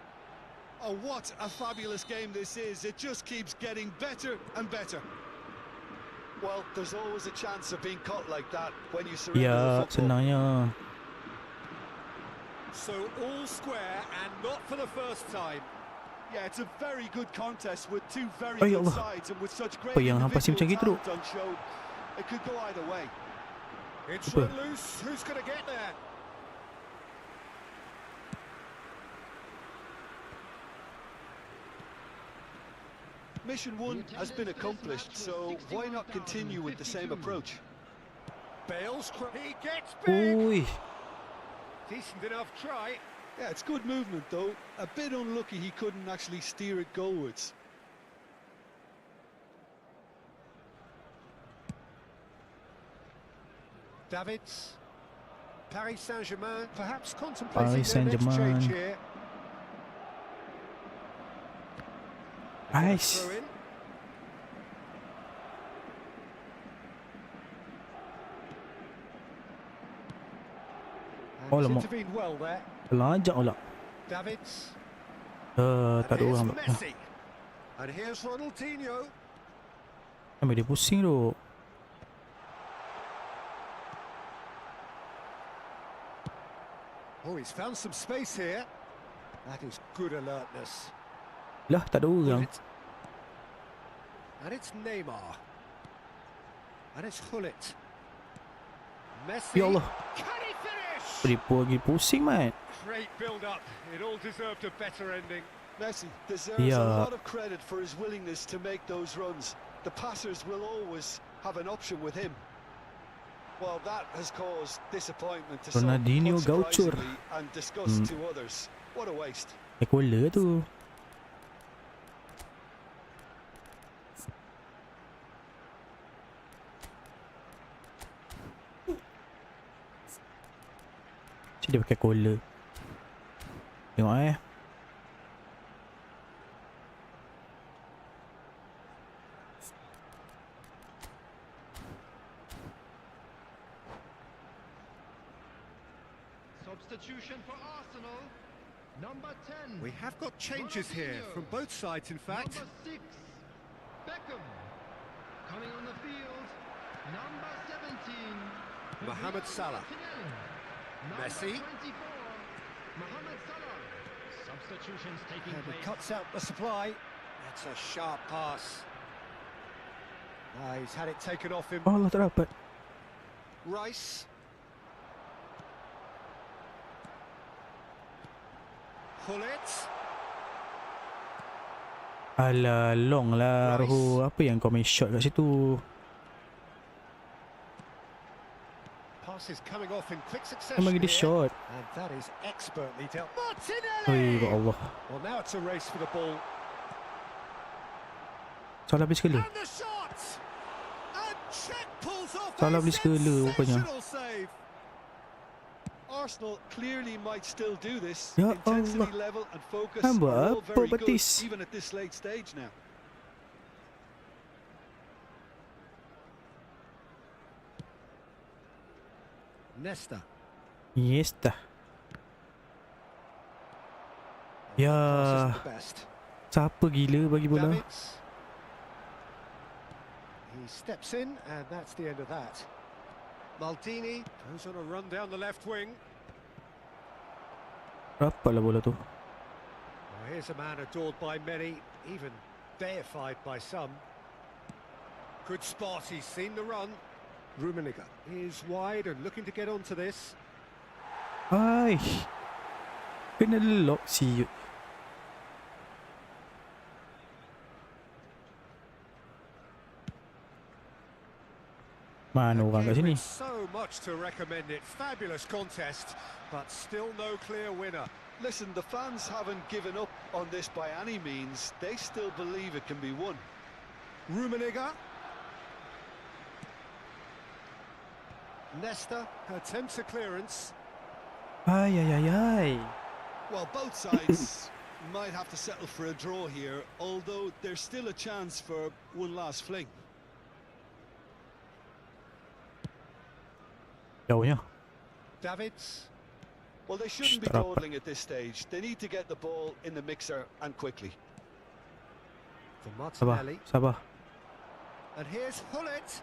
Oh, what a fabulous game this is. It just keeps getting better and better. Well, there's always a chance of being caught like that when you surrender Ya, the football. senangnya. So all square and not for the first time. Yeah, it's a very good contest with two very Ay, good Allah. sides and with such great Apa yang hampa individual macam gitu tu? talent on show. It could go either way. It's Apa? run loose. Who's going to get there? Mission one has been accomplished, so why not continue with the same approach? Bale's he gets big. Ui. Decent enough try. Yeah, it's good movement though. A bit unlucky he couldn't actually steer it goalwards. Davids. Paris Saint-Germain perhaps contemplating Paris their next Saint-Germain. change here. Nice. Throw in. Oh, And he's lama. intervened well there. Pelajak pula. Davids. Tak ada And orang here's pula. Messi. And here's Ronaldinho. Ambil dia pusing tu. Oh, he's found some space here. That is good alertness. Lah, tak ada orang. Gullit. And it's Neymar. And it's Gullit. Messi. Ya Allah. Can he finish? Lagi pusing, mat. Great build-up. It all deserved a better ending. Messi deserves Yeah. a lot of credit for his willingness to make those runs. The passers will always have an option with him. Well, that has caused disappointment to some, Ronaldinho Gauchur. unsurprisingly, and disgust to others. What a waste. Ekola tu. Macam dia pakai kola. Tengok Substitution for Arsenal. Number 10. We have got changes here from both sides, in fact. Number 6. Beckham. Coming on the field. Number 17. Mohamed Salah. Number Messi. 24. Mohamed Salah. Substitutions taking And he place. cuts out the supply. That's a sharp pass. He's had it taken off him. Oh, Allah tak dapat. Rice. Gullit. Alah, long lah Rice. Roho. Apa yang kau main shot kat situ? Pass is coming off in quick Kau succession bagi dia here. shot. And that is expertly dealt. Oi, Martinelli! ya Allah. Well, now it's a race for the ball. Salah beli sekali. And the shot! And Czech pulls off Salah a beli sekala rupanya. sensational save. Arsenal clearly might still do this. Ya Intensity Allah. level and focus Hamba are all apa very good, Batis? even at this late stage now. Nesta. Yes dah. Ya, Pass isn't the best. siapa gila bagi bola? Davids. He steps in, and that's the end of that. Maldini goes on a run down the left wing. Rapatlah bola tu. Well, here's a man adored by many, even deified by some. Good spot, he's seen the run. Rummenigge is wide and looking to get onto this. Ai. Kena lock si. Mana orang kat sini? So much to recommend it. Fabulous contest, but still no clear winner. Listen, the fans haven't given up on this by any means. They still believe it can be won. Rummenigge. Nesta attempts a clearance. Ay, ay, ay, ay. Well, both sides might have to settle for a draw here, although there's still a chance for one last fling. Jauhnya. Davids. Well, they shouldn't be Strap. dawdling at this stage. They need to get the ball in the mixer and quickly. For Sabar, Martinelli. sabar. And here's Hullet.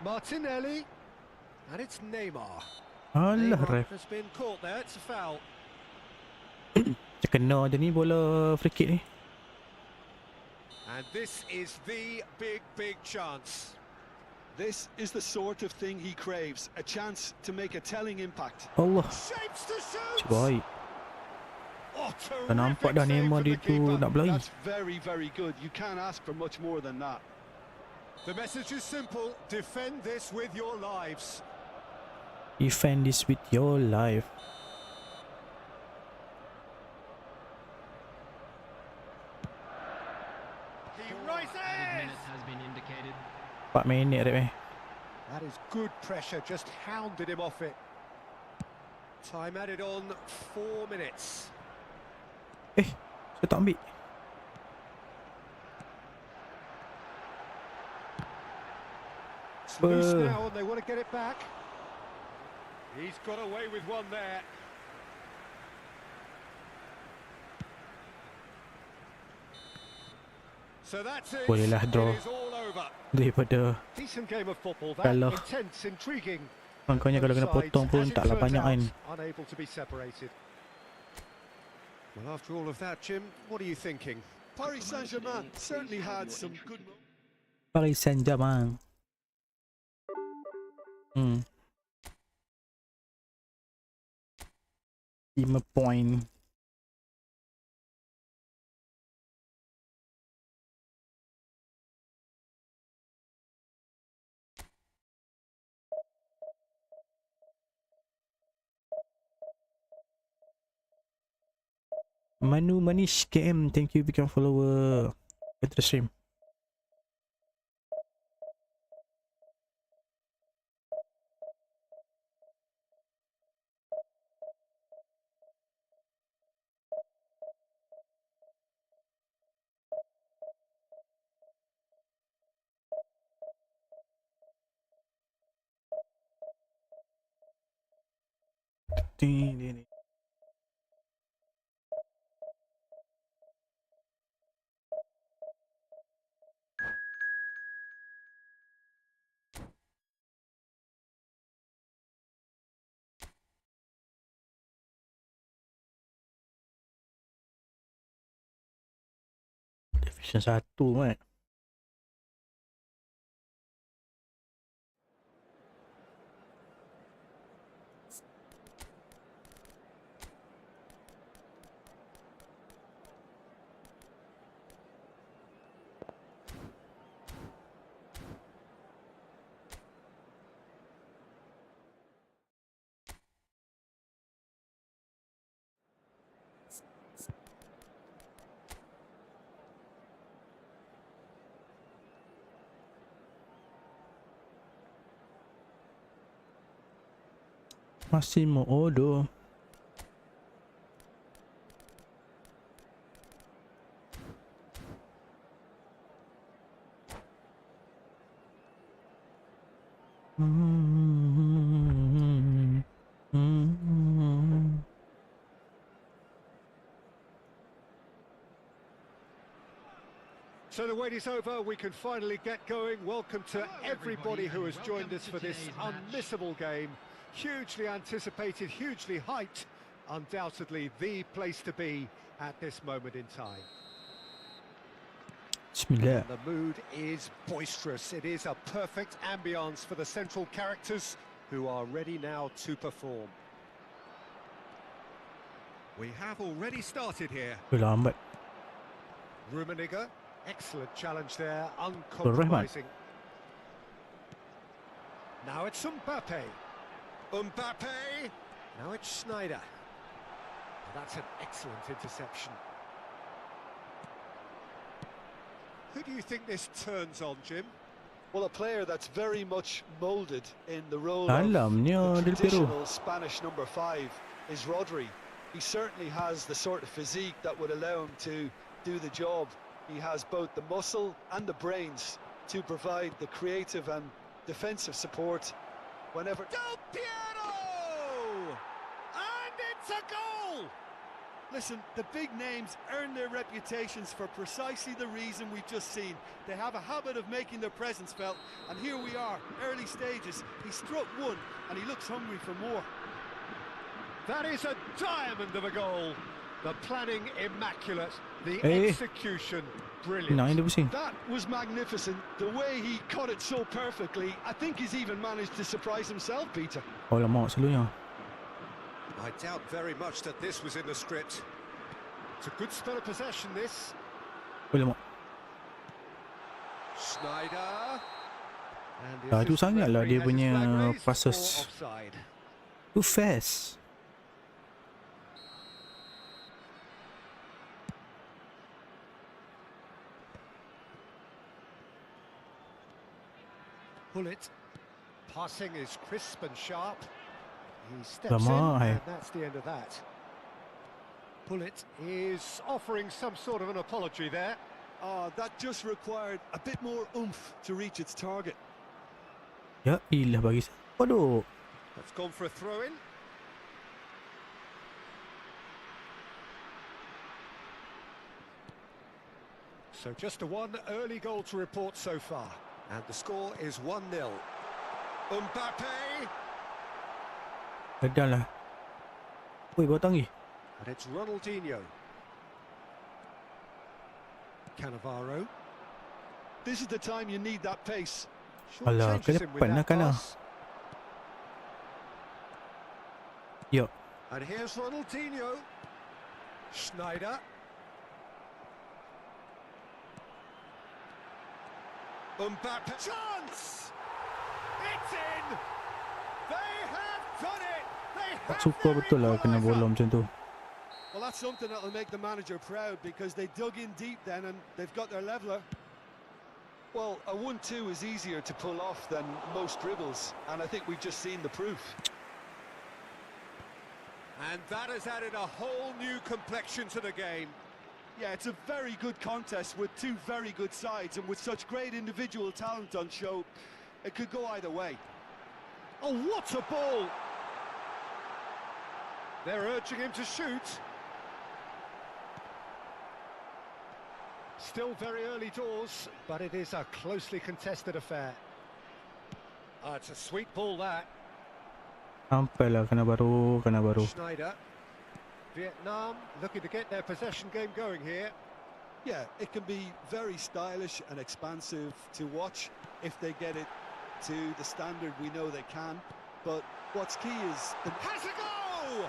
Martinelli. And it's Neymar. Alah, Neymar ref. has been caught there. It's a foul. Macam kena je ni bola free kick ni. And this is the big chance. This is the sort of thing he craves, a chance to make a telling impact. Allah, Shapes to shoot. baik. Oh, Dah nampak dah terrific save Neymar from dia the tu keeper. nak berlari. That's very good. You can't ask for much more than that. The message is simple. Defend this with your lives. Defend this with your life. He Added rises. minute has been indicated. 4 minit rep eh. That is good pressure. Just hounded him off it. Time added on 4 minutes. Saya tak ambil. It's loose now and they want to get it back. He's got away with one there. So that's it. Bolehlah draw. It is all over. Daripada Decent game of football. That Kalah. intense, intriguing. kawan-kawannya kalau kena Both potong sides, pun as it taklah turns banyak kan. out, unable to be separated. Well, after all of that, Jim, what are you thinking? Paris Saint-Germain certainly had some good moments. Paris Saint-Germain. 5 point. Manu Manish KM, thank you become follower. Get to the stream. Division 1 kan. Massimo Odo. So the wait is over, we can finally get going. Welcome to everybody who has joined us for this unmissable game. Hugely anticipated, hugely hyped, undoubtedly the place to be at this moment in time. Bismillah. The mood is boisterous. It is a perfect ambience for the central characters who are ready now to perform. We have already started here. Lambat. Rummenigge, excellent challenge there, uncompromising. Now it's Mbappe. Mbappe. Now it's Schneider. That's an excellent interception. Who do you think this turns on, Jim? Well, a player that's very much moulded in the role Dalamnya of the Del Piero. traditional Spanish number 5 is Rodri. He certainly has the sort of physique that would allow him to do the job. He has both the muscle and the brains to provide the creative and defensive support whenever... Del Piero! And it's a goal! Listen, the big names earn their reputations for precisely the reason we've just seen. They have a habit of making their presence felt, and here we are, early stages. He struck one, and he looks hungry for more. That is a diamond of a goal. The planning immaculate, the Hey. execution brilliant. Naik dia pusing. That was magnificent. The way he cut it so perfectly, I think he's even managed to surprise himself, Peter. Oh lama selalunya. I doubt very much that this was in the script. It's a good spell of possession, this. Oh lama. Schneider. And the Laju assistant sangat lah referee dia has his punya flag raised for passes. offside. Too fast. Bullet. Passing is crisp and sharp. He steps Lama, in, eh. and that's the end of that. Bullet is offering some sort of an apology there. That just required a bit more oomph to reach its target. Ya ilah bagi. Waduh. That's gone for a throw-in. So just a one early goal to report so far. And the score is 1-0. Mbappe! Gagal lah. Oi, bawa tangi. And it's Ronaldinho. Cannavaro. This is the time you need that pace. Short Alah, changes ke him with depan lah that kan lah. pass. Ya. And here's Ronaldinho. Schneider. Mbappe. Chance! It's in! They have done it! They Tak have suka their betul lah kena equaliser. bola macam tu. Well, that's something that'll make the manager proud because they dug in deep then and they've got their leveller. Well, a 1-2 is easier to pull off than most dribbles, and I think we've just seen the proof. And that has added a whole new complexion to the game. Yeah, it's a very good contest with two very good sides, and with such great individual talent on show, it could go either way. Oh, what a ball! They're urging him to shoot. Still very early doors, but it is a closely contested affair. It's a sweet ball, that. Sampai lah kena baru. Schneider. Vietnam looking to get their possession game going here. Yeah, it can be very stylish and expansive to watch if they get it to the standard we know they can. But what's key is... Has a go!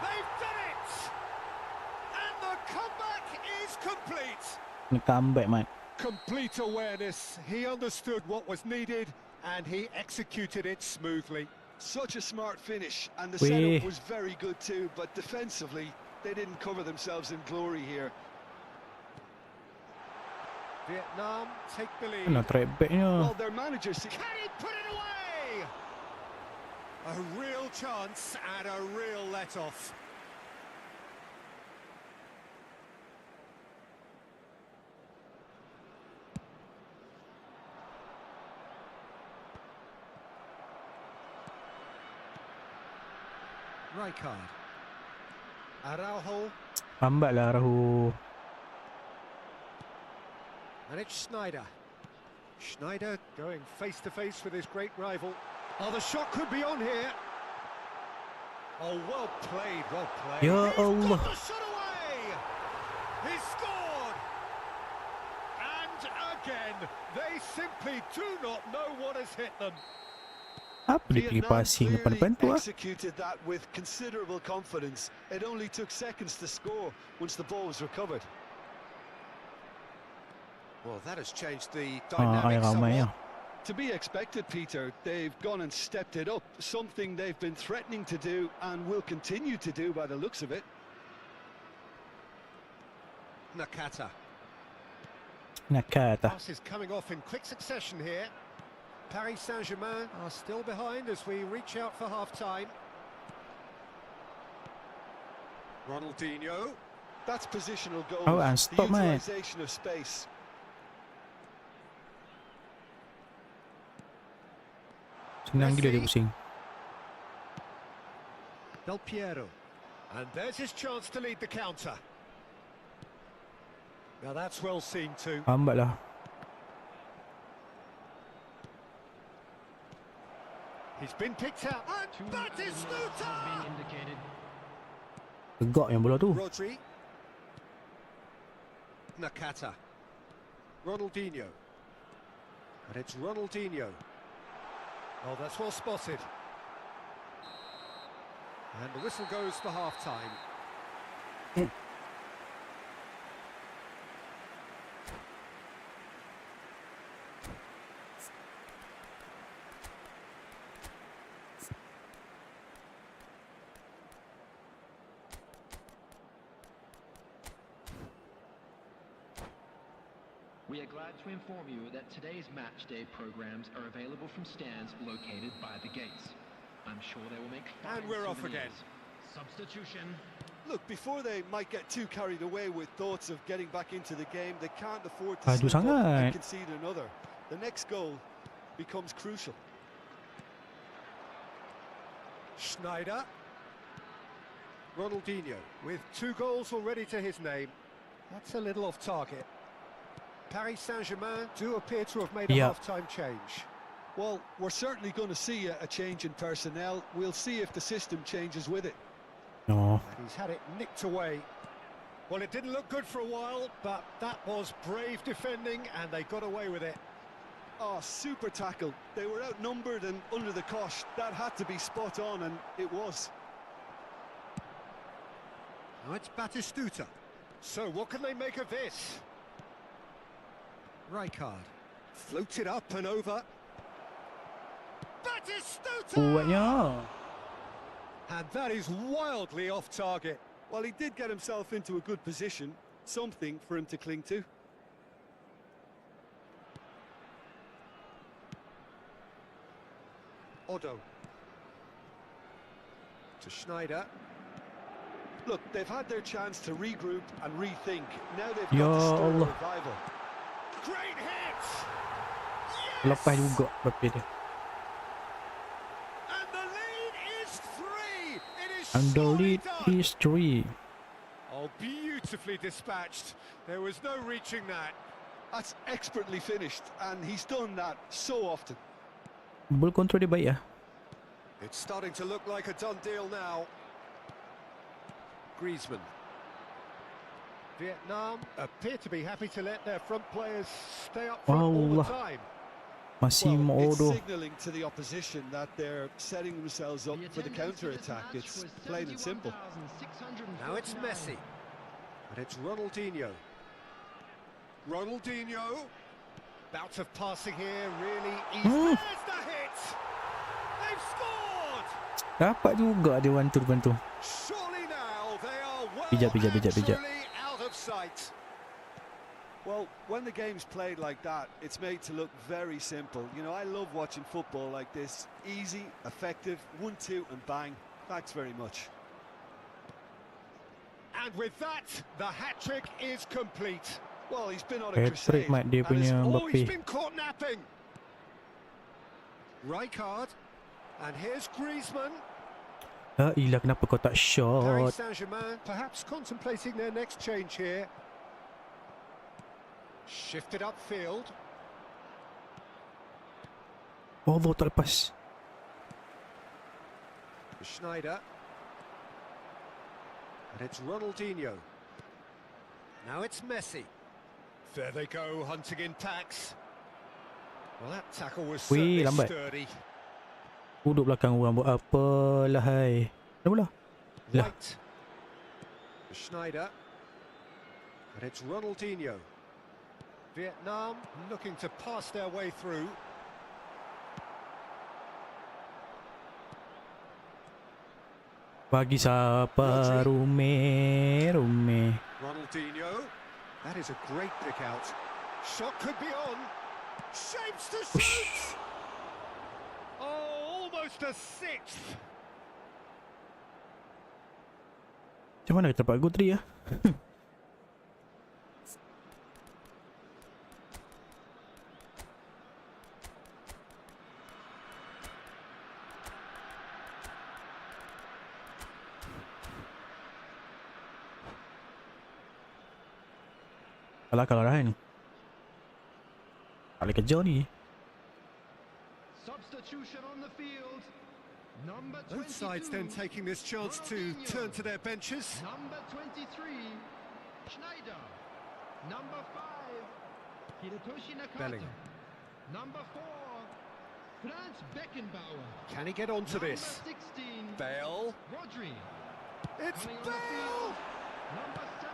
They've done it! And the comeback is complete! Kena comeback, Mat. Complete awareness. He understood what was needed and he executed it smoothly. Such a smart finish, and the Wee. setup was very good too, but defensively, they didn't cover themselves in glory here. Vietnam take the lead. Kena track backnya. Well, their manager... Can he put it away? A real chance and a real let-off. Rijkaard. Araujo. Lambat lah Rahu. And it's Schneider. Schneider going face-to-face with his great rival. Oh, the shot could be on here. Oh, well played, well played. Ya He's Allah. got the shot away. He scored. And again, they simply do not know what has hit them. Apa dia pergi passing depan-depan tu ah? executed that with considerable confidence. It only took seconds to score once the ball was recovered. Well, that has changed the Ay dynamic ramai somewhat. ah. To be expected, Peter. They've gone and stepped it up, something they've been threatening to do and will continue to do by the looks of it. Nakata. Nak kata. Pass is coming off in quick succession here. Paris Saint-Germain are still behind as we reach out for half-time. Ronaldinho. That's positional goals. Oh, and the stop, mate. utilisation of space. Senang gila dia pusing. Del Piero. And there's his chance to lead the counter. Now that's well seen too. Lambat lah. He's been picked out. And Batistuta! Tegak yang bola tu. Rodri. Nakata. Ronaldinho. And it's Ronaldinho. Oh, that's well spotted. And the whistle goes for half-time. We are glad to inform you that today's match day programs are available from stands located by the gates. I'm sure they will make fine And we're off again. souvenirs. Substitution. Look, before they might get too carried away with thoughts of getting back into the game, they can't afford to Aduh, slip up sangat. and concede another. The next goal becomes crucial. Schneider. Ronaldinho with 2 goals already to his name. That's a little off target. Paris Saint-Germain do appear to have made a Yeah. half-time change. Well, we're certainly going to see a change in personnel. We'll see if the system changes with it. No. And he's had it nicked away. Well, it didn't look good for a while, but that was brave defending, and they got away with it. Oh, super tackle. They were outnumbered and under the cosh. That had to be spot on, and it was. Now it's Batistuta. So what can they make of this? Rijkaard floated up and over. Batistuta! Kuatnya. And that is wildly off target. Well, he did get himself into a good position. Something for him to cling to. Odo. To Schneider. Look, they've had their chance to regroup and rethink. Now they've Ya got to stir a Allah. revival. Great hit! Lepas juga bapak dia. And the lead is 3. It is And the surely lead done. is 3. Oh, beautifully dispatched. There was no reaching that. That's expertly finished, and he's done that so often. Ball control dia baik lah. It's starting to look like a done deal now. Griezmann. Vietnam appear to be happy to let their front players stay up front all the Allah. time. Masih Well, it's Odo. signalling to the opposition that they're setting themselves up for the counter-attack. It's plain and simple. Now it's Messi. And it's Ronaldinho. Ronaldinho. Bout of passing here, really easy. There's the hit! They've scored! Dapat juga dia bantu depan tu. Surely now they are well Bijak. and truly out of sight. Well, when the game's played like that, it's made to look very simple. You know, I love watching football like this. Easy, effective, 1-2 and bang. Thanks very much. And with that, the hat-trick is complete. Well, he's been on a Hat-trick crusade. mat dia and punya it's- Oh, he's Mbappe. been caught napping. Rijkaard. And here's Griezmann. Ah, ilah kenapa kau tak Paris shot? Saint-Germain perhaps contemplating their next change here. Shifted upfield. Allah tak lepas. Schneider. And it's Ronaldinho. Now it's Messi. There they go, hunting in packs. Well, that tackle was Wih, certainly lambat. sturdy. Duduk belakang orang buat apa lah hai. Dah bola. Lah. White. Schneider. And it's Ronaldinho. Vietnam looking to pass their way through. Bagi siapa? Rume. Ronaldinho. That is a great pick out. Shot could be on. Shapes to shoot. Oh, almost a sixth. Macam mana kita dapat go 3 lah? Kalau dah kan tak boleh kejar ni. Substitution on the field. Number 22. Both sides then taking this chance to turn to their benches. Number 23, Schneider. Number 5, Hirotoshi Nakata. Bellingham. Number 4, Franz Beckenbauer. Can he get onto Number this? 16, Bale. Rodri. It's Coming on the Bale. field. Number 7,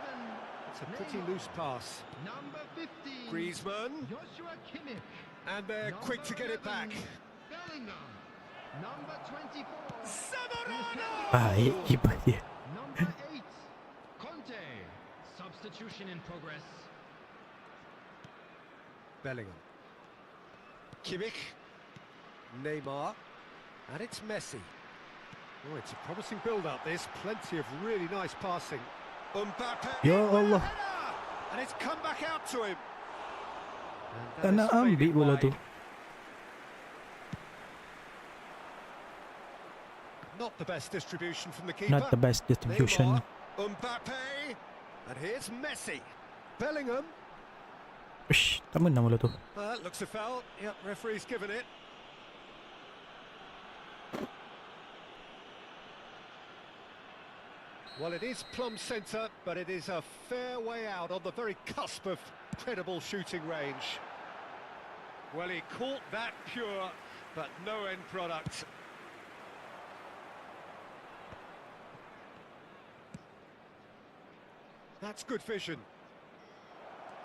It's a pretty Neymar. loose pass. Number 15, Griezmann. Joshua Kimmich. And they're quick to get it back. Bellingham. Number 24, Zamorano! Baik keeper dia. Number 8, Conte. Substitution in progress. Bellingham. Kimmich. Neymar. And it's Messi. Oh, it's a promising build-up, this. Plenty of really nice passing. Mbappe. Ya Allah. And it's come back out to him. Tak nak ambil bola tu. Not the best distribution from the keeper. Not the best distribution. Neymar, Mbappe. And here's Messi. Bellingham. Ush, tak menang bola tu. Looks a foul. Yep, referee's given it. Well, it is plumb centre, but it is a fair way out on the very cusp of credible shooting range. Well, he caught that pure, but no end product. That's good vision.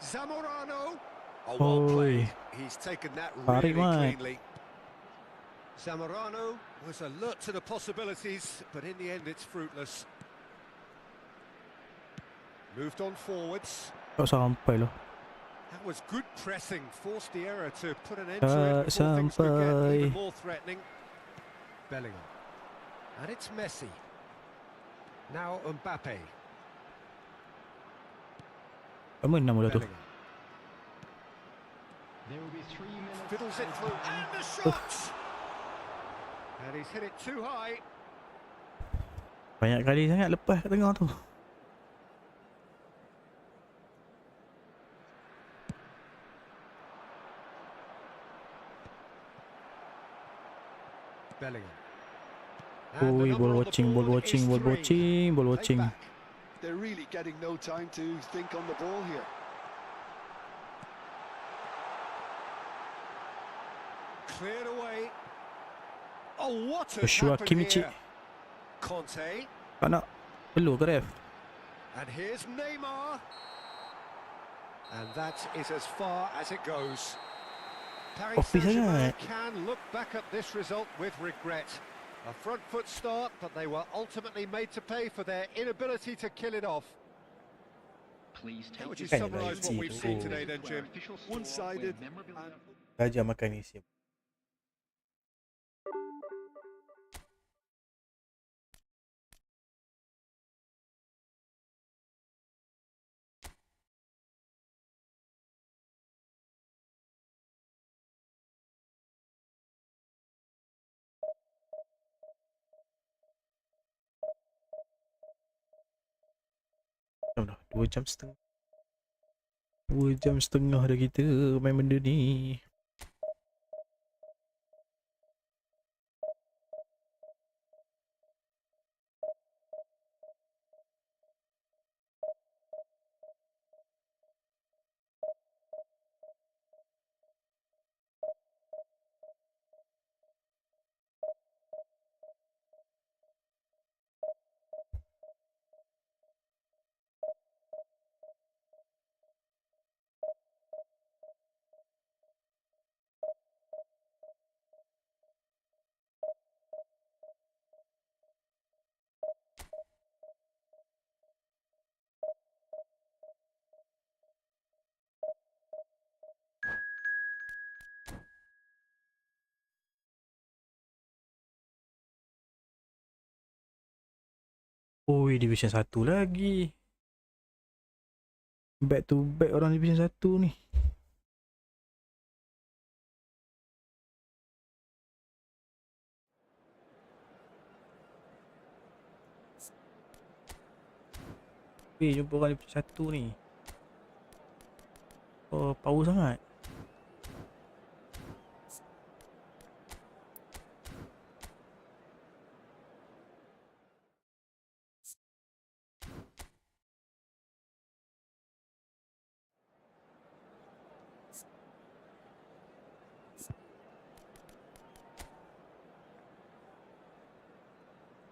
Zamorano. Oh, well played. He's taken that really cleanly. Zamorano was alert to the possibilities, but in the end it's fruitless. Moved on forwards. Tak sampai lah. That was good pressing, forced the error to put an end to it before things could get even more threatening. Bellingham. And it's Messi. Now Mbappe. Tak menang bola tu. Bellingham. There will be 3 minutes. Fiddles it through, and the shot! And he's hit it too high. Banyak kali sangat lepas kat tengah tu. Bellingham. Oi, ball watching. They're really getting no time to think on the ball here. Cleared away. Oh, what has Joshua happened Kimmich. here? Conte. Tak nak. Perlu ke ref? And here's Neymar. And that is as far as it goes. Paris Office Saint-Germain sangat. can look back at this result with regret. A front foot start, but they were ultimately made to pay for their inability to kill it off. Please How take would you your summarise what we've seen today then, Where Jim? official score One-sided with memorabilia- and Raja makan ni siap. Dah 2 jam setengah. 2 jam setengah dah kita main benda ni. Oi, Division 1 lagi. Back to back orang Division 1 ni. Weh, jumpa orang Division 1 ni. Oh, power sangat.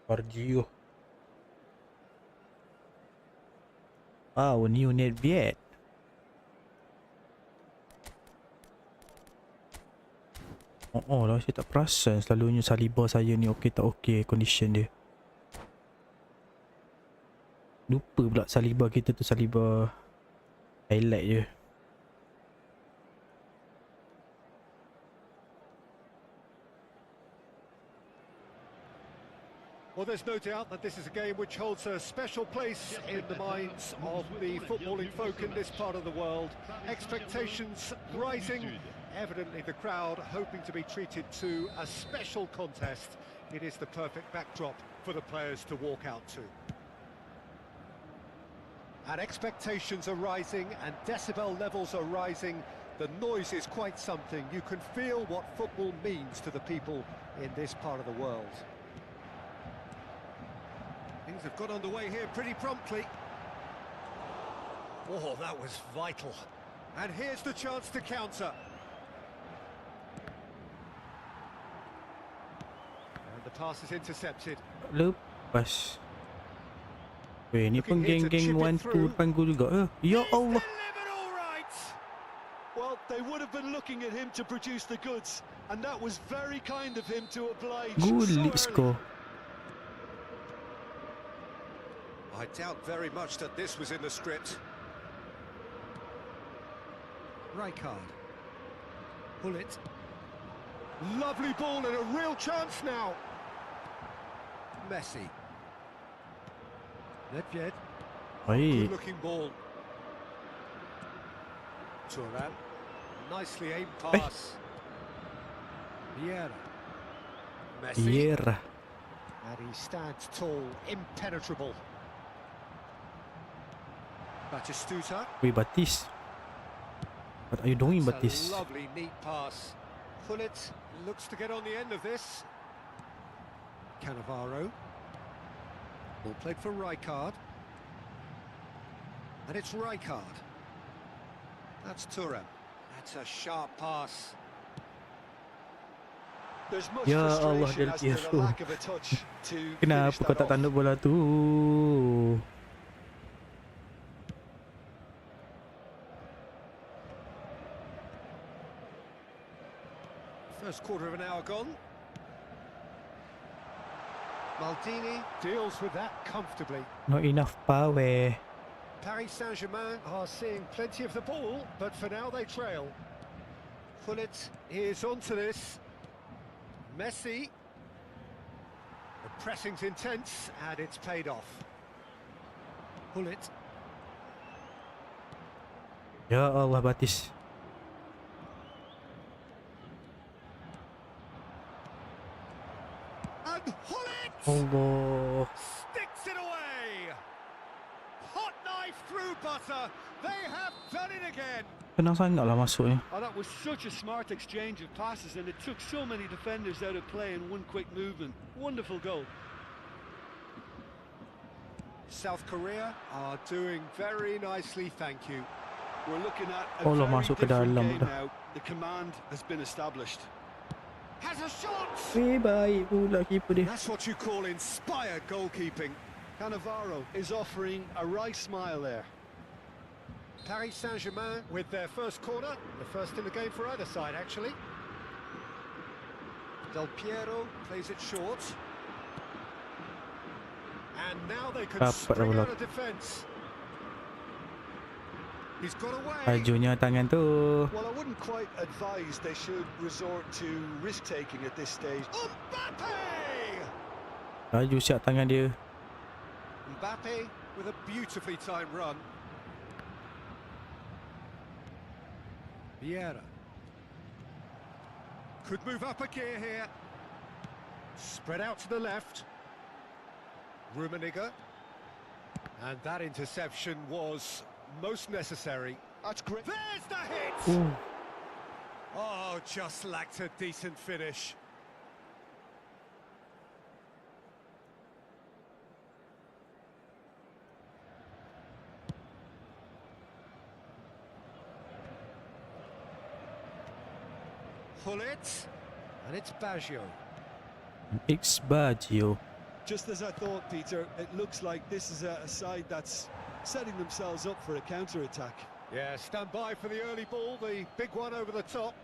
Pargio. Wow, new Nedved. Oh lah, saya tak perasan selalunya Saliba saya ni okey tak okey condition dia. Lupa pula Saliba kita tu Saliba highlight je. Well, there's no doubt that this is a game which holds a special place in the minds of the footballing folk in this part of the world. Expectations rising, evidently the crowd hoping to be treated to a special contest. It is the perfect backdrop for the players to walk out to. And expectations are rising and decibel levels are rising. The noise is quite something. You can feel what football means to the people in this part of the world. Things have got underway here pretty promptly. Oh, that was vital. And here's the chance to counter. And the pass is intercepted. Lepas. Weh, ni pun geng-geng 1-2 depan gol juga. Ya Allah. Delivered all right. Well, they would have been looking at him to produce the goods, and that was very kind of him to oblige. Good so lead early. score. I doubt very much that this was in the script. Rijkaard. Pull it. Lovely ball and a real chance now. Messi. Nedved. Baik. Good-looking ball. Thuram. Nicely aimed pass. Vieira. Messi. Vieira. And he stands tall, impenetrable. Batistuta. Weh, Batis. What are you doing, That's Batis? a lovely, neat pass. Pullet looks to get on the end of this. Cannavaro. Ball played for Rijkaard. And it's Rijkaard. That's Thuram. That's a sharp pass. There's much Ya Allah, frustration Del as to the Piero. lack of a touch to Kenapa finish kau that tak off. tanduk bola tu? First quarter of an hour gone. Maldini deals with that comfortably. Not enough power. Paris Saint-Germain are seeing plenty of the ball, but for now they trail. Pullet is onto this. Messi. The pressing's intense, and it's paid off. Pullet. Ya Allah, Batis. And Pullet Allah. sticks it away. Hot knife through butter. They have done it again. Senang sangat lah masuknya. Oh, that was such a smart exchange of passes, and it took so many defenders out of play in one quick movement. Wonderful goal. South Korea are doing very nicely, thank you. We're looking at a Allah, very masuk ke different dalam game dah. now. The command has been established. Has a shot! Weh, baik pula keeper dia. That's what you call inspired goalkeeping. Cannavaro is offering a right smile there. Paris Saint-Germain with their first corner, the first in the game for either side, actually. Del Piero plays it short. And now they can Dapat dah spring bola. out a defence. He's got away. Majunya tangan tu. Well, I wouldn't quite advise they should resort to risk-taking at this stage. Mbappe! Laju siap tangan dia. Mbappe with a beautifully timed run. Vieira. Could move up a gear here. Spread out to the left. Rummenigge. And that interception was most necessary. That's great. There's the hit! Ooh. Oh, just lacked a decent finish. Pull it, and it's Baggio. It's Baggio. Just as I thought, Peter, it looks like this is a side that's setting themselves up for a counter-attack. Yeah, stand by for the early ball, the big one over the top.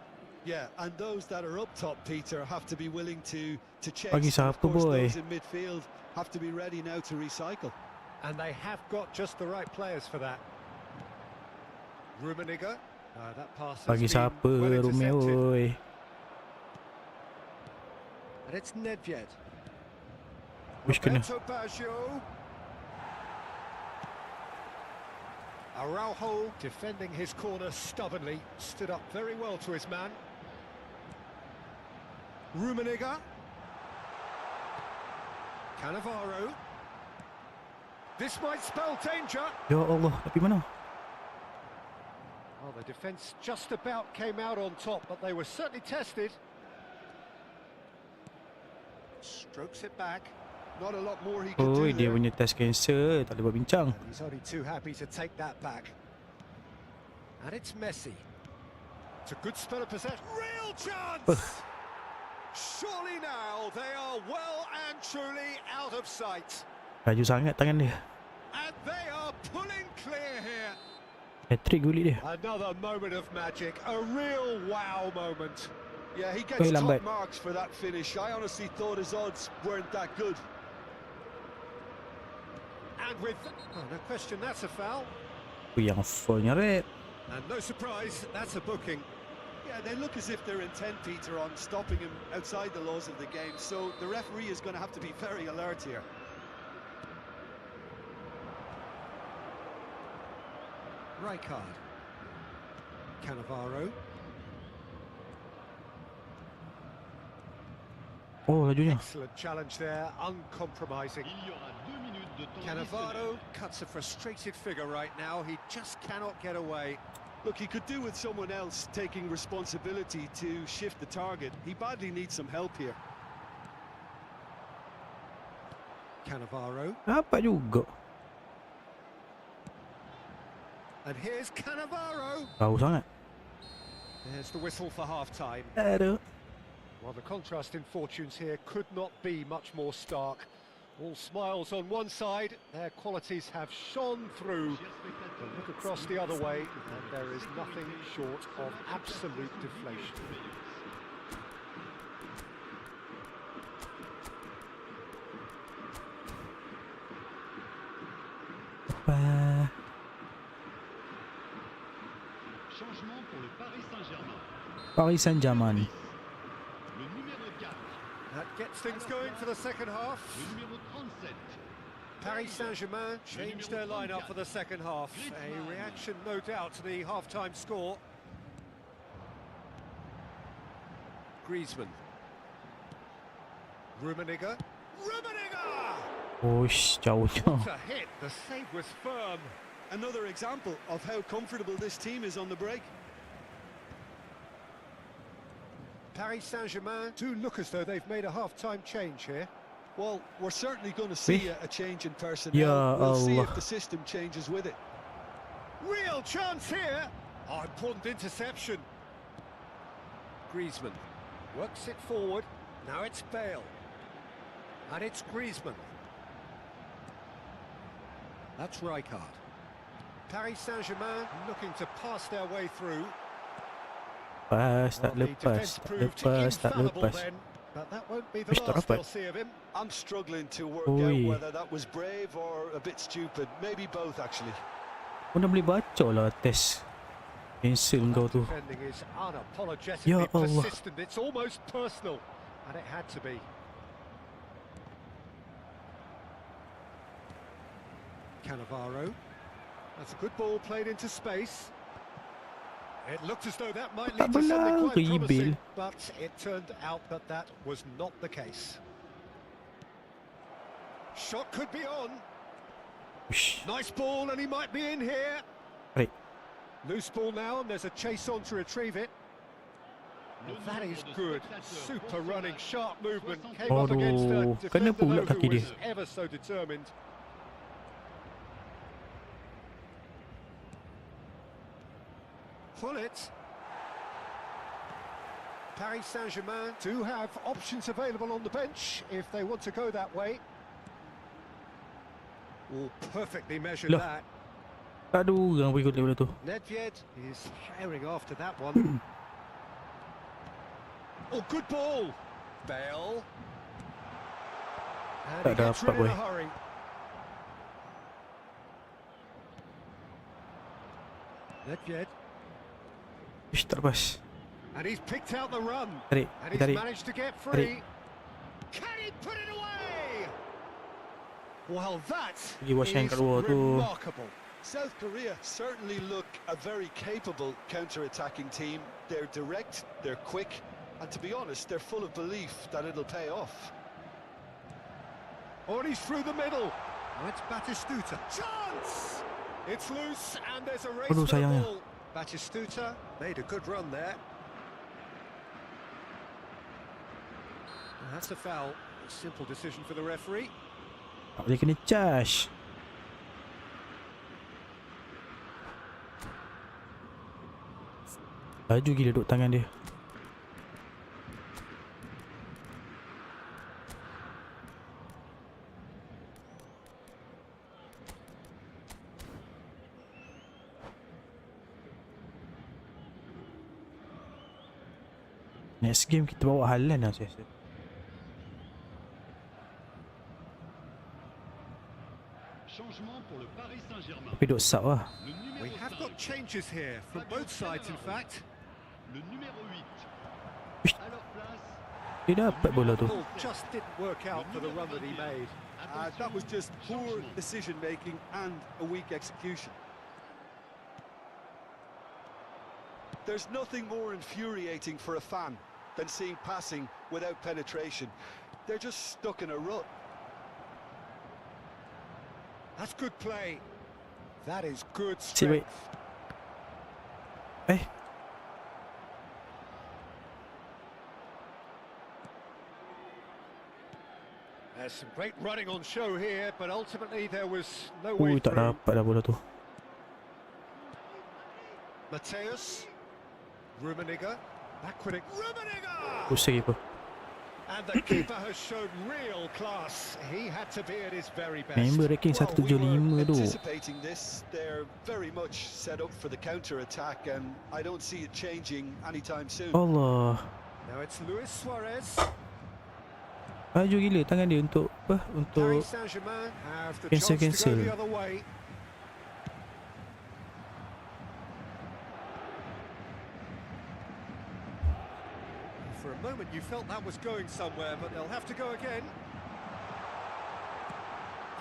Yeah, and those that are up top, Peter, have to be willing to chase. Pagi And of siapa, course, boy? those in midfield have to be ready now to recycle. And they have got just the right players for that. Rummenigge. That pass has Pagi been siapa, well intercepted. Romeo oi. And it's Nedved. Wish kena. Roberto Baggio. Araujo defending his corner stubbornly, stood up very well to his man. Rummenigge. Cannavaro. This might spell danger. Ya Allah, tapi mana? Well, the defence just about came out on top, but they were certainly tested. Strokes it back. Not a lot more he can Oi, do dia there. punya test cancer, tak boleh buat bincang. And he's only too happy to take that back. And it's Messi. It's a good spell of possession. Real chance! Surely now they are well and truly out of sight. Laju sangat tangan dia. And they are pulling clear here. Hat-trick gulit dia. Another moment of magic, a real wow moment. Yeah, he gets Oi, top lambat. marks for that finish. I honestly thought his odds weren't that good. And with, oh, no question, that's a foul. Ui, yang fullnya rep. And no surprise, that's a booking. Yeah, they look as if they're intent, Peter, on stopping him outside the laws of the game. So the referee is going to have to be very alert here. Rijkaard. Cannavaro. Oh, lajunya. Excellent challenge there, uncompromising. Cannavaro cuts a frustrated figure right now. He just cannot get away. Look, he could do with someone else taking responsibility to shift the target. He badly needs some help here. Cannavaro. Apa juga. And here's Cannavaro. Tahu sangat. There's the whistle for half-time. Aduh. Well, the contrast in fortunes here could not be much more stark. All smiles on one side, their qualities have shone through. But look across the other way, and there is nothing short of absolute deflation. Apa? Changement pour le Paris Saint-Germain. Paris Saint-Germain. Le numéro 4, That gets things going for the second half. le numéro 37. Paris Saint-Germain changed their lineup for the second half. A reaction, no doubt, to the half-time score. Griezmann. Rummenigge. Rummenigge! Oish, jauhnya. What a hit! The save was firm. Another example of how comfortable this team is on the break. Paris Saint-Germain do look as though they've made a half-time change here. Well, we're certainly going to see a change in personnel. Ya We'll see Allah. if the system changes with it. Real chance here! Oh, important interception. Griezmann works it forward. Now it's Bale. And it's Griezmann. That's Rijkaard. Paris Saint-Germain looking to pass their way through. Lepas, tak Well, the lepas, defence tak proved lepas, tak infallible lepas. then, but that won't be the Wish tak last dapat. they'll see of him. I'm struggling to work Oi. out whether that was brave or a bit stupid. Maybe both, actually. Kau dah boleh baca lah test cancel kau tu. Defending is unapologetically Ya Allah. persistent. It's almost personal, and it had to be. Cannavaro. That's a good ball played into space. It looked as though that might lead to something quite promising, but it turned out that that was not the case. Shot could be on. Ush. Nice ball, and he might be in here. Right. Loose ball now, and there's a chase on to retrieve it. Well, that is good. Super running, sharp movement. Came up against a Aduh, kena defender pula though, kaki who dia. was ever so determined. Pull it. Paris Saint-Germain do have options available on the bench if they want to go that way. Oh, perfectly measured Loh. that. Tak ada orang pergi bola tu. Nedved is herring after that one. Oh, good ball. Bale. And he Tak gets dapat rid in boy. a hurry. Nedved. Ish, tak lepas. And he's picked out the run. Tarik, And he's tarik. managed to get free. Can he put it away? Well, that Pergi wash hand is kat luar tu. remarkable. South Korea certainly look a very capable counter-attacking team. They're direct, they're quick, and to be honest, they're full of belief that it'll pay off. Oh, and he's through the middle. Oh, it's Batistuta. Chance! It's loose, and there's a race Aduh, for the sayangnya. ball. Batistuta made a good run there. And that's a foul. A simple decision for the referee. Tak boleh kena charge. Laju gila duk tangan dia. Next game kita bawa Haaland lah saya rasa. Changement pour le Paris Saint-Germain. Tapi duk sub lah. Le numéro We have 5, got changes here from both sides, in fact. le numéro 8. Uish. À leur place, Dia dapat bola tu. Ball just didn't work out for the run that he made. That was just poor decision-making and a weak execution. There's nothing more infuriating for a fan than seeing passing without penetration. They're just stuck in a rut. That's good play. That is good See, wait. strength. Eh, There's some great running on show here, but ultimately there was no ui way tak through. dapat dah bola tu. Mateus, Rummenigge, back-winning Rummenigge! Pusing keeper. And the keeper has shown real class. He had to be at his very best. Member ranking Well, we were 175 tu. anticipating this. They're very much set up for the counter-attack, and I don't see it changing anytime soon. Allah. Now it's Luis Suarez. Laju gila tangan dia untuk apa? Untuk Paris Saint-Germain have the Cancel, chance to go cancel. the other way. For a moment you felt that was going somewhere, but they'll have to go again.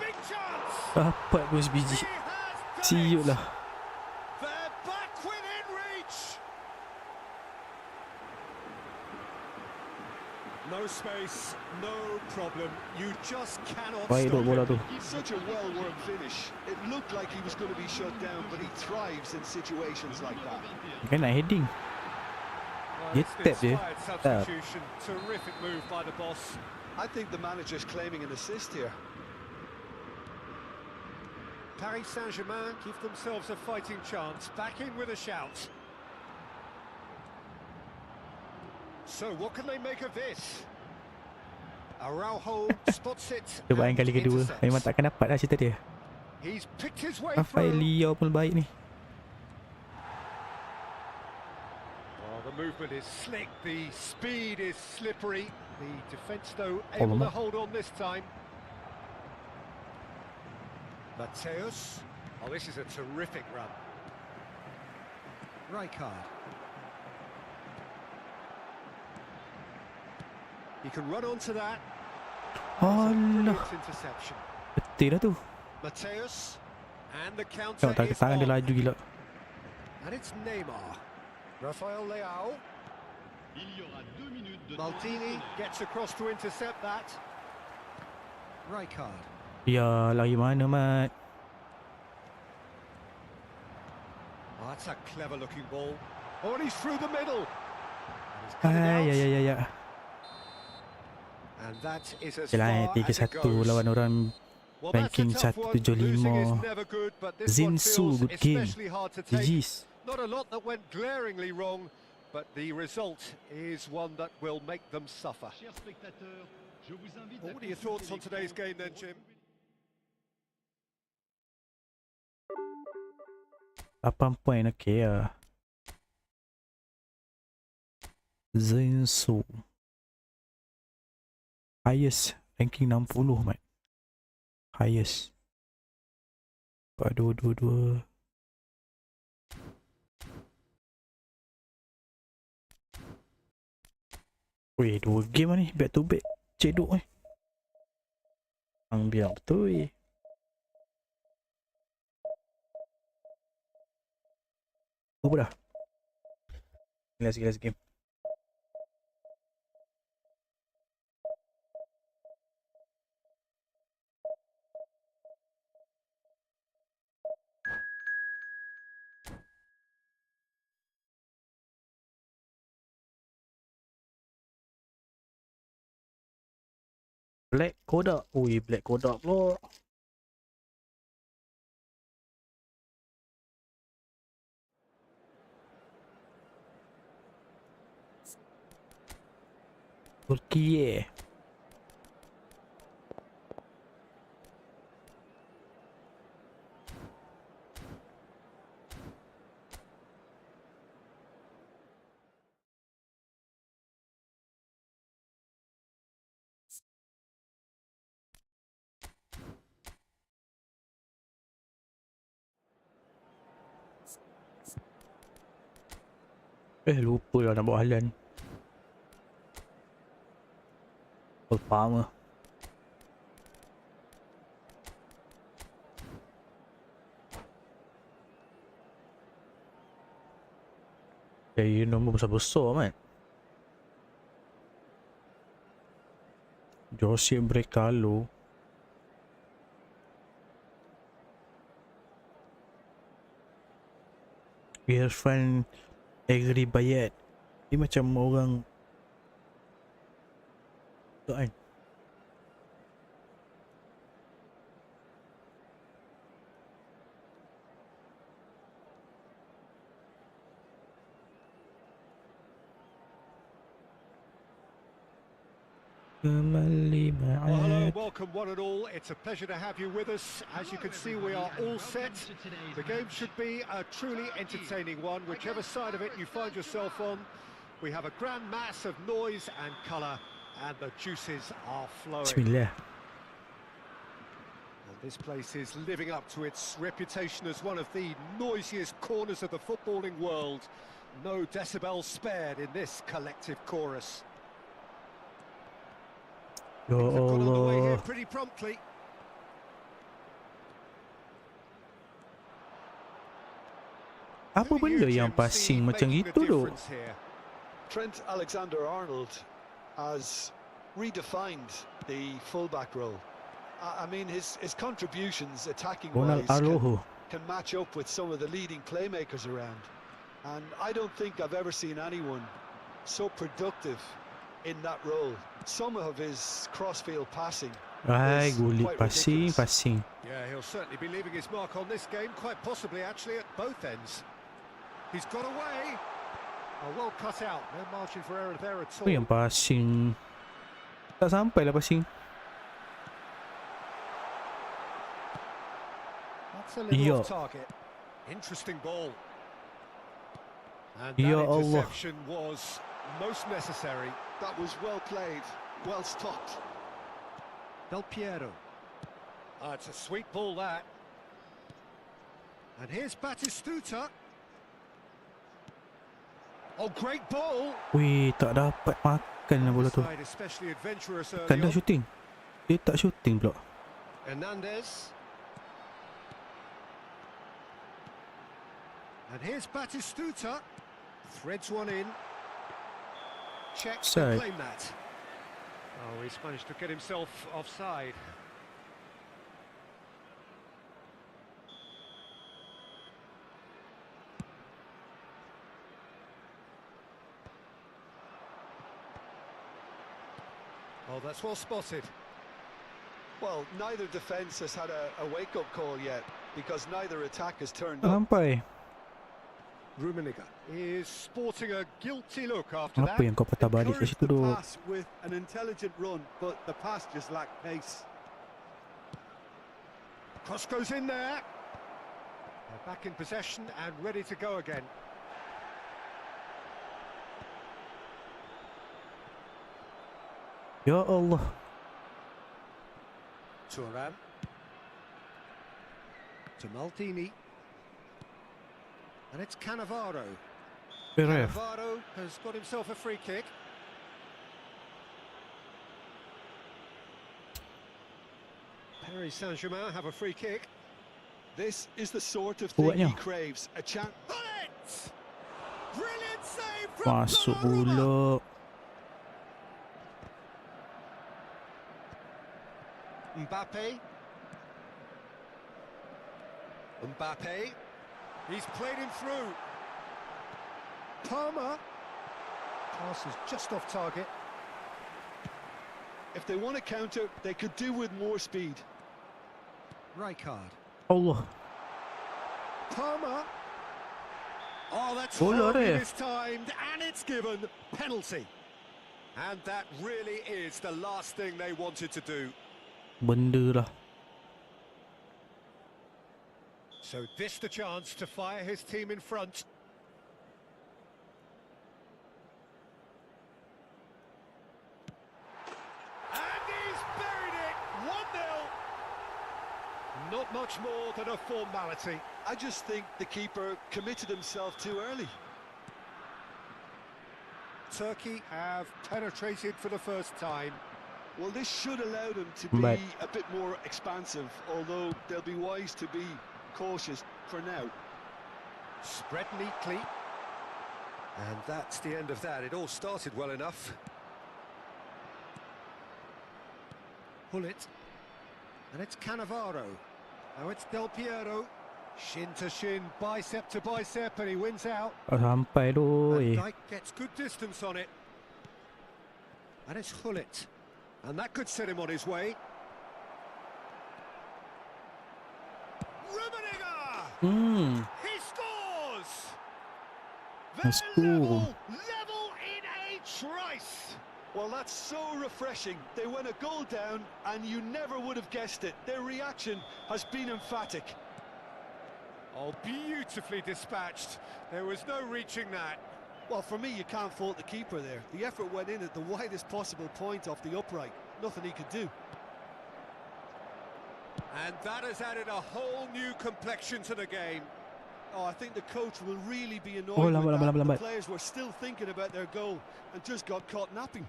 Big chance! dapat bos biji. He has done Siut it! lah. They're back within reach! No space, no problem. You just cannot Baik duk stop bola him. tu. Such a well-worked finish. It looked like he was going to be shut down, but he thrives in situations like that. Kan nak heading. Well, Dia it's tap je. inspired substitution. Terrific move by the boss. I think the manager's claiming an assist here. Paris Saint-Germain give themselves a fighting chance. Back in with a shout. So what can they make of this? Araujo spots it. Cobaan and kali kedua. intercepts. Memang takkan dapat lah cerita dia. He's picked his way Rafael through. Liao pun baik ni. Oh, the movement is slick. The speed is slippery. The defence, though, able Olma. to hold on this time. Mateus. Oh, this is a terrific run. Rijkaard. He can run onto that. That's a Alah. brilliant interception. Betul lah tu. Mateus. And the Tengok counter is tangan dia on. laju gila. And it's Neymar. Rafael Leao. Il y aura 2 minutes de temps Maldini additionnel. gets across to intercept that. Rijkaard. Ya, lari mana Mat? Oh, that's a clever looking ball. Oh, and he's through the middle. And he's cut it Ay, out. ya. And that is as Yelah, far as it 3-1 goes. lawan orang Well, that's a ranking tough one. Losing is 175. never good, but this one Zinsu, feels good game. especially hard to take. GG's. Not a lot that went glaringly wrong, but the result is one that will make them suffer. Chers spectateurs, je vous invite Well, à what are your consulter thoughts on today's l'écran game then, pour Jim? Lapan poin, okey ya. Zinsu. Highest, ranking 60 Mat. Highest. Dua. Weh, 2 game lah ni, back to back. Cedok ni. Biar betul weh. Apa dah? Last game. Black Kodak. Ui, Black Kodak pula. Turki. Lupa lah nak bawa halan. Palmer. Ya, nombor besar-besar kan. Jose Brecalo. Irfan Egri Bayat. Dia macam orang tu kan. Kembali Well, hello, Ma'at. welcome one and all. It's a pleasure to have you with us. As you can see, we are all set. The game should be a truly entertaining one, whichever side of it you find yourself on. We have a grand mass of noise and colour, and the juices are flowing. Bismillah. Well, this place is living up to its reputation as one of the noisiest corners of the footballing world. No decibels spared in this collective chorus. Ya Things have got underway here Allah. pretty promptly. Apa Who do benda you, yang Jim, passing see macam making a gitu tu? difference here? Trent Alexander-Arnold has redefined the fullback role. I mean, his contributions Ronald attacking-wise Araujo. can match up with some of the leading playmakers around. And I don't think I've ever seen anyone so productive in that role. Some of his crossfield passing Ay, is gulit quite passing, ridiculous. passing. Yeah, he'll certainly be leaving his mark on this game, quite possibly actually at both ends. He's got away. Oh, well cut out. No margin for error there at all. Apa yang passing? Tak sampai lah passing. That's a little Ya. off target. Interesting ball. And Ya that Allah. interception was most necessary. That was well played, well stopped. Del Piero. Ah, it's a sweet ball, that. And here's Batistuta. Oh, great ball. Weh, tak dapat makan lah bola tu. Side especially adventurous Kan early dah on. shooting. Dia tak shooting pula. Hernandez. And here's Batistuta. Threads one in. Check So- and claim that. Oh, he's managed to get himself offside. Oh, that's well spotted. Well, neither defence has had a wake-up call yet, because neither attack has turned up. Sampai. Rummenigge is sporting a guilty look after Apa that. yang kau patah balik kat Encouraged situ the duk? pass with an intelligent run, but the pass just lacked pace. Cross goes in there. They're back in possession and ready to go again. Ya Allah. Turan. To Maldini. And it's Cannavaro. Ref. Cannavaro has got himself a free kick. Paris Saint-Germain have a free kick. This is the sort of thing Buatnya. he craves, a chance. Bullet! Brilliant save from Masuk Donnarumma. pula. Mbappe. Mbappe. He's played him through. Palmer. Pass is just off target. If they want to counter, they could do with more speed. Rijkaard. Allah. Palmer. Oh, that's Bola horribly dia. mistimed, and it's given penalty. And that really is the last thing they wanted to do. Benda lah. So this the chance to fire his team in front. And he's buried it. 1-0. Not much more than a formality. I just think the keeper committed himself too early. Turkey have penetrated for the first time. Well, this should allow them to be But- a bit more expansive, although they'll be wise to be cautious for now. Spread neatly. And that's the end of that. It all started well enough. Pull it. And it's Cannavaro. Now it's Del Piero. Shin to shin, bicep to bicep, and he wins out. Oh, sampai tu. Van Dijk gets good distance on it. And it's Hullet. And that could set him on his way. Rummenigge! He scores! Let's They're go. level in a trice. Well, that's so refreshing. They went a goal down, and you never would have guessed it. Their reaction has been emphatic. Oh, beautifully dispatched. There was no reaching that. Well, for me, you can't fault the keeper there. The effort went in at the widest possible point off the upright. Nothing he could do. And that has added a whole new complexion to the game. Oh, I think the coach will really be annoyed Oh, with lambat, that. lambat, The lambat. players were still thinking about their goal and just got caught napping.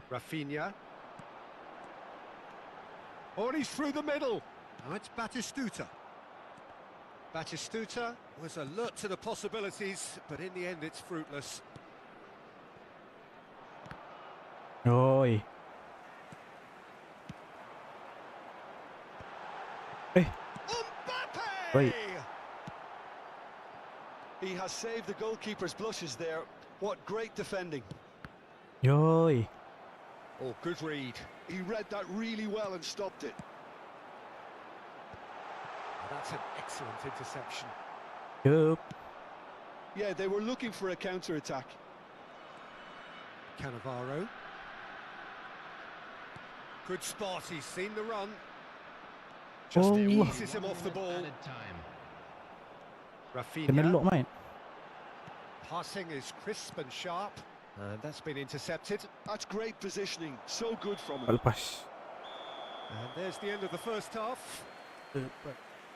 Rafinha. Oh, and he's through the middle. Now it's Batistuta. Batistuta was alert to the possibilities, but in the end it's fruitless. Oi. Eh, Mbappe! Right. He has saved the goalkeeper's blushes there. What great defending. yoi. Oh, good read. He read that really well and stopped it. Oh, that's an excellent interception. Yup. Yeah, they were looking for a counter-attack. Cannavaro. Good spot, he's seen the run. Just Allah. eases him off the ball. Added time. Kena lock, Rafinha. mate. Passing is crisp and sharp. And that's been intercepted. That's great positioning. So good from Tak him. lepas. And there's the end of the first half.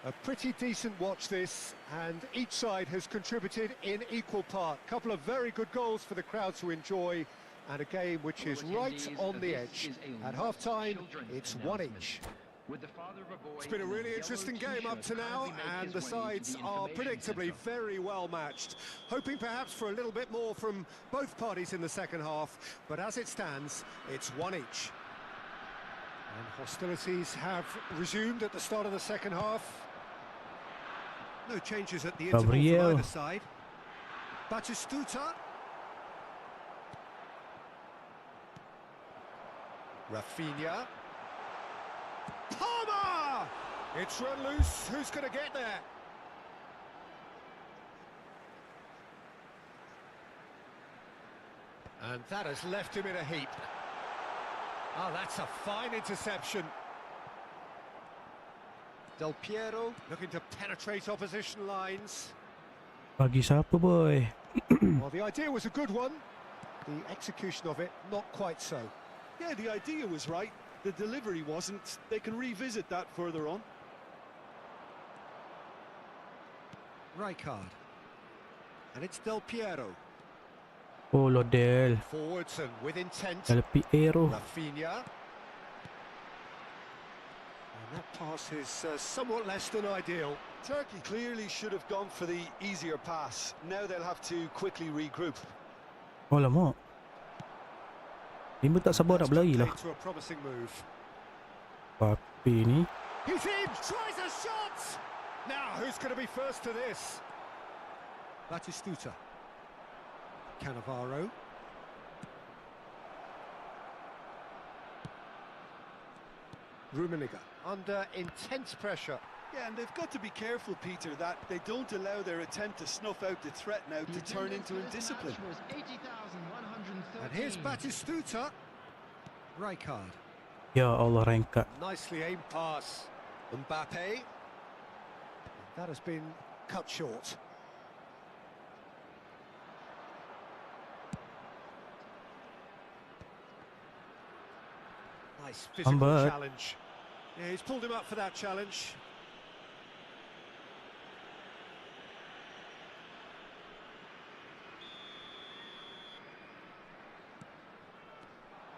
A pretty decent watch this, and each side has contributed in equal part. Couple of very good goals for the crowd to enjoy, and a game which is right on the edge. At half-time, it's one each. With the father of a boy It's been a in a really yellow interesting game up t-shirt to now, kindly make and his the way to sides the are information predictably centre. very well matched. Hoping perhaps for a little bit more from both parties in the second half, but as it stands, it's one each. And hostilities have resumed at the start of the second half. No changes at the interval Gabriel. from either side. Batistuta. Rafinha. Palmer! It's run loose. Who's going to get there? And that has left him in a heap. Oh, that's a fine interception. Del Piero looking to penetrate opposition lines. Bagi siapa boy? Well, the idea was a good one. The execution of it, not quite so. Yeah, the idea was right. The delivery wasn't. They can revisit that further on. Rijkaard. And it's Del Piero. Oh Lodel. Forwards and with intent. Del Piero. Rafinha. And that pass is somewhat less than ideal. Turkey clearly should have gone for the easier pass. Now they'll have to quickly regroup. Oh lama. Dia tak sabar nak berlari lah. To a promising move. Papi ni. He's in, tries a shot! Now, who's going to be first to this? Batistuta. Cannavaro. Rummenigge under intense pressure. Yeah, and they've got to be careful, Peter, that they don't allow their attempt to snuff out the threat now to turn into indiscipline. And here's Batistuta. Rijkaard. Ya Allah Rijkaard. Nicely aimed pass. Mbappe. That has been cut short. Nice physical Humbert. challenge. Yeah, he's pulled him up for that challenge.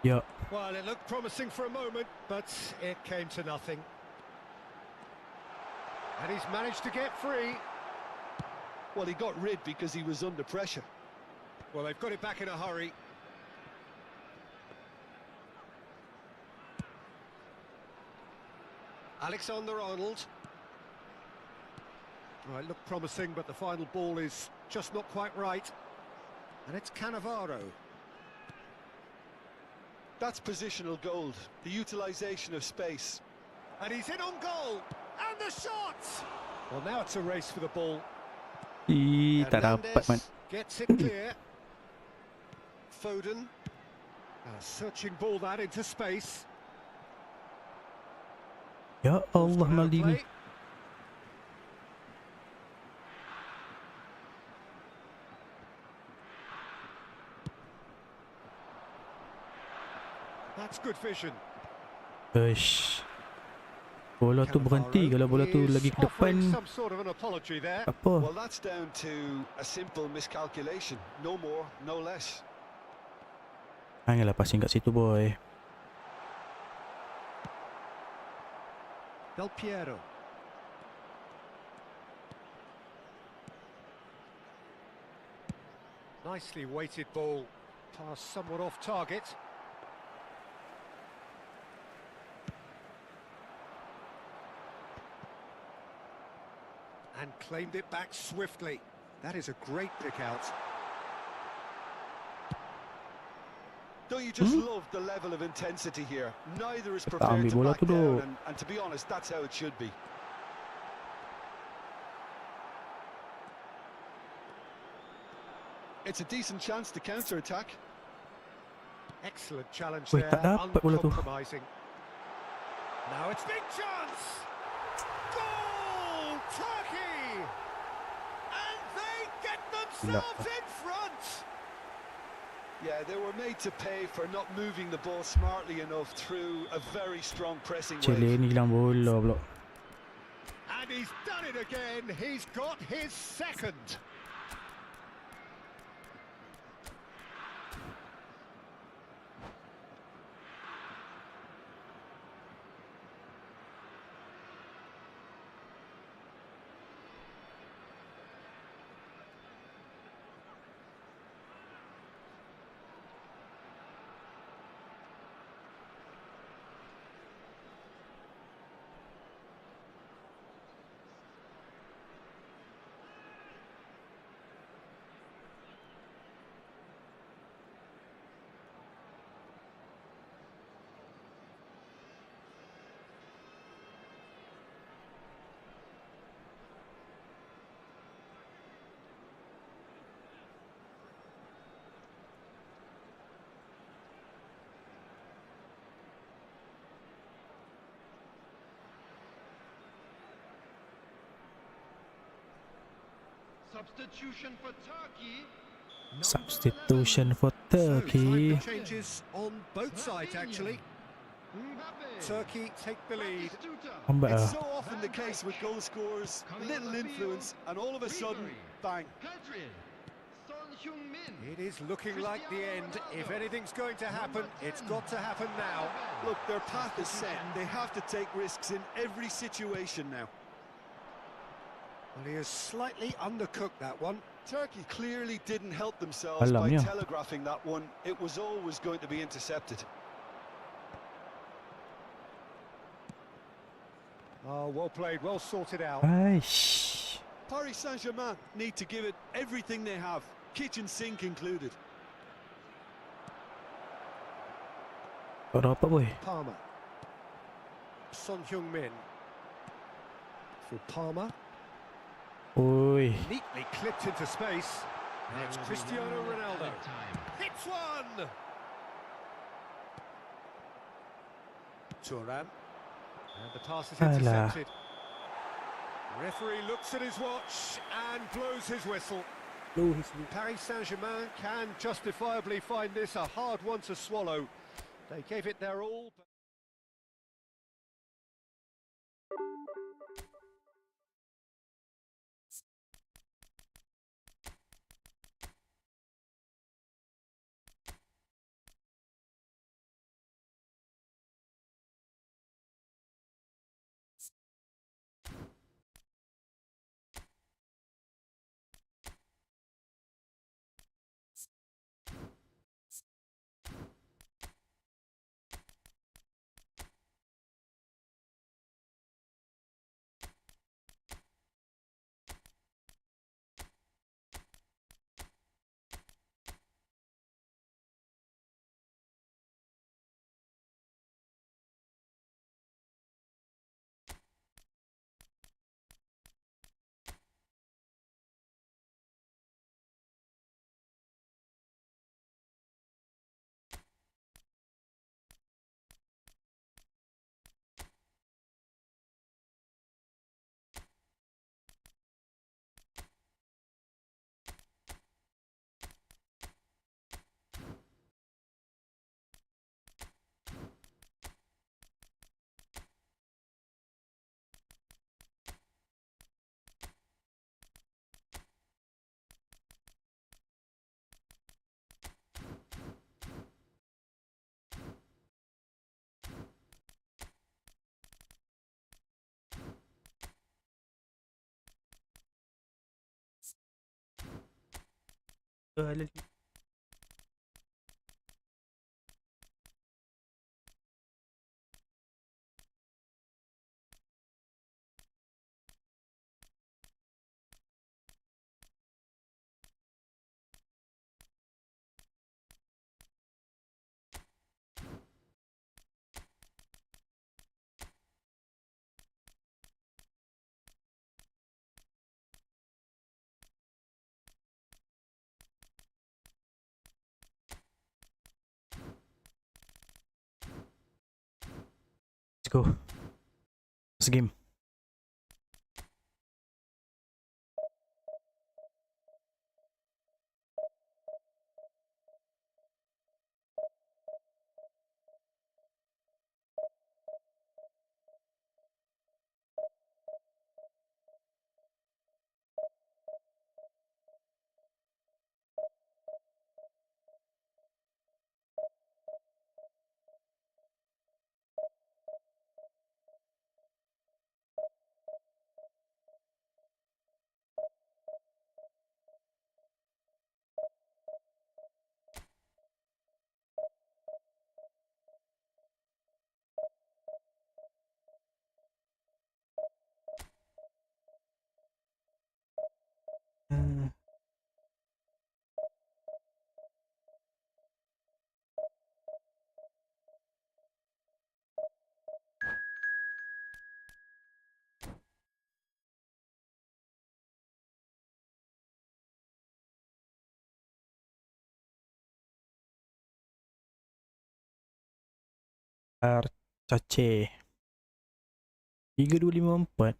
Ya. Well, it looked promising for a moment, but it came to nothing. And he's managed to get free. Well, he got rid because he was under pressure. Well, they've got it back in a hurry. Alexander-Arnold. Well, it looked promising, but the final ball is just not quite right. And it's Cannavaro. That's positional gold, the utilisation of space. And he's in on goal. And the shot! Well, now it's a race for the ball. Ih, tak dapat man. Gets it clear. Foden. A searching ball that into space. Ya Allah Maldini. That's good vision. Uish. Bola tu berhenti kalau bola tu lagi ke depan. Some sort of an apology there. Apa? Well, that's down to a simple miscalculation. No more, no less. Janganlah passing kat situ boy. Del Piero. Nicely weighted ball. Pass somewhat off target. And claimed it back swiftly. That is a great pick out. Don't you just love the level of intensity here? Neither is prepared ambil to bola back tu down, duk. and to be honest, that's how it should be. It's a decent chance to counter-attack. Excellent challenge Weh, there, tak dapat bola tu. uncompromising. Now it's big chance! Goal! Turkey! And they get themselves in front! Yeah, they were made to pay for not moving the ball smartly enough through a very strong pressing Cile wave. ni hilang bola pula. And he's done it again. He's got his second. Substitution for Turkey. Substitution for So, time Turkey. for changes on both sides, actually. Mbappe. Turkey take the lead. Batistuta. Lambat It's lah. so often the case with goal scorers, little influence, and all of a sudden, bang. Pedri. Son Heung-min. It is looking like the end. If anything's going to happen, it's got to happen now. Look, their path is set. They have to take risks in every situation now. Well, he has slightly undercooked that one. Turkey clearly didn't help themselves by Alamnya. telegraphing that one. It was always going to be intercepted. Oh, well played, well sorted out. Aish. Paris Saint-Germain need to give it everything they have, kitchen sink included. Tak dapat boy. Palmer. Son Heung-min. For Palmer. Oi. Neatly clipped into space. And it's Cristiano Ronaldo. Time. Hits one! Thuram. And the pass is Alah. intercepted. Referee looks at his watch and blows his whistle. Paris Saint-Germain can justifiably find this a hard one to swallow. They gave it their all. Let's go. Last game. Arcace 3254.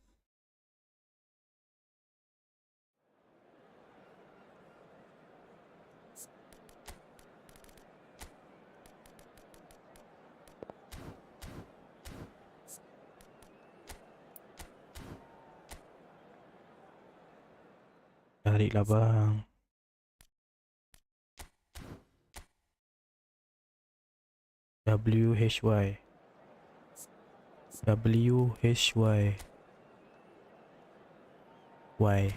Tariklah bang. WHY Y.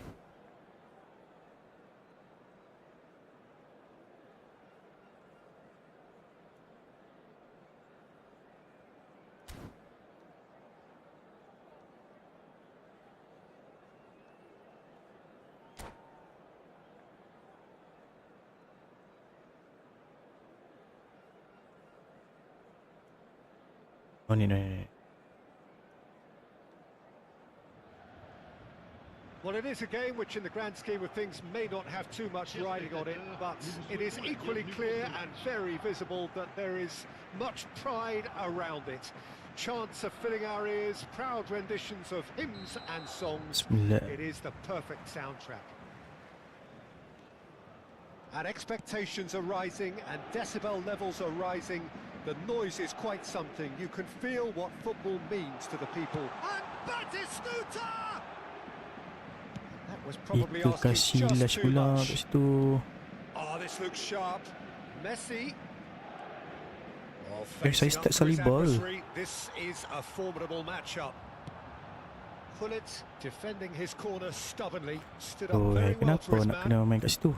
Oh ni. Well, it is a game which in the grand scheme of things may not have too much riding on it, but it is equally clear and very visible that there is much pride around it. Chants are filling our ears, proud renditions of hymns and songs. Bismillah. It is the perfect soundtrack. And expectations are rising and decibel levels are rising. The noise is quite something. You can feel what football means to the people. And Batistuta! That was probably Itu asking kasih just lash too pula much. kat situ. Oh, this looks sharp. Messi. Oh, saya facing start up to his Salibal. adversary. This is a formidable matchup. Pullet defending his corner stubbornly. Stood up Oh, very well kenapa for his nak man. kena main kat situ?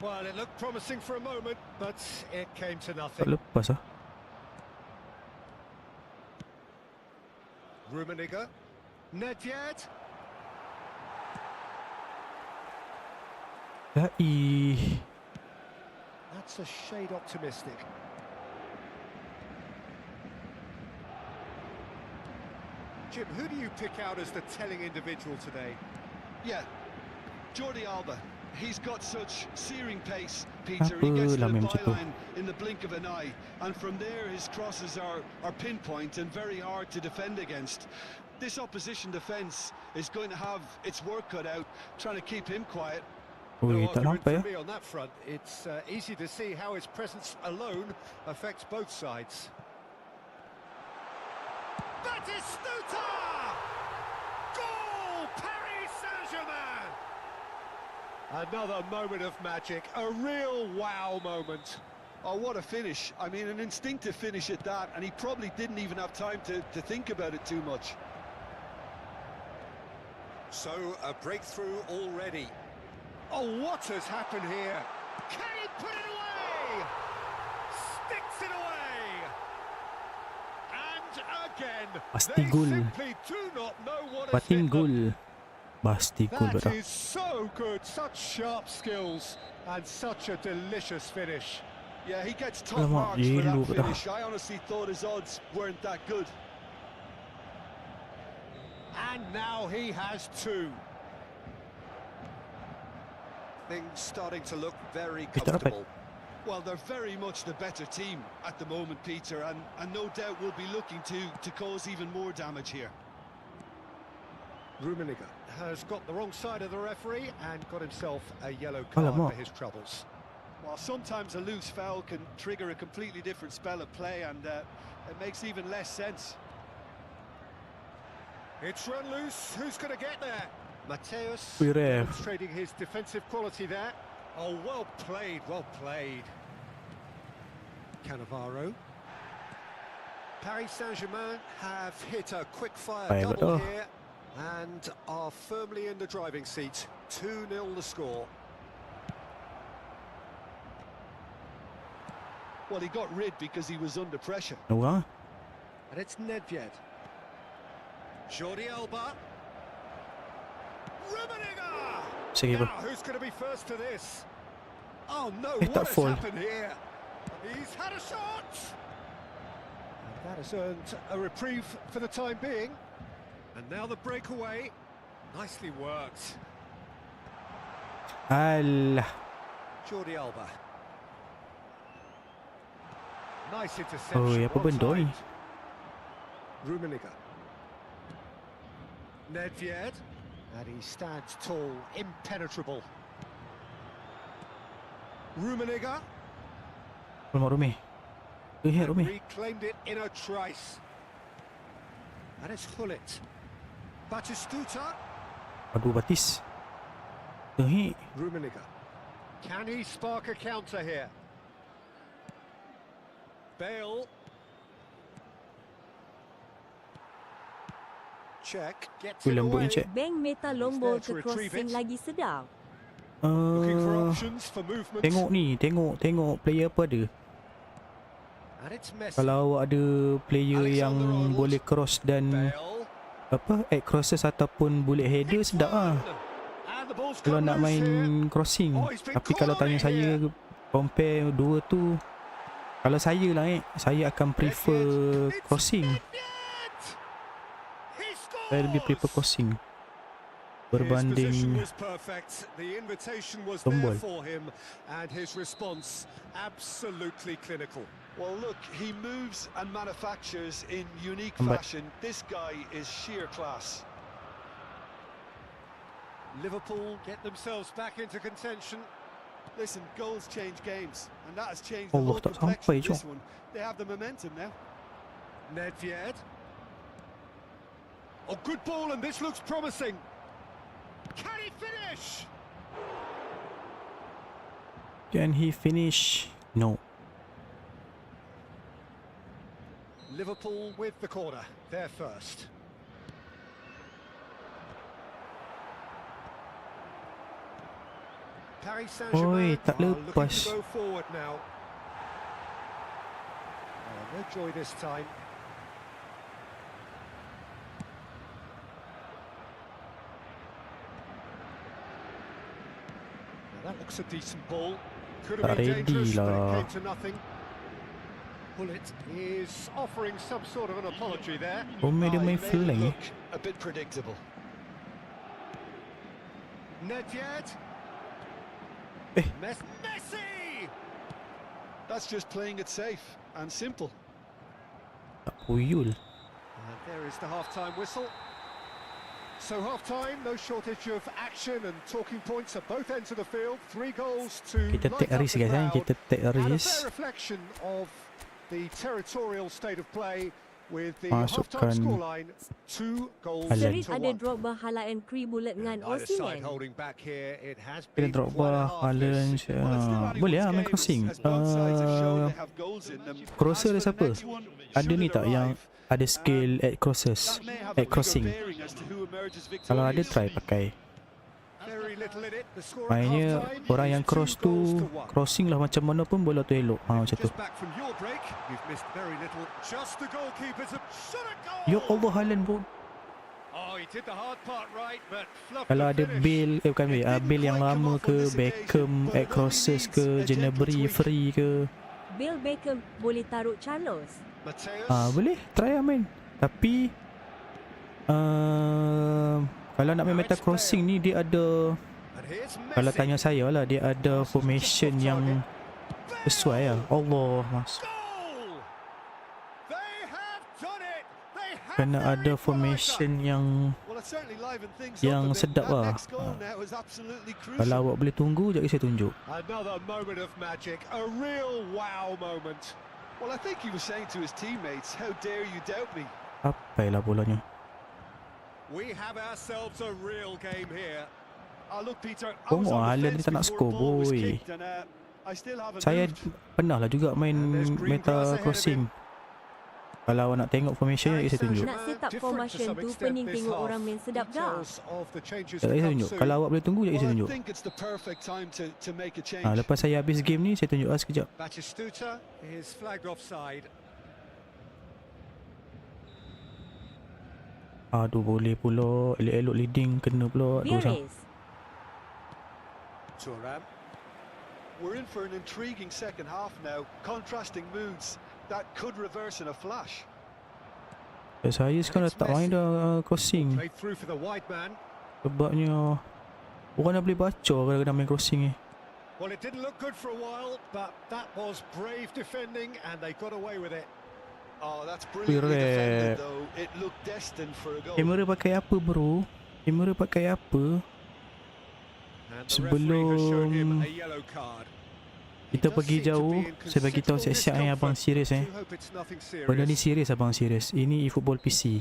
Well, it looked promising for a moment, but it came to Tak nothing. lepas ah. Rummenigge. Nedved. That's a shade optimistic. Jim, who do you pick out as the telling individual today? Yeah, Jordi Alba. He's got such searing pace, Peter. He Apa gets to lah the main macam tu? byline in the blink of an eye, and from there his crosses are pinpoint and very hard to defend against. This opposition defence is going to have its work cut out, trying to keep him quiet. Ui, No tak argument nampak ya. from me on that front. It's easy to see how his presence alone affects both sides. Batistuta! Goal! Paris Saint-Germain! Another moment of magic, a real wow moment. Oh, what a finish. I mean, an instinctive finish at that, and he probably didn't even have time to think about it too much. So, a breakthrough already. Oh, what has happened here? Can he put it away? Sticks it away! And again, Pasti they gol. simply do not know what has Batin hit them. gol. Pasti gol That betul. is so good, such sharp skills and such a delicious finish. Yeah, he gets top Alamak, marks for yellow that dah. finish. I honestly thought his odds weren't that good. And now he has two. Things starting to look very Kita dapat. comfortable. Well, they're very much the better team at the moment, Peter, and no doubt will be looking to cause even more damage here. Rummenigge has got the wrong side of the referee and got himself a yellow card Alamak. for his troubles. Well, sometimes a loose foul can trigger a completely different spell of play, and it makes even less sense. It's run loose. Who's going to get there? Mateus We ref. demonstrating his defensive quality there. Oh, well played, well played. Cannavaro. Paris Saint-Germain have hit a quick-fire Baik, double betul. here and are firmly in the driving seat. 2-0 the score. Well, he got rid because he was under pressure. Orang And it's Nedved. Jordi Alba. Rummenigge! Sige Now, bro. who's going to be first to this? Oh no, Eh, what tak has fall. happened here? He's had a shot! And that has earned a reprieve for the time being. And now the breakaway. Nicely worked. Alah. Jordi Alba. Nice interception. Oi, apa benda ni? well-timed. Rummenigge. Nedved. And he stands tall, impenetrable. Rummenigge. Alamak Rumi. Lihat Rumi. Reclaimed it in a trice. And it's Hullet. Batistuta. Aduh batis. Terhik. Rummenigge. Can he spark a counter here? Bale. Check. Gets it Lembut away. ni cek. Bang meta long ball ke crossing lagi sedap. Looking for options for movement. Tengok ni, tengok player apa ada. And it's Messi. Kalau awak ada player yang Alexander-Arnold. boleh cross dan Bale. apa, add crosses ataupun boleh header sedap ah. And the ball's Kalau come nak loose main here. crossing. Oh, he's been Tapi kalau caught on tanya it saya here. compare dua tu, kalau saya lah saya akan prefer It's crossing. Nedved. He scores. Saya lebih prefer crossing His position berbanding was perfect. The invitation was tombol. there for him, and his response absolutely clinical. Well, look, he moves and manufactures in unique Lambat. fashion. This guy is sheer class. Liverpool get themselves back into contention. Listen, goals change games, and that has changed the Allah, whole tak complexion sampai of this je. one. They have the momentum now. Nedved. Oh, good ball, and this looks promising. Can he finish? Can he finish? No. Liverpool with the corner. They're first. Paris Saint-Germain Oi, tak are looking lepas. to go forward now. Oh, no joy this time. Now that looks a decent ball. Could have Tak been ready dangerous, but it lah. came to nothing. Bullet is offering some sort of an apology there. Rome dia He main made it flank look a bit predictable. Nedved. Eh. Messi! That's just playing it safe and simple. Tak puyul. And there is the half-time whistle. So half-time, no shortage of action and talking points at both ends of the field. 3 goals to Kita light take up risk the guys, crowd. kita take And a fair risk. reflection of the territorial state of play with the Masukkan half-time scoreline 2 goals Haaland. Serit to ada 1. drop bahala and Kree bullet dengan Neither side Osimhen. holding back here. It has Kita been drop quite a ball hard Haaland. miss. Well, it's still Boleh anyone's lah main game, crossing. as both sides have shown they have goals in them. Crosser As dia for the siapa? next one, Ada should ni it tak yang arrive, ada skill at crosses, that may have a at bigger crossing. bearing as to who emerges Kalau ada victorious. try pakai. Very little in it. The score at Mainnya half-time orang is yang 2 cross goals tu to 1. crossing lah macam mana pun bola tu elok. Macam tu. Just back from your break, you've missed very little. Just the goalkeeper's shot a goal. Ya Allah, Haaland pun. Oh, he did the hard part right, but fluffed Kalau the ada finish. Bale, bukan Bale, Bale yang lama ke, Beckham at crosses ke, Ginebri free ke. Bill Beckham boleh taruh Carlos. Mateus. Boleh try lah main. Tapi kalau nak main meta crossing ni dia ada, And here's kalau Messi. tanya saya lah, dia ada formation yang sesuai lah. Allah, mas. Goal! They have done it. They have Kena their ada equaliser. formation yang Well, it certainly livened things yang up a bit. sedap That lah. next goal now is absolutely crucial. Kalau awak boleh tunggu, sekejap saya tunjuk. Another moment of magic, a real wow moment. Well, I think he was saying to his teammates, how dare you doubt me? Apa lah bolanya. We have ourselves a real game here. Look, Peter, I Oh, was on the Haaland fence dia tak nak before a score, ball was boy. kicked and, I still haven't Saya moved. pernah lah juga main And there's green grass meta ahead of crossing. Kalau awak nak tengok formation, saya tunjuk. Nak set up Different to formation some tu extent pening this tengok half. orang main sedap dah. Details of the changes Sekejap to saya come tunjuk. soon. Kalau awak boleh tunggu, sekejap saya Well, I tunjuk. think it's the perfect time to make a change. Lepas saya habis game ni, saya tunjuk sekejap. Batistuta is flagged offside. Aduh, boleh pula. Elok-elok leading, kena pula. Aduh, sang. Vieres. Thuram. We're in for an intriguing second half now. Contrasting moods that could reverse in a flash. Saya sekarang dah tak main dah crossing. Played through for the wide man. Sebabnya orang dah boleh baca kadang-kadang main crossing ni. Well, it didn't look good for a while, but that was brave defending and they got away with it. Oh, that's brilliantly defended Correct. though. It looked destined for a goal. Kamera pakai apa bro? Kamera pakai apa? And the referee has shown him Sebelum a yellow card. kita pergi jauh, saya bagi tahu siap-siap abang serius Do hope it's nothing serious. Benda ni serius abang serius. Ini eFootball PC.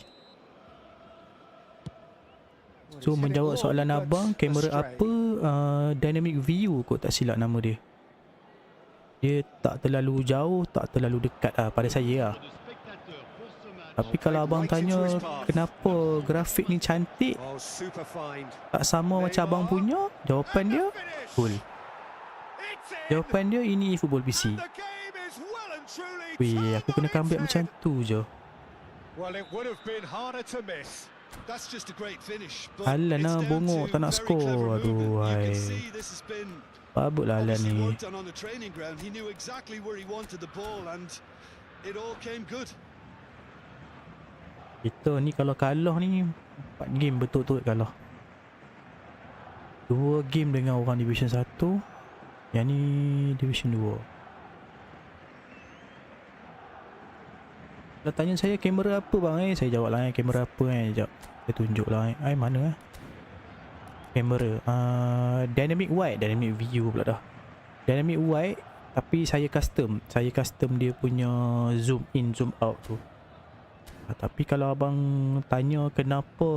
Well, So menjawab soalan abang, kamera apa? Dynamic view kot tak silap nama dia. Dia tak terlalu jauh, tak terlalu dekat pada saya lah. Tapi kalau abang tanya kenapa grafik ni cantik, Oh, super find. tak sama macam abang punya, jawapan dia cool. Jawapan dia ini football PC. The game is well and truly Weh, aku kena comeback macam tu je. Well, it would have been harder to miss. That's just a great finish. But Alan it's lah, down bongok, to tak nak very skor. clever Aduh, movement. You hai. can see this has been Babut lah Alan obviously ni. worked on the training ground. He knew exactly where he wanted the ball, and it all came good. Kita ni kalau kalah ni 4 game betul-betul kalah. 2 game dengan orang Division 1, yang ni Division 2. Kalau tanya saya kamera apa bang saya jawab lah kamera apa sekejap. Saya tunjuk lah mana kamera dynamic wide, dynamic view pula dah. Dynamic wide, tapi saya custom dia punya zoom in zoom out tu. Tapi kalau abang tanya kenapa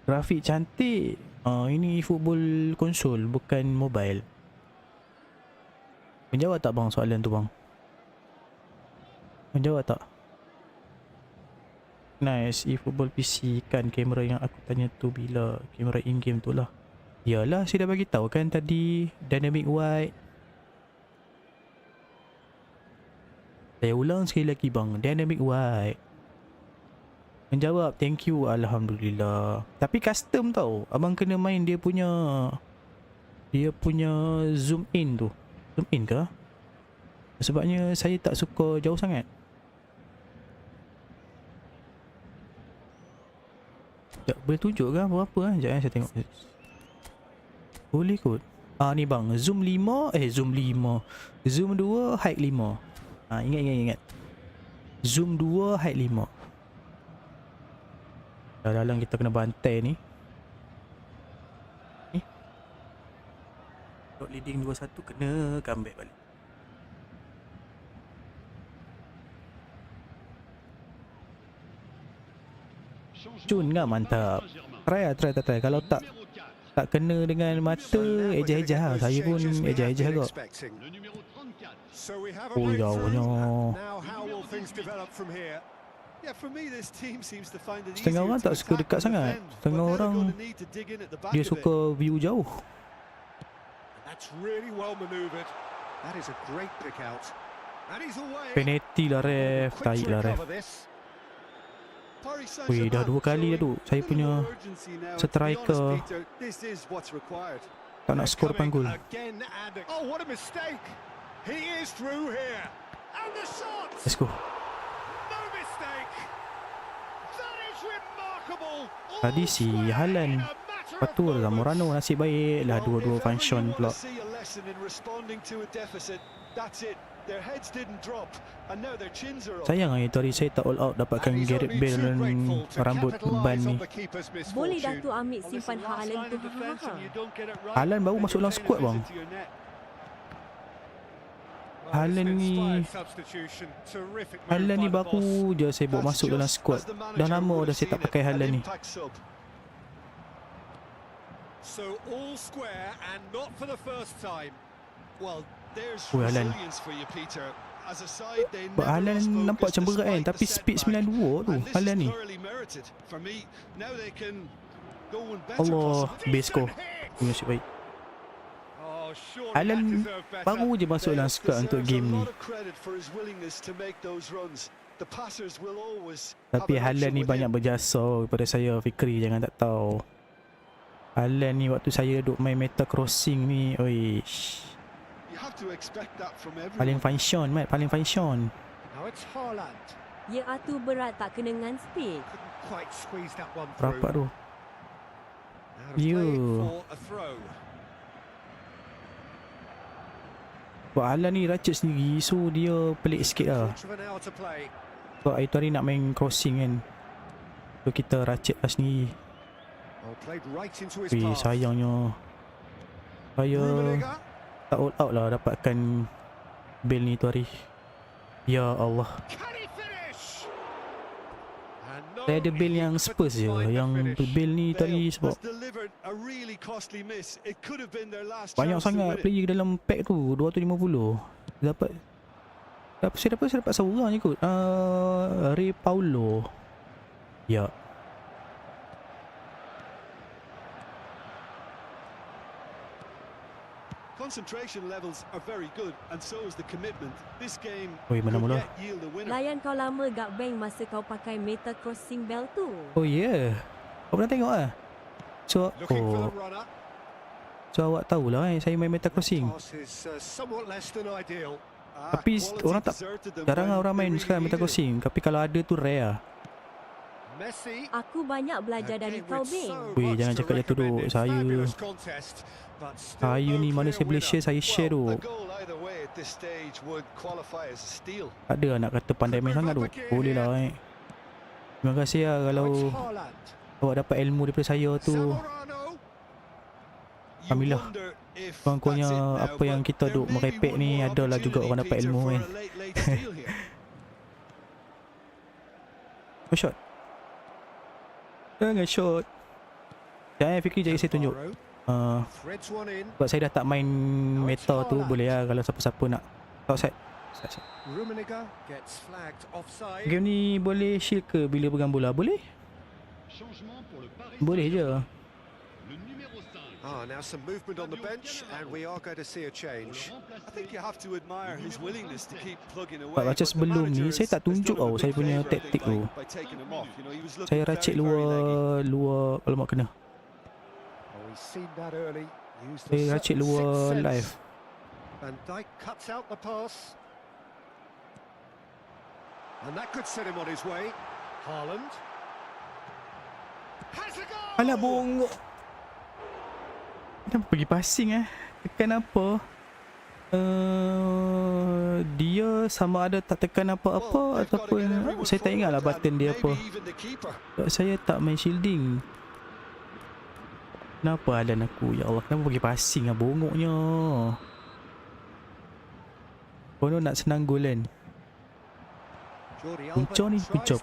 grafik cantik, ini football konsol bukan mobile. Menjawab tak bang soalan tu bang? Menjawab tak? Nice, eFootball PC kan kamera yang aku tanya tu bila kamera in-game tu lah. Yalah, saya dah bagi tahu kan tadi dynamic wide. Saya ulang sekali lagi bang, dynamic wide. Menjawab, thank you, alhamdulillah. Tapi custom tau, abang kena main dia punya zoom in tu. Zoom in ke? Sebabnya saya tak suka jauh sangat. Sekejap, boleh tunjuk ke berapa kan? Sekejap saya tengok. Boleh kot. Ni bang, zoom 5, zoom 2, height 5. Ingat. Zoom 2, height 5. Dalam kita kena bantai ni. Leading 2-1 kena comeback balik. Cun kan mantap. Try. Kalau tak kena dengan mata, ejah-ejah lah. Saya pun ejah-ejah kot. Oh jauhnya. Setengah orang tak suka dekat sangat. Setengah orang dia suka view jauh. That's really well maneuvered. That is a great pick out. And he's away. Penalty lah ref, tarik lah ref. Weh, dah 2 kali dah tu. Saya punya striker tak nak skor depan gol. Oh, what a mistake. He is through here. And the shot. Let's go. No mistake. That is remarkable. Tadi si Haaland patur Zamorano, nasib baik lah dua-dua function pula. Sayang itu hari saya tak all out dapatkan Gareth Bale dan rambut ban ni. Boleh dah tu ambil simpan Haaland tu. Haaland baru masuk dalam squad bang. Haaland ni baru je saya bawa masuk dalam squad. Dah lama dah saya tak pakai Haaland ni. So all square and not for the first time. Well, there's Haaland. resilience for you, Peter. As a side, they But never Haaland lost nampak focus macam berat kan, despite tapi the speed setback. 92 tu And this Haaland is ni. thoroughly merited. For me, now they can go and better Allah, possibly. base score. Nasib baik. Oh, surely Haaland that deserved better. baru je masuk dalam squad untuk game ni. Tapi Haaland ni banyak berjasa kepada saya, Fikri, jangan tak tahu. Haaland ni waktu saya duk main meta crossing ni, oish. Paling function, Mat, paling function. Now it's Haaland. Ya tu berat tak kena dengan speed. Couldn't quite squeeze that one through. Rapat tu. Out of Ya. play for a throw. Sebab Haaland ni racet sendiri, so dia pelik sikit lah. Quarter of an hour to play. Sebab hari tu hari nak main crossing kan, so kita racet lah sendiri. Oh, played right into his Weh, path. sayangnya saya Rummenigge. tak all out lah dapatkan Bale ni tu hari. Ya Allah. Can he finish? And Saya ada build yang Spurs je. Yang build ni tadi sebab banyak sangat player dalam pack tu, 250. Saya dapat seorang je kot. Ray Paulo. Ya. Concentration levels are very good and so is the commitment. This game Oi, mana mula? yield a winner. Layan kau lama gak bank masa kau pakai meta crossing bell tu. Oh yeah. Kau pernah tengok ah? So, Looking for the runner. So awak tahulah saya main meta crossing. Pass is somewhat less than ideal. Tapi orang tak, jarang orang main sekarang meta crossing. Tapi kalau ada tu rare lah. Messi. Aku banyak belajar dari kau, Bing. Weh, jangan cakap jatuh duk. Saya ni mana saya boleh share, saya share tu. Tak ada nak kata pandai main sangat tu. Boleh lah Terima kasih lah kalau awak dapat ilmu daripada saya tu. Alhamdulillah. Kurang-kurangnya apa yang kita duk merepek ni adalah juga orang dapat ilmu kan. Shot. Jangan shot. Jangan Fikri jadi saya tunjuk. Sebab saya dah tak main meta tu, boleh lah kalau siapa-siapa nak. Outside. Game ni boleh shield ke bila pegang bola? Boleh? Boleh je. Now some movement on the bench and we are going to see a change. I think you have to admire his willingness to keep plugging away. Macam sebelum ni saya tak tunjuk tau saya punya taktik tu. Saya racik luar alamak kena. Saya racik luar live. Van Dijk cuts out the pass. And that could set him on his way. Haaland. Has a goal! Alah bongok. Kenapa pergi passing Tekan apa? Dia sama ada tak tekan apa-apa ataupun saya tak ingat lah button dia apa. Saya tak main shielding. Kenapa halan aku? Ya Allah, kenapa pergi passing bongoknya. Kono nak senang gol kan. Punca ni, punca.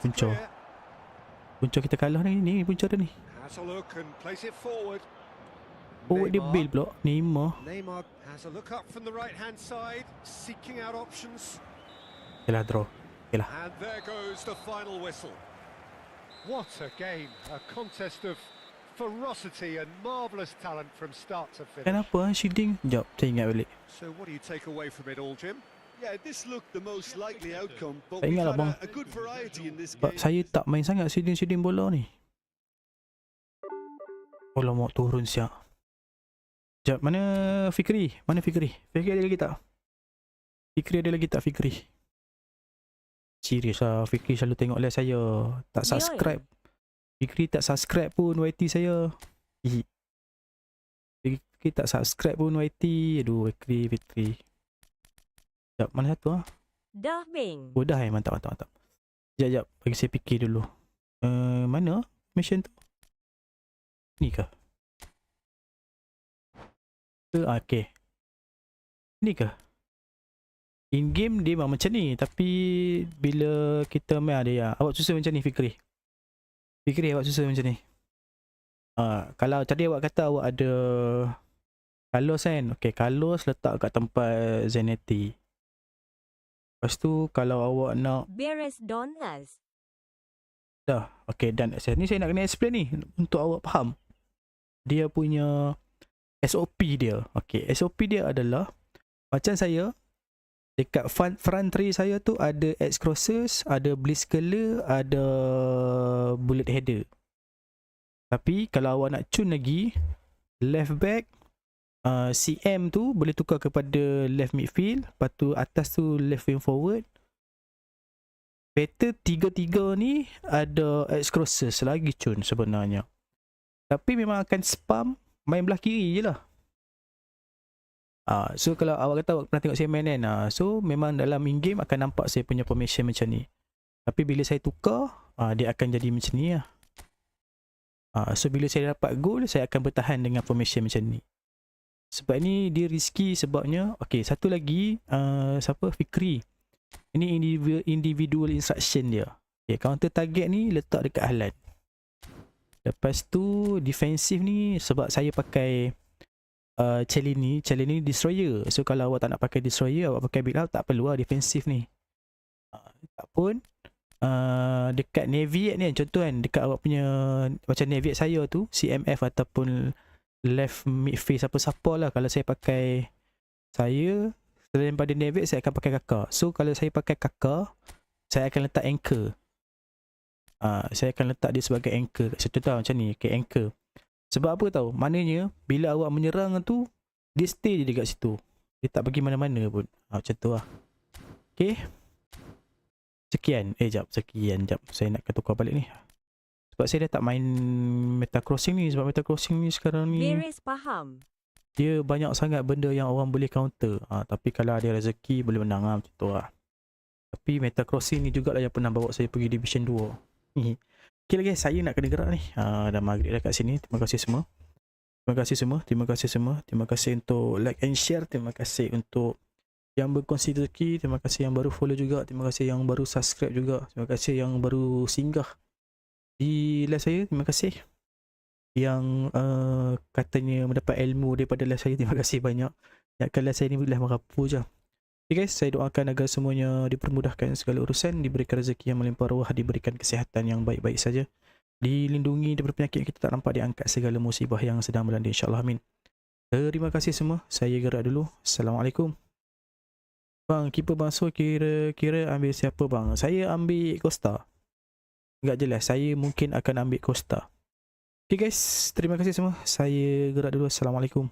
Punca kita kalah ni punca dia ni. Has a look and plays it forward. Forward dia build pula. Neymar has a look up from the right hand side, seeking out options. Yalah draw. Yalah. And there goes the final whistle. What a game, a contest of ferocity and marvellous talent from start to finish. Kenapa shielding? Sekejap, saya ingat balik. So what do you take away from it all, Jim? Yeah, this looked the most likely outcome, but Tak we've ingat lah had bang. a good variety in this Sebab game. saya tak main sangat shielding bola ni. Alamak turun siap. Sekejap, mana Fikri? Fikri ada lagi tak? Fikri? Serius lah, Fikri selalu tengok live saya. Tak subscribe. Fikri tak subscribe pun YT saya. Fikri tak subscribe pun YT. Aduh, Fikri. Sekejap, mana satu Dah, Bing. Oh dah mantap. Sekejap, bagi saya fikir dulu. Mana mission tu? Ni ke? Okay. Ni ke? In game dia memang macam ni, tapi bila kita main ada ya. Awak susah macam ni Fikri awak susah macam ni. Kalau tadi awak kata awak ada Carlos kan. Okay, Carlos letak kat tempat Zanetti. Lepas tu kalau awak nak Beres Donas. dah. Okay, dan ni saya nak kena explain ni untuk awak faham. Dia punya SOP dia. Okay, SOP dia adalah macam saya dekat front three saya tu ada X-Crosses, ada Blitzkiller, ada Bullet Header. Tapi kalau awak nak tune lagi, left back CM tu boleh tukar kepada left midfield, lepas tu atas tu left wing forward. Better tiga-tiga ni ada X-Crosses lagi tune sebenarnya. Tapi memang akan spam main belah kiri je lah. So kalau awak kata awak pernah tengok saya main kan, so memang dalam in-game akan nampak saya punya formation macam ni. Tapi bila saya tukar, dia akan jadi macam ni lah. So bila saya dapat goal, saya akan bertahan dengan formation macam ni. Sebab ni dia risky sebabnya. Okay, satu lagi, siapa? Fikri. Ini individual instruction dia. Okay, counter target ni letak dekat Haaland. Lepas tu defensif ni sebab saya pakai Celini destroyer. So kalau awak tak nak pakai destroyer, awak pakai build up, tak perlu lah defensif ni. Tak pun dekat Navy ni contoh kan, dekat awak punya macam Navy saya tu CMF ataupun left midfield siapa-siapa lah, kalau saya pakai, saya selain pada Navy saya akan pakai kakak. So kalau saya pakai kakak, saya akan letak anchor. Saya akan letak dia sebagai anchor kat situ tau, macam ni, okay, anchor. Sebab apa tahu? Maknanya bila awak menyerang tu, dia stay je dekat situ. Dia tak pergi mana-mana pun. Macam tu lah. Okay. Sekian. Jap. Saya nak tukar balik ni. Sebab saya dah tak main Metacrossing ni. Sebab Metacrossing ni sekarang ni, Beres faham. dia banyak sangat benda yang orang boleh counter. Tapi kalau ada rezeki boleh menang lah. Macam tu lah. Tapi Metacrossing ni jugalah yang pernah bawa saya pergi Division 2. Okay lah guys, saya nak kena gerak ni. Dah maghrib dah kat sini. Terima kasih semua. Terima kasih untuk like and share. Terima kasih untuk yang berkongsi rezeki. Terima kasih yang baru follow juga. Terima kasih yang baru subscribe juga. Terima kasih yang baru singgah di live saya. Terima kasih yang katanya mendapat ilmu daripada live saya. Terima kasih banyak. Ingatkan live saya ni live merapu je. Okay guys, saya doakan agar semuanya dipermudahkan segala urusan, diberikan rezeki yang melimpah ruah, diberikan kesihatan yang baik-baik saja, dilindungi daripada penyakit yang kita tak nampak, diangkat segala musibah yang sedang melanda, insyaAllah, amin. Terima kasih semua. Saya gerak dulu. Assalamualaikum. Bang, keeper bangsa kira ambil siapa bang? Saya ambil Costa. Enggak jelas. Saya mungkin akan ambil Costa. Okay guys, terima kasih semua. Saya gerak dulu. Assalamualaikum.